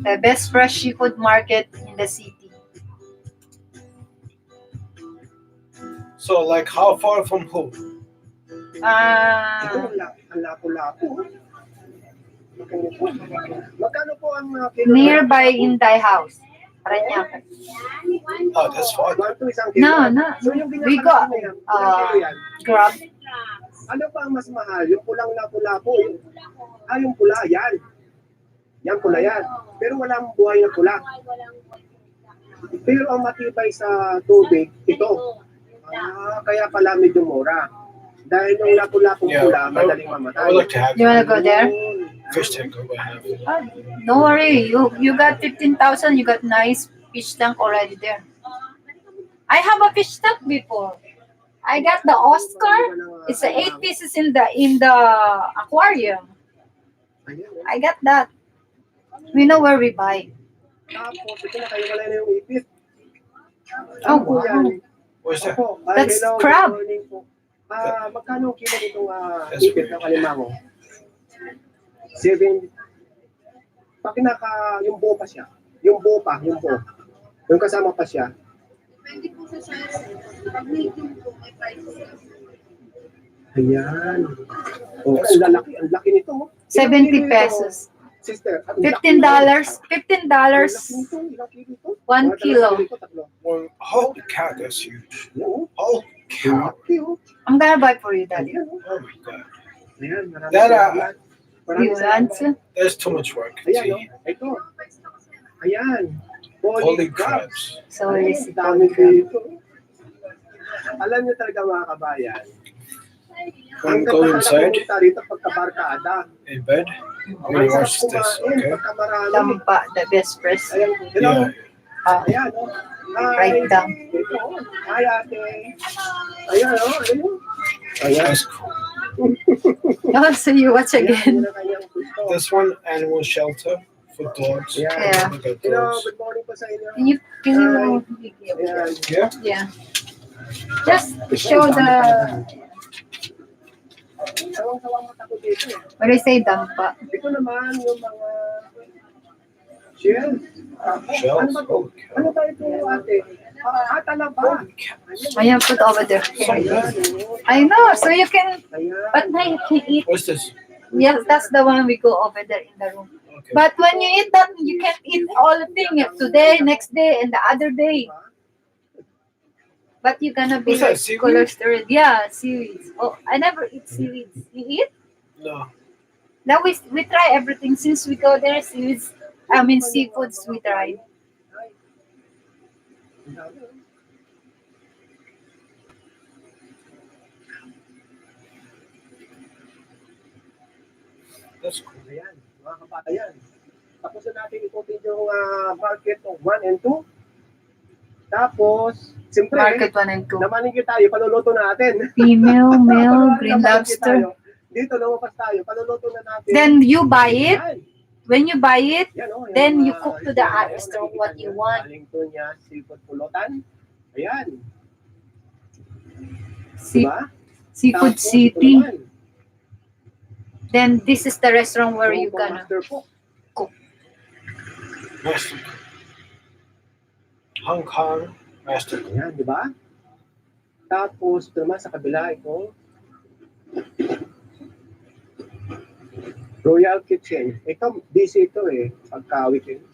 The best fresh seafood market in the city. So, like, how far from who? Ang lapo-lapo. Magkano po ang Nearby Inday House. Parañaque. Oh, that's far. No. We got Grab. Ano pa ang mas mahal? Yung pulang lapo-lapo. Yung pula, yan. Yan pula yan. Pero walang buhay na pula. Pero ang matibay sa tubig, ito. Kaya pala medyo mura. Dahil yung lapo-lapong pula, madaling mamatay. You wanna go there? Fish tank over here. Don't worry. You got 15,000. You got nice fish tank already there. I have a fish tank before. I got the Oscar. It's 8 pieces in the aquarium. I got that. We know where we buy. Tapos, ito na kayo wala na yung ipit. Oh, wow. Where's that? That's crab. Magkano kilo nitong ipit ng kalimango? 7. Pag yung buo pa siya. Yung buo. Yung kasama pa siya. Depende po sa size. Pag medium po, may prices. Ayan. Oh, ang laki nito. 70 pesos. Sister, $15. $15. 1 kilo. Well, holy cow, that's huge. Holy cow. I'm gonna buy for you, Daddy. Oh my god. That, You want to? that's too much work. Ayan, ito. Ayan. Holy crabs. So easy. Dami dito. Alam niyo talaga mga kabayan. Wanna go inside? Dito pagkabarkada. In bed? I'm gonna watch this, okay? Dampa, the best press. Yeah. Ayan, oh. Right down. Hi, ate. Ayan, oh. Ayan. That's cool. Oh, so you watch again. This one, animal shelter for dogs. Yeah. Look at Hello, those. good morning po sa inyo. Can you Yeah? Yeah. Just show the Sawang-sawang mata ko dito. what do you say, dampa? Ito naman yung mga shells. Shells? Ano ba to? Ano ba ito, ate? Talaba. I have put over there. I know, so you can, but now you can eat. What's this? Yes, that's the one we go over there in the room. Okay. But when you eat that, you can't eat all the thing today, next day, and the other day. But you're gonna be What's that, like seaweed? cholesterol. Yeah, seaweeds. Oh, I never eat seaweeds. You eat? No. Now we try everything since we go there. Seaweeds, I mean seafoods. We try. That's cool. Ayan, mga kabatayan. Tapos na natin ikutin yung market of 1 and 2. Tapos, siyempre, Market 1 and 2. namaningit tayo, paluluto natin. Female, male, green lobster. Dito, lumabas tayo, paluluto na natin. Then you buy it. When you buy it, Yan, oh, yan, then you mga- cook to the ayan, restaurant nakikita what niyo, you want. Alington niya, seafood pulutan. Ayan. See, Diba? Seafood Tapos, City. ito naman, Then this is the restaurant where you Hong Kong gonna Master po. cook. Master. Hong Kong Master. Ayan, di ba? Tapos, ito naman sa kabila, ito. Royal Kitchen. Ito, busy ito eh. Pagka weekend.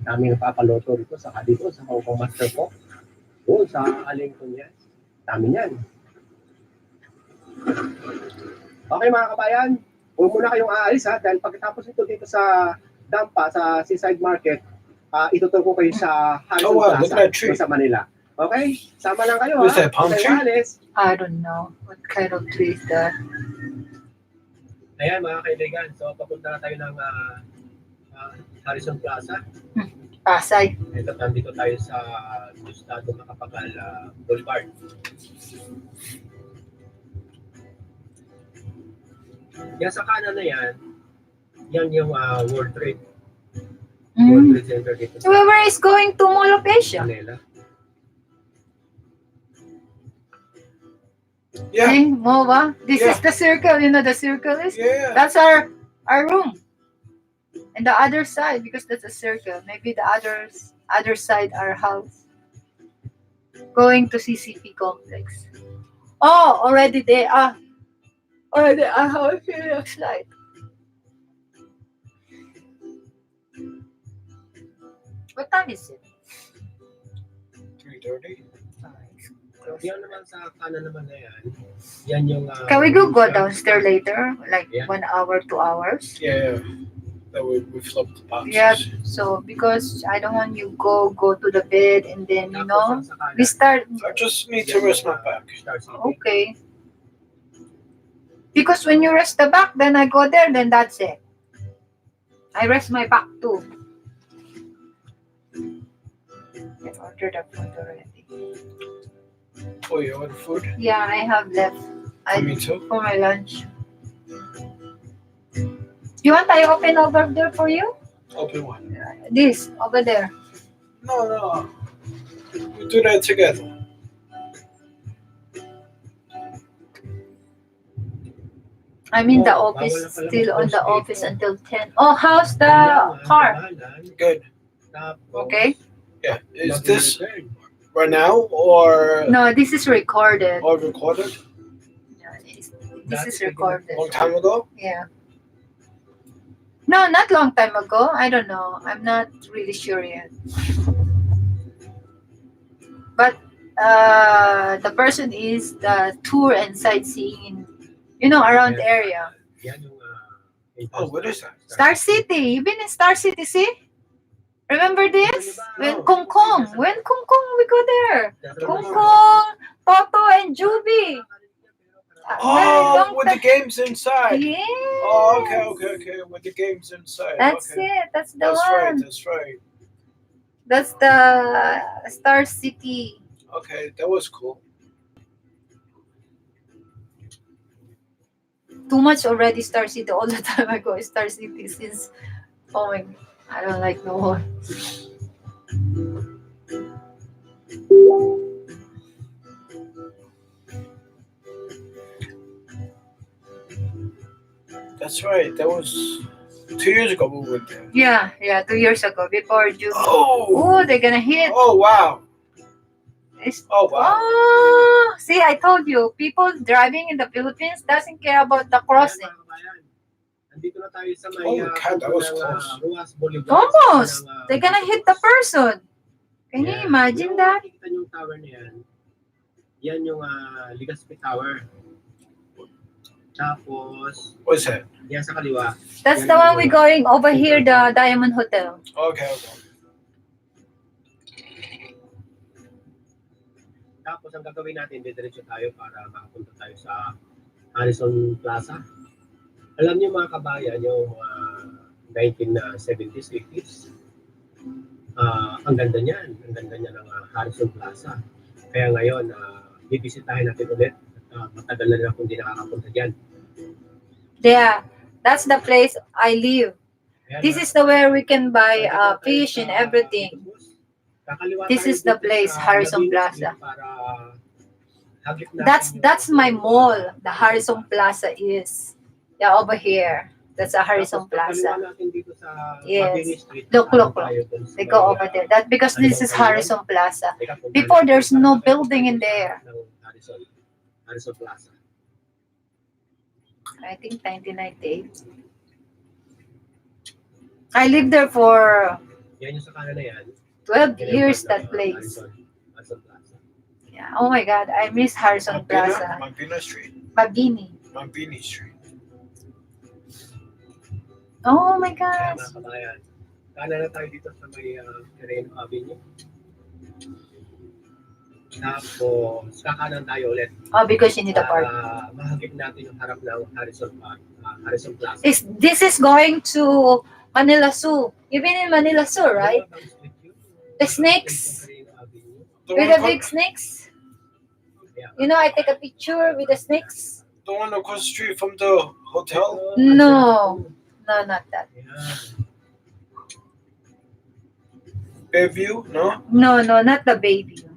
Dami napapaloto dito. Saka dito, sa Hong Kong Master po. Doon, sa Alington yan. Dami yan. Okay mga kabayan, huwag muna kayong aalis ha, dahil pagkatapos ito dito sa Dampa, sa Seaside Market, ituturo ko kayo sa Harrison wow, look Plaza at that tree. sa Manila. Okay? Sama lang kayo What's ha. that, palm Okay, tree? aalis. I don't know what kind of tree is that. Ayan mga kaibigan, so papunta na tayo ng Harrison Plaza. Pasay. Ito, nandito tayo sa Estado Macapagal Boulevard. Yan sa kanan na yan yung World Trade. World Trade Center dito sa Whoever is going to Mall of Asia. Manila. Yeah. See, MOA. This Yeah. is the circle. You know the circle is? Yeah. That's our room. And the other side, because that's a circle. Maybe the other side our house. Going to CCP complex. Oh, already there. Already our house here looks like. What time is it? 3:30. Yan naman sa kanan naman na yan yung... Can we go downstairs later? Like 1 hour, 2 hours? Yeah. That we flip the boxes. Yeah, so because I don't want you go to the bed and then we start. I just need to rest my back. Okay. Because when you rest the back, then I go there, then that's it. I rest my back too. I ordered the food already. Oh, you ordered food? Yeah, I have left. Me too. For my lunch. You want I open over there for you? Open one. This over there. No. We do that together. I'm in the office, still on the office until 10. Oh, how's the car? Good. Okay. Yeah. Is this right now or? No, this is recorded. Or recorded? This is recorded. Long time ago? Yeah. No, not long time ago. I don't know. I'm not really sure yet. But the person is the tour and sightseeing in, around the area. Oh, what is that? Star City. You've been in Star City, see? Remember this? When Kong Kong we go there. Kong Kong, Toto, and Juby. Oh, with the games inside. Yeah. Oh, okay. With the games inside. That's okay. it. That's the That's one. right. That's right. That's the Star City. Okay, that was cool. Too much already Star City. All the time I go Star City since, oh my, I don't like no more. That's right. That was 2 years ago we went there. Yeah, 2 years ago before June. Oh, they're gonna hit. Oh wow. Oh wow. Oh, see, I told you, people driving in the Philippines doesn't care about the crossing. Nandito na tayo sa may Holy cow, that was close. Ruas Boulevard. Almost. They're gonna hit the person. Can you imagine that? Nakikita yung tower na yan. Yan yung Legazpi Tower. Tapos, what's that? Yan sa kaliwa. That's the one we're going over here, the Diamond Hotel. Okay. Tapos ang gagawin natin, didiretso tayo para makapunta tayo sa Harrison Plaza. Alam niyo mga kabayan, yung 1970s, 80s, ang ganda niyan. Ang ganda niya ng Harrison Plaza. Kaya ngayon, bibisitahin natin ulit. Matagal na rin akong hindi nakakapunta dyan. Yeah, that's the place I live. This is the where we can buy fish and everything. This is the place, Harrison Plaza. That's my mall. The Harrison Plaza is. Yeah, over here. That's a Harrison Plaza. Yes. Look. They go over there. That because this is Harrison Plaza. Before there's no building in there. Harrison Plaza. I think 1998. I lived there for Yan yung sa kanan na yan. 12 years, that place. Harrison Plaza. Yeah. Oh my God, I miss Harrison Plaza. Mampina Street. Mabini. Mabini Street. Oh my Kaya gosh. mga kabayan, kanan na tayo dito sa may Terreno Avenue. Tapos, kakanan tayo ulit. Oh, because you need a park. Mahagip natin yung harap ng Harrison Plaza. This is going to Manila Zoo. You've been in Manila Zoo, right? The snakes? With the big snakes? You know, I take a picture with the snakes. The one across the street from the hotel? No, not that. Bayview? No? No, not the baby.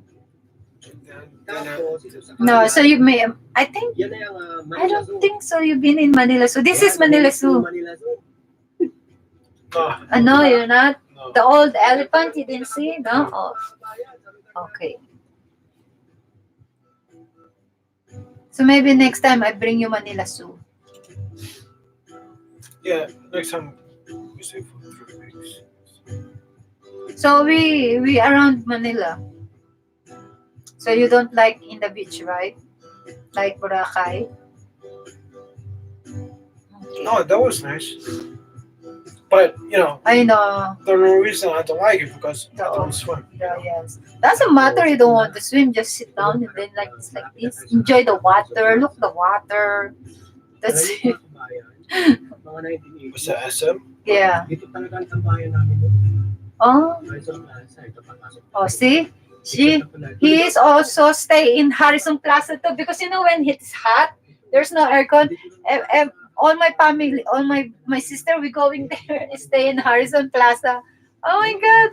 No, so you may, I think, I don't think so. You've been in Manila Zoo. This is Manila Zoo. No, you're not. The old elephant you didn't see? No? Oh. Okay. So maybe next time I bring you Manila Zoo. Yeah, next time we stay for 3 weeks. So we around Manila. So you don't like in the beach, right? Like Boracay? No, that was nice. But, you know, I know. the reason I don't like it because I don't swim. Yeah, yes. Doesn't matter you don't want to swim, just sit down and then like this. Enjoy the water, look the water. That's it. Was that SM? Yeah. Dito talaga ang tambayan namin. Oh. Harrison Plaza, ito papasok. Oh, see? He is also stay in Harrison Plaza too because you know when it's hot, there's no aircon. All my family, all my sister, we going there and stay in Harrison Plaza. Oh my God.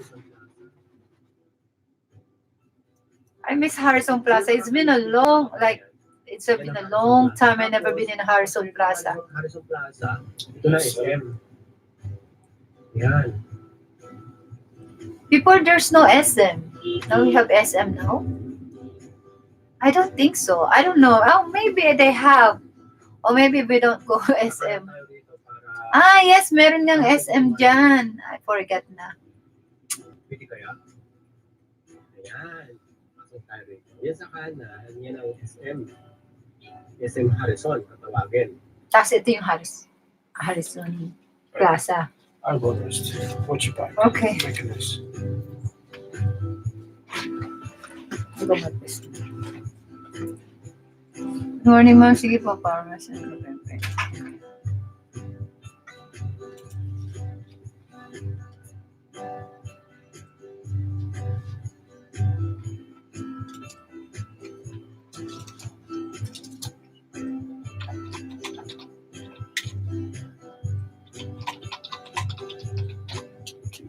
I miss Harrison Plaza. It's been a long, been a long time I never been in Harrison Plaza. Harrison Plaza, ito na SM. Yan. Before there's no SM. Now we have SM now? I don't think so. I don't know. Oh, maybe they have. Or maybe we don't go SM. Ah, yes, meron niyang SM dyan. I forgot na. Pwede kaya? Ayan. Pasok tayo rito. Yan sa kanan, yan ang SM. SM Harrison, katawagin. Tapos ito yung Harrison Plaza. I'll go first. Watch your back. Okay. Make it nice. Morning, ma'am. Sige po, para mas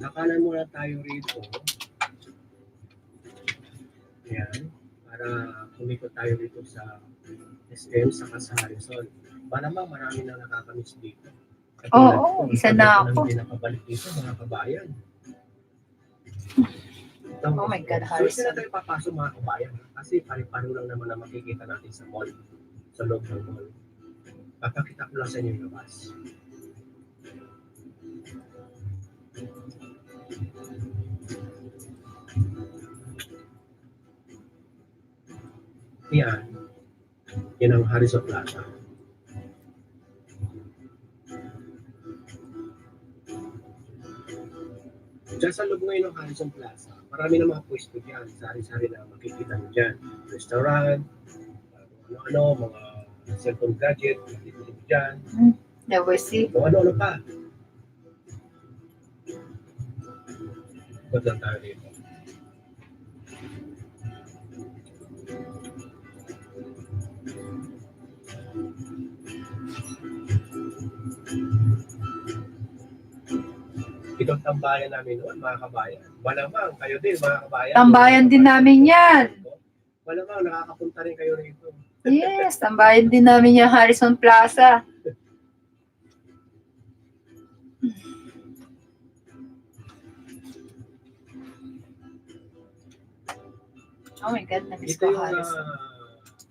Nakanan muna tayo rito. Ayan. Para kumikot tayo dito sa SM saka sa Harrison. Malamang marami na nakakamiss dito. Oo, isa na ako. Hindi nakabalik dito, mga kabayan. Oh my God, So, hindi na Harrison. tayo papasok mga kabayan. Kasi pare-pare lang naman na makikita natin sa mall. Sa loob ng mall. Papakita ko lang sa inyo yung labas. Yan. Yan ang Harrison Plaza. Diyan sa loob ngayon ng Harrison Plaza, marami na mga pwesto dyan. Sari-sari na makikita nyo dyan. Restaurant, ano-ano, mga cellphone gadget, makikita nyo dyan. Never see. Kung ano-ano pa. Ikot lang tayo dito. Itong tambayan namin noon, mga kabayan. Malamang, kayo din, mga kabayan. Tambayan din namin yan. Malamang, nakakapunta rin kayo rito. Yes, tambayan din namin yung Harrison Plaza. Oh my God, namiss Ito ko yung Harrison.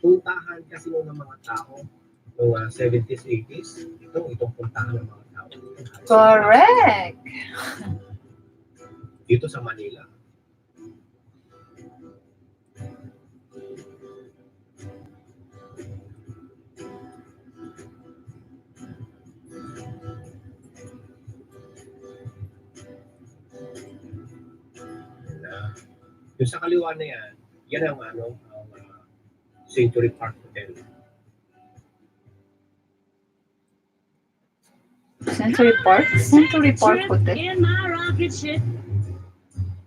puntahan kasi noon ng mga tao, noong 70s, 80s. Itong puntahan ng mga tao. Correct. Dito sa Manila. Yung sa kaliwa na yan, yan ang Century Park Hotel. Century Park? Century Park Hotel. In my rocket ship,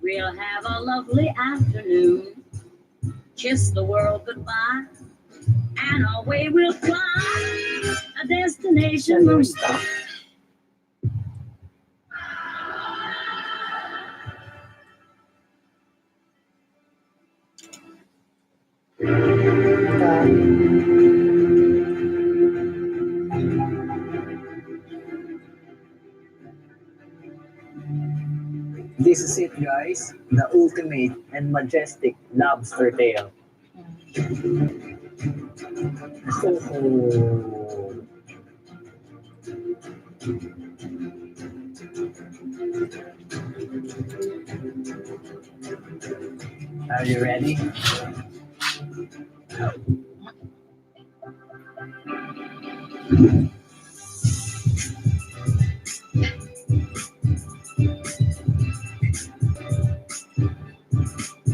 we'll have a lovely afternoon. Kiss the world goodbye, and away we'll fly. A destination moon. This is it, guys. The ultimate and majestic lobster tail. Oh. Are you ready?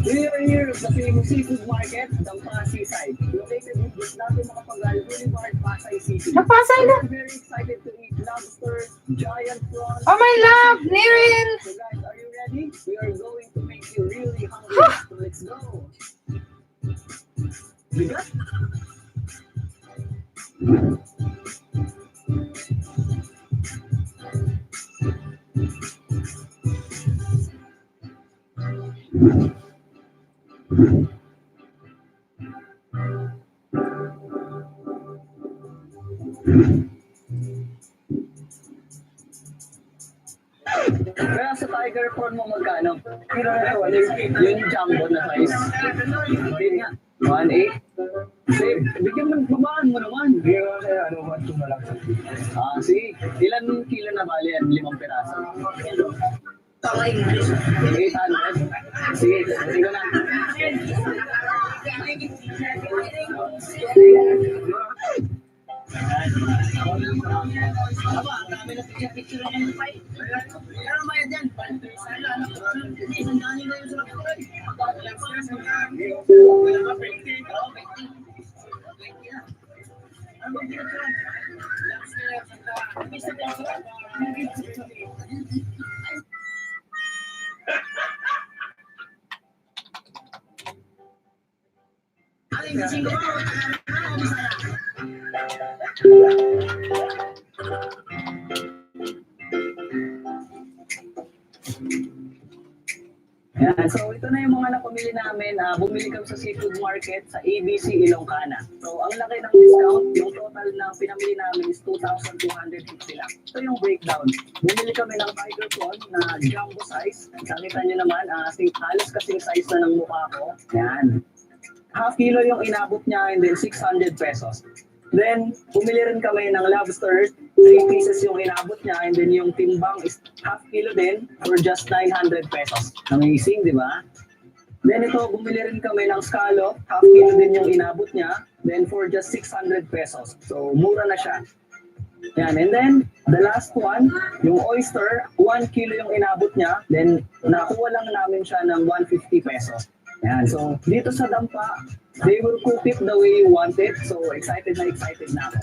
We are here at the famous seafood market, Dampa Seaside, located in Gisdado Makapagal Boulevard, Pasay City. Pasay na. We're very excited to eat lobsters, giant prawns. Oh my love, Niril! So guys, are you ready? We are going to make you really hungry. So let's go. Bigat? Kaya sa tiger prawn mo magkano? Yung jumbo na size. Hindi nga. 1.8. Save. Bigyan mo, babaan mo naman. Sige. Ilan kilo na bali yan? 5 piraso. Tama English. 800. Sige, hindi ko na. Yan. So ito na yung mga napamili namin. Bumili kami sa seafood market sa ABC Ilongkana. So ang laki ng discount, yung total na pinamili namin is 2,250 lang. Ito yung breakdown. Bumili kami ng tiger prawn na jumbo size. Nakita nyo naman, halos kasing size na ng mukha ko. Yan. Half kilo yung inabot niya and then 600 pesos. Then, bumili rin kami ng lobster, 3 pieces yung inabot niya, and then yung timbang is half kilo din for just 900 pesos. Amazing, di ba? Then ito, bumili rin kami ng scallop, half kilo din yung inabot niya, then for just 600 pesos. So, mura na siya. Yan, and then, the last one, yung oyster, 1 kilo yung inabot niya, then nakuha lang namin siya ng 150 pesos. Yan, so dito sa Dampa, they will cook it the way you want it. So excited na ako.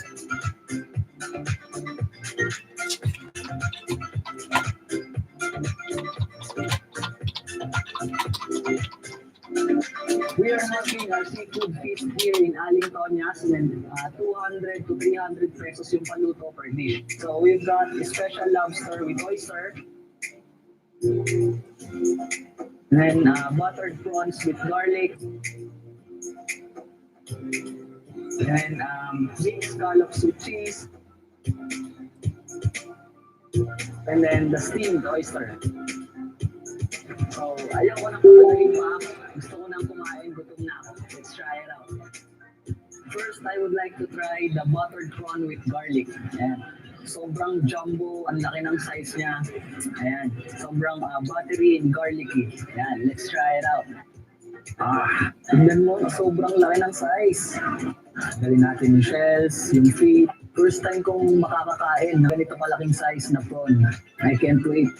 We are having our seafood feast here in Alingtonias and 200 to 300 pesos yung paluto per dish. So we've got a special lobster with oyster. Then buttered prawns with garlic. Then mixed scallops with cheese. And then the steamed oyster. So ayaw ko na pagkakain pa. Gusto ko nang kumain. Gutom na ako. Let's try it out. First, I would like to try the buttered prawn with garlic. Ayan. Sobrang jumbo, ang laki ng size niya. Ayan, sobrang buttery and garlicky. Ayan, let's try it out. Tingnan mo, sobrang laki ng size. Galin natin yung shells, yung feet. First time kong makakakain ng ganito malaking size na prawn. I can't wait.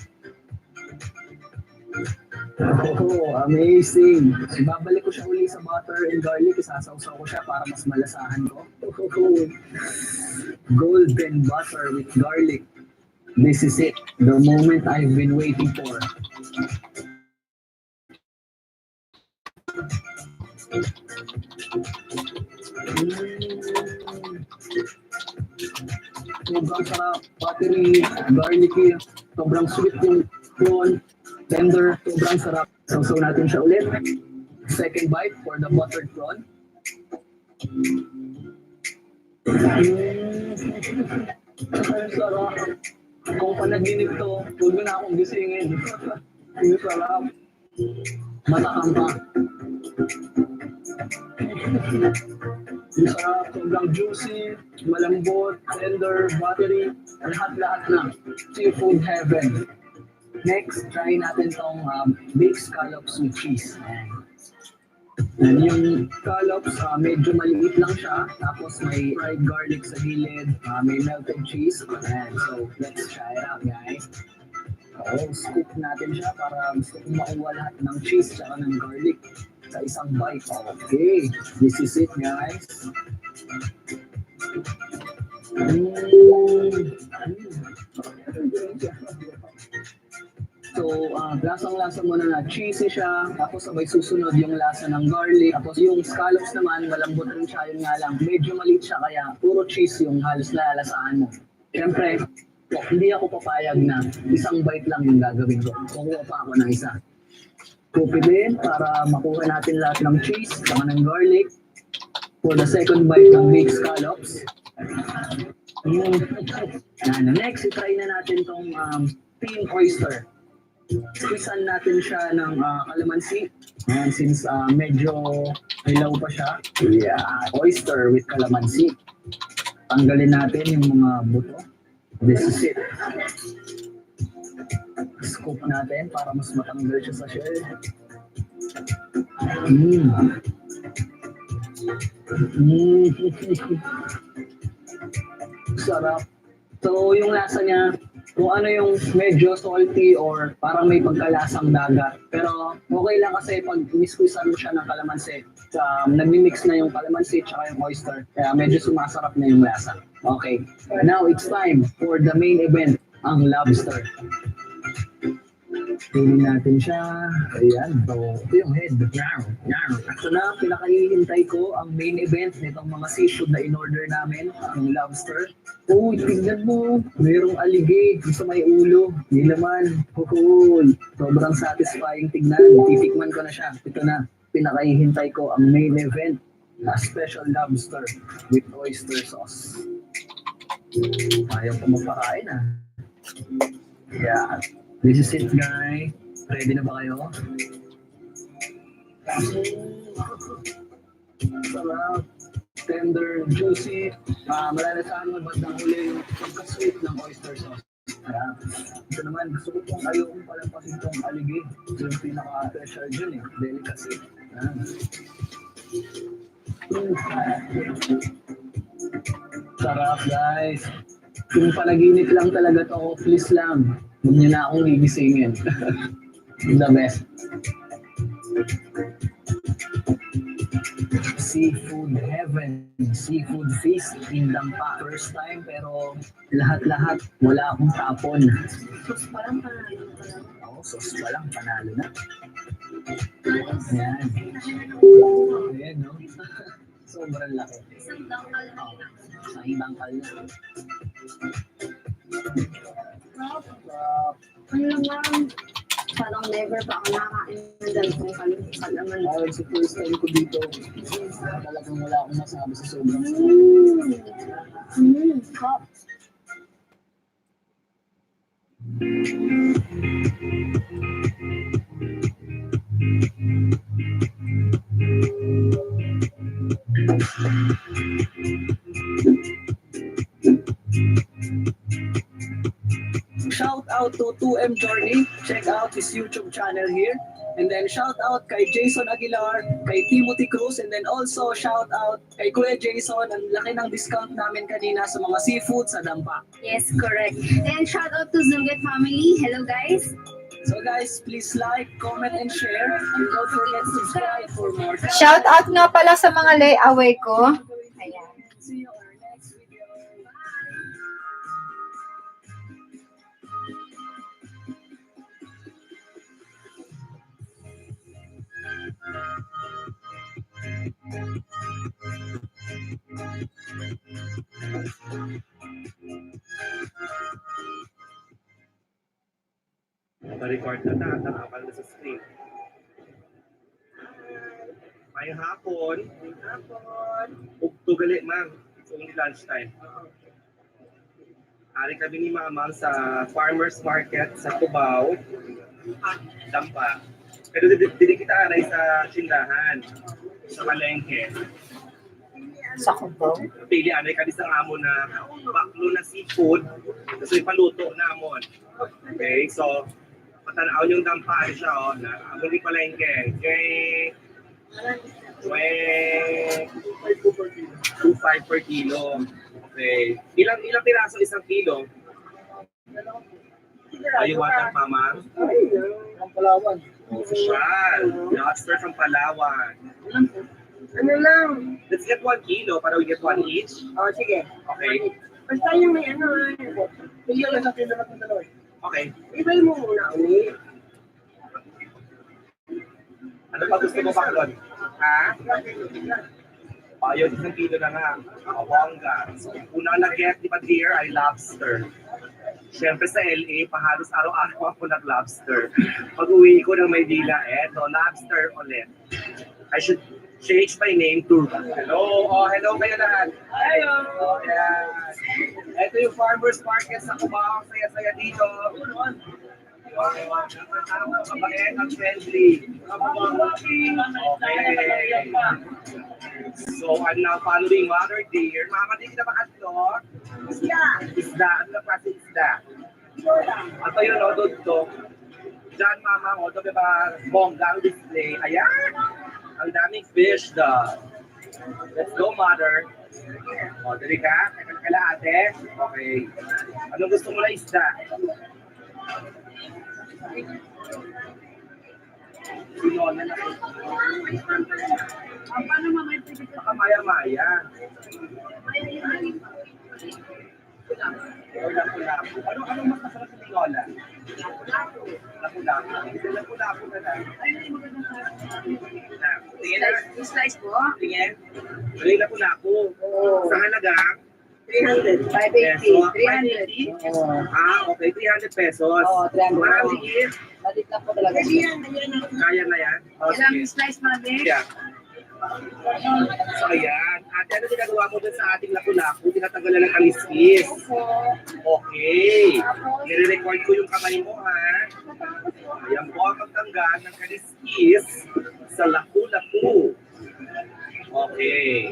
Oh, amazing. Ibabalik ko siya uli sa butter and garlic. Isasawsaw ko siya para mas malasahan ko. Oh, golden butter with garlic. This is it. The moment I've been waiting for. Sobrang sarap, buttery, garlicky, sobrang sweet yung prawn, tender, sobrang sarap. Sausaw natin siya ulit. Second bite for the buttered prawn. Ang sarap. Kung panaginip to, huwag mo na akong gisingin. Ang sarap. Matakam pa. Ang sarap, sobrang juicy, malambot, tender, buttery, lahat-lahat na. Seafood heaven. Next, try natin tong baked scallops with cheese. And yung scallops, medyo maliit lang siya. Tapos may fried garlic sa gilid, may melted cheese. And so, let's try it out, guys. Scoop natin siya para gusto kong makuha lahat ng cheese at ng garlic sa isang bite. Okay, this is it, guys. So, lasang-lasa mo na cheesy siya, tapos sabay susunod yung lasa ng garlic, tapos yung scallops naman, malambot rin siya, yun nga lang, medyo maliit siya, kaya puro cheese yung halos lalasahan mo. Siyempre, hindi ako papayag na isang bite lang yung gagawin ko. Kukuha pa ako ng isa. Kupi din para makuha natin lahat ng cheese, saka ng garlic. For the second bite ng baked scallops. Next, itry na natin tong thin oyster. Squeezean natin siya ng calamansi. And since medyo hilaw pa siya, oyster with calamansi. Tanggalin natin yung mga buto. This is it. Scoop natin para mas matanggal siya sa shell. Sarap. So yung lasa niya, kung ano yung medyo salty or parang may pagkalasang dagat. Pero okay lang kasi pag miskuisan mo siya ng kalamansi, nagmi-mix na yung kalamansi at yung oyster. Kaya medyo sumasarap na yung lasa. Okay, now it's time for the main event, ang lobster. Tingnan natin siya. Ayan, so ito yung head. Ito na, pinakahihintay ko ang main event nitong mga seafood na in-order namin, ang lobster. Uy, tingnan mo, mayroong aligay sa may ulo. Hindi naman, sobrang satisfying tignan. Titikman ko na siya. Ito na, pinakahihintay ko ang main event, na special lobster with oyster sauce. Ayaw ko magpakain Yeah. This is it, guys. Ready na ba kayo? Sarap. Tender, juicy. Malalasahan mo ba't ng huli yung pagka-sweet ng oyster sauce. Ito naman, gusto ko pong ayokong palampasin itong aligay. Ito yung pinaka-special dyan Delicacy. Sarap, guys. Kung panaginip lang talaga to, please lang. Huwag niyo na akong gigisingin. The best. Seafood heaven. Seafood feast in Dampa. First time pero lahat-lahat wala akong tapon. Sus pa lang panalo. Sus pa lang panalo na. Yan. Ayan, no? Sobrang laki. Isang dangkal na. Isang dangkal na. Ano naman? Parang never pa ako nakain ng ganitong kalaman. Sa first time ko dito, talagang wala akong masabi sa sobrang Hot. Shout out to 2M Journey. Check out his YouTube channel here. And then shout out kay Jason Aguilar, kay Timothy Cruz, and then also shout out kay Kuya Jason. Ang laki ng discount namin kanina sa mga seafood sa Dampa. Yes, correct. And shout out to Zunget family. Hello, guys. So guys, please like, comment, and share. And don't forget to subscribe for more. Shout out nga pala sa mga layaway ko. Ayan. See you on our next video. Naka-record na nakapal na sa screen. May hapon. Tugali, ma'am. It's only lunchtime. Ari kami ni Mama sa farmer's market sa Cubao. Dampa. Pero dili kita aray sa sindahan. Sa palengke. Sa Cubao? Pili aray kami sa amo na baklo na seafood. Tapos ipaluto na amon. Okay, so patanaw yung dampa siya, oh, na amo ni palengke. Okay. 2.5 per kilo. Okay. Ilang piraso isang kilo? Are you want ang mama? Ang Palawan. Official. Lobster from Palawan. Ano lang? Let's get 1 kilo para we get 1 each. Oh, sige. Okay. Basta yung may ano, hindi lang sa kilo ng dalawa. Okay. Ibay mo muna, uli. Ano pa gusto mo pa doon? Ha? Ayun, isang kilo na nga. Bongga. So, una na get, di ba dear, ay lobster. Siyempre sa LA, pahalos araw-araw ako nag-lobster. Pag uwi ko ng Maynila, eto, lobster ulit. I should change my name to hello. Oh, hello kayo lahat. Hello. Oh, yeah. Ito yung farmer's market sa Cubao. Saya-saya dito. Mabait at friendly. Okay. So, I'm now following Mother Dear. Mama, di kita makatlo? Isda. Ano na klase isda? Ato yun, no, dito. Diyan, Mama, o, ito ba, bonggang display. Ayan! Ang daming fish, daw. Let's go, Mother. O, dali ka? Kala ate? Okay. Anong gusto mo na isda? Sinola na. Paano mamaya pwede ka? Maya-maya. Lapu-lapu. Anong mas masarap sa sinola? Lapu-lapu. Lapu-lapu na lang. Tingin na. Slice mo? Tingin. Ano yung lapu-lapu? Sa halaga? 300. 580. 300. Ah, okay. 300 pesos. Oo, 300. Maliit. Maliit lang po talaga. Kaya na yan? Ilang slice, mami? Yeah. So, ayan. Ate, ano ginagawa mo dun sa ating lapu-lapu? Tinatanggalan ng kaliskis. Okay. Nire-record ko yung kamay mo, ha? Ayan po ang pagtanggal ng kaliskis sa lapu-lapu. Okay.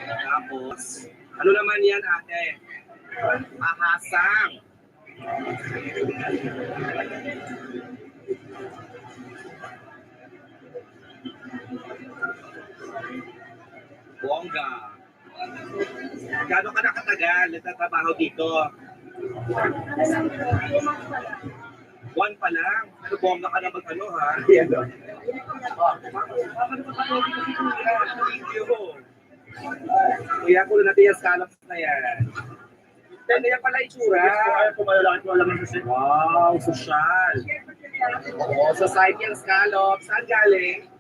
Tapos, ano naman yan, ate? Ahasang. Bongga. Gano'n ka nakatagal nagtatrabaho dito? 1 pa lang. Ano, bongga ka na mag-ano, ha? Yan o. Kuya, kulo natin yung scallops na yan. Ganda yan pala itsura. Wow, social. Oo, sa side yung scallops. Saan galing?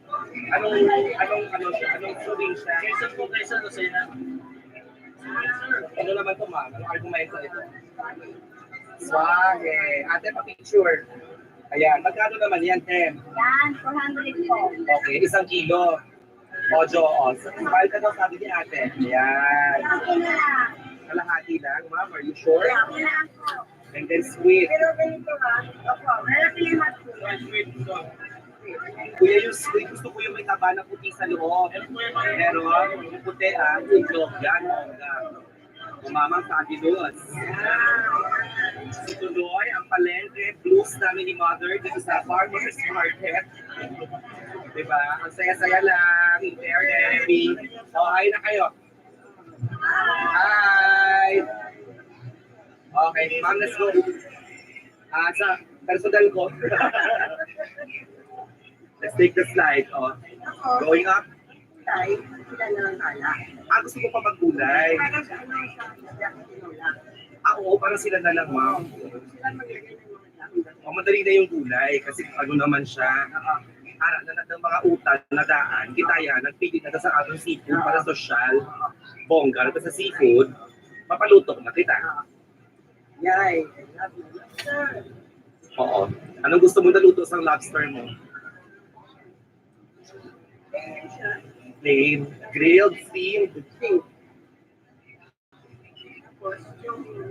Anong suring siya? Kaysa Lucena. Ano naman ito, ma'am? Anong argumento ito? Swahe. Ate, pa-picture. Ayan, magkano naman yan, Tem? Yan, 400 po. Okay, 1 kilo. Ojo, mahal ka daw, sabi ni ate. Ayan. Kalahati lang, ma'am. Are you sure? And then sweet. Pero ganito ha, opo, malaki yung hot po. Kuya, yung sweet, gusto ko yung may taba na puti sa loob. Pero yung puti, yung loob yan. Umamang sabi doon. Si Tuloy, ang palengke, blues namin ni Mother dito sa farmer's market. Diba? Ang saya-saya lang, very happy. So, hi na kayo. Hi! Okay, ma'am, let's go. Sa personal ko. Let's take the slide. Oh. Going up. Tay, sila na lang kala. Gusto ko pa maggulay. Oo, parang sila na lang, ma'am. Madali na yung gulay kasi ano naman siya. Ara na ng mga utan na daan. Kita yan, nagpili na sa atong seafood para social. Bongga na sa seafood. Mapaluto na kita. Yay. Oo. Anong gusto mo naluto sa lobster mo? Plain, grilled, steamed.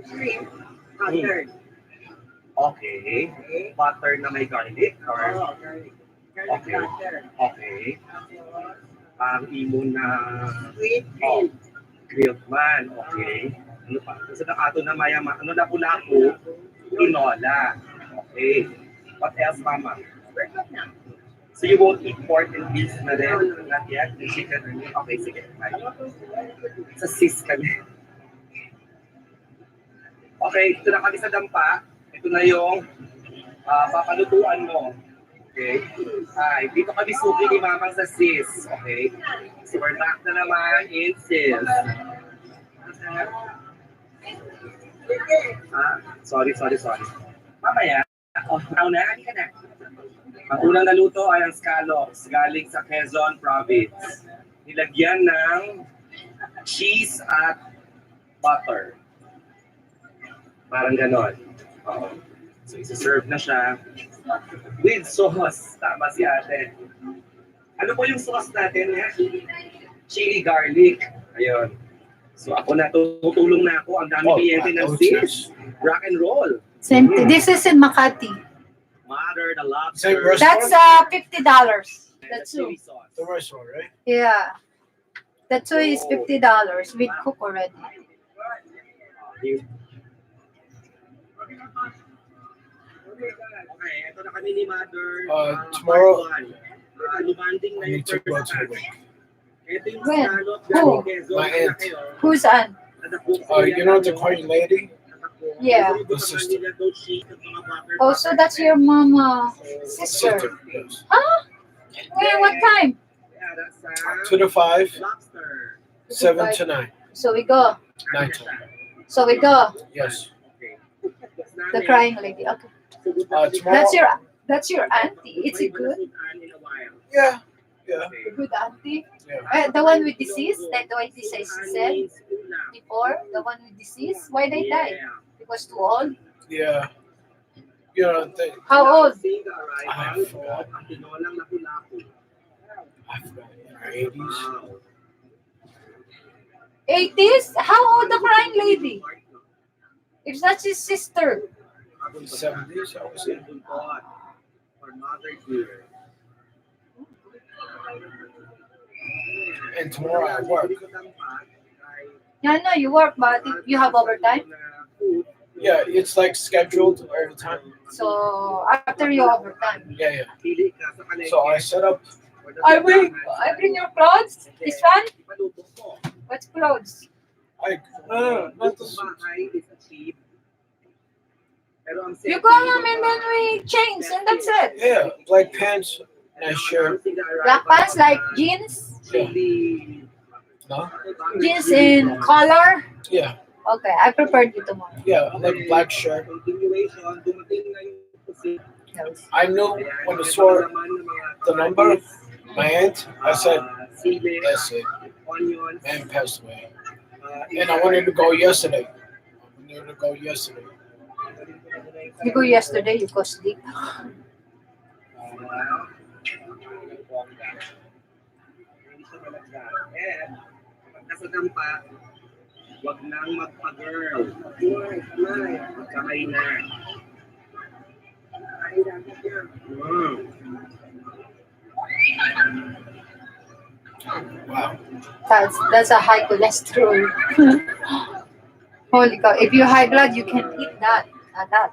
Shrimp, buttered. Okay. Butter na may garlic? Or... Okay. Okay. Ang imo na... Grilled man. Okay. Ano pa? Sa ato na mayama. Ano na pula ko? Tinola. Okay. What else, mama? So you won't eat pork and beef na rin? Not yet? The chicken? Okay, sige. Bye. Sa sis kami. Okay, ito na kami sa dampa. Ito na yung papalutuan mo. Okay? Ay, dito kami suki ni Mamang sa sis. Okay? So we're back na naman in sis. Sorry. Mamaya. Now na, hindi ka na. Ang unang naluto ay ang scallops galing sa Quezon Province. Nilagyan ng cheese at butter. Parang ganon. So, isa-serve na siya with sauce. Tama si ate. Ano po yung sauce natin? Chili garlic. Ayun. So, ako na, tutulong na ako. Ang dami kliyente ng sis. Rock and roll. This is in Makati. Mother, the lobster. That's $50. That's two. The restaurant, right? Yeah. The two is $50 with cook already. Okay, ito na kami ni Mother. Tomorrow, lumanding na I yung need to go to the first lake. Ito yung When? scallop Who? galing Quezon. My aunt. Who's on? You know the Korean lady? Yeah. The sister. Oh, so that's your mama sister. Sister, yes. Huh? Wait, what time? 2 to 5, 7 to 9. So we go. 9 to 9. So we go. Yes. The crying lady. Okay. Tomorrow. That's your auntie. Is it good? Yeah. Yeah. Good auntie. Yeah. The one with disease, like the one disease said before, the one with disease. Why they died? Because too old. Yeah. You know, How old? I forgot. I forgot. 80s. 80s? How old the crying lady? If that's his sister. 70s, I would say. And tomorrow I work. Yeah, no, you work, but you have overtime. Yeah, it's like scheduled every time. So after your overtime. Yeah. So I set up. I bring your clothes. This one. What's clothes? Not this. You go home and then we change, and that's it. Yeah, black pants, nice shirt. Black pants like jeans. Yeah. No? Jeans in color. Yeah. Okay, I prepared you tomorrow. Yeah, like black shirt. I knew when I saw the number, my aunt, I said, that's it. Man passed away. And I wanted to go yesterday. You go yesterday, you go sleep. Wag nang magpa-girl. Magkamay na. Wow. That's a high cholesterol. Holy cow! If you high blood, you can eat that. That.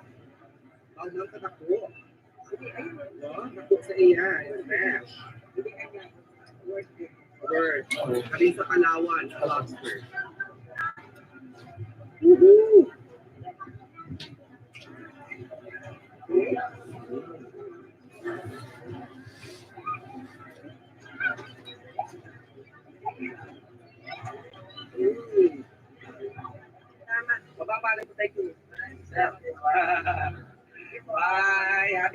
Word. Kali sa Palawan, lobster.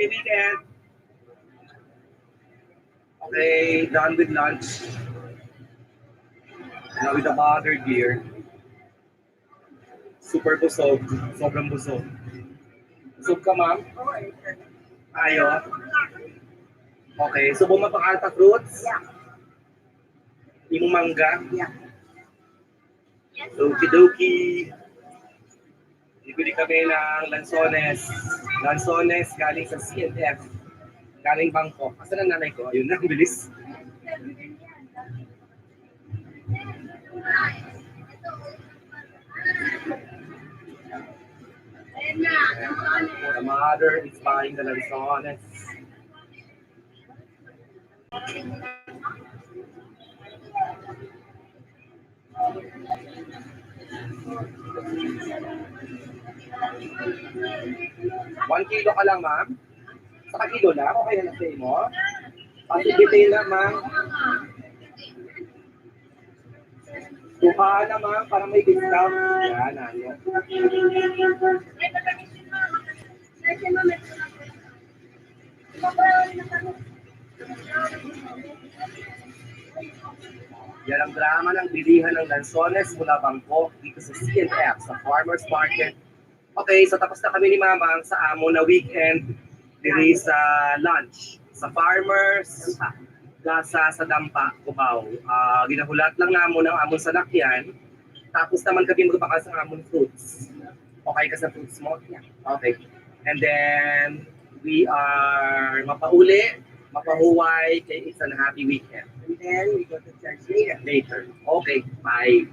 Happy weekend. Okay, done with lunch. Now with the mother gear. Super busog. Sobrang busog. Busog ka, ma'am? Ayaw. Okay, so bumapakata fruits? Yeah. Yung mangga? Yeah. Okie dokie. Bibili kami ng lansones. Lansones galing sa CNF. Galing Bangkok. Asan ang nanay ko? Ayun na, bilis. The mother is buying the lansones. One kilo ka lang, ma'am? Saka kilo na? Okay na say mo? Pasigitin na, ma'am. Tuhaan na, ma'am, para may discount. Yan, ano. Yan ang drama ng bilihan ng lansones mula Bangkok dito sa CNF, sa Farmers Market. Okay, so tapos na kami ni Mama sa amo na weekend diri sa lunch sa Farmers Plaza sa Dampa, Cubao. Ginahulat lang namo ng amon sa lakyan. Tapos naman kami magpaka sa amon fruits. Okay ka sa fruits mo? Yeah. Okay. And then we are mapauli, mapahuway, kay it's a happy weekend. And then we go to church later. Okay, bye.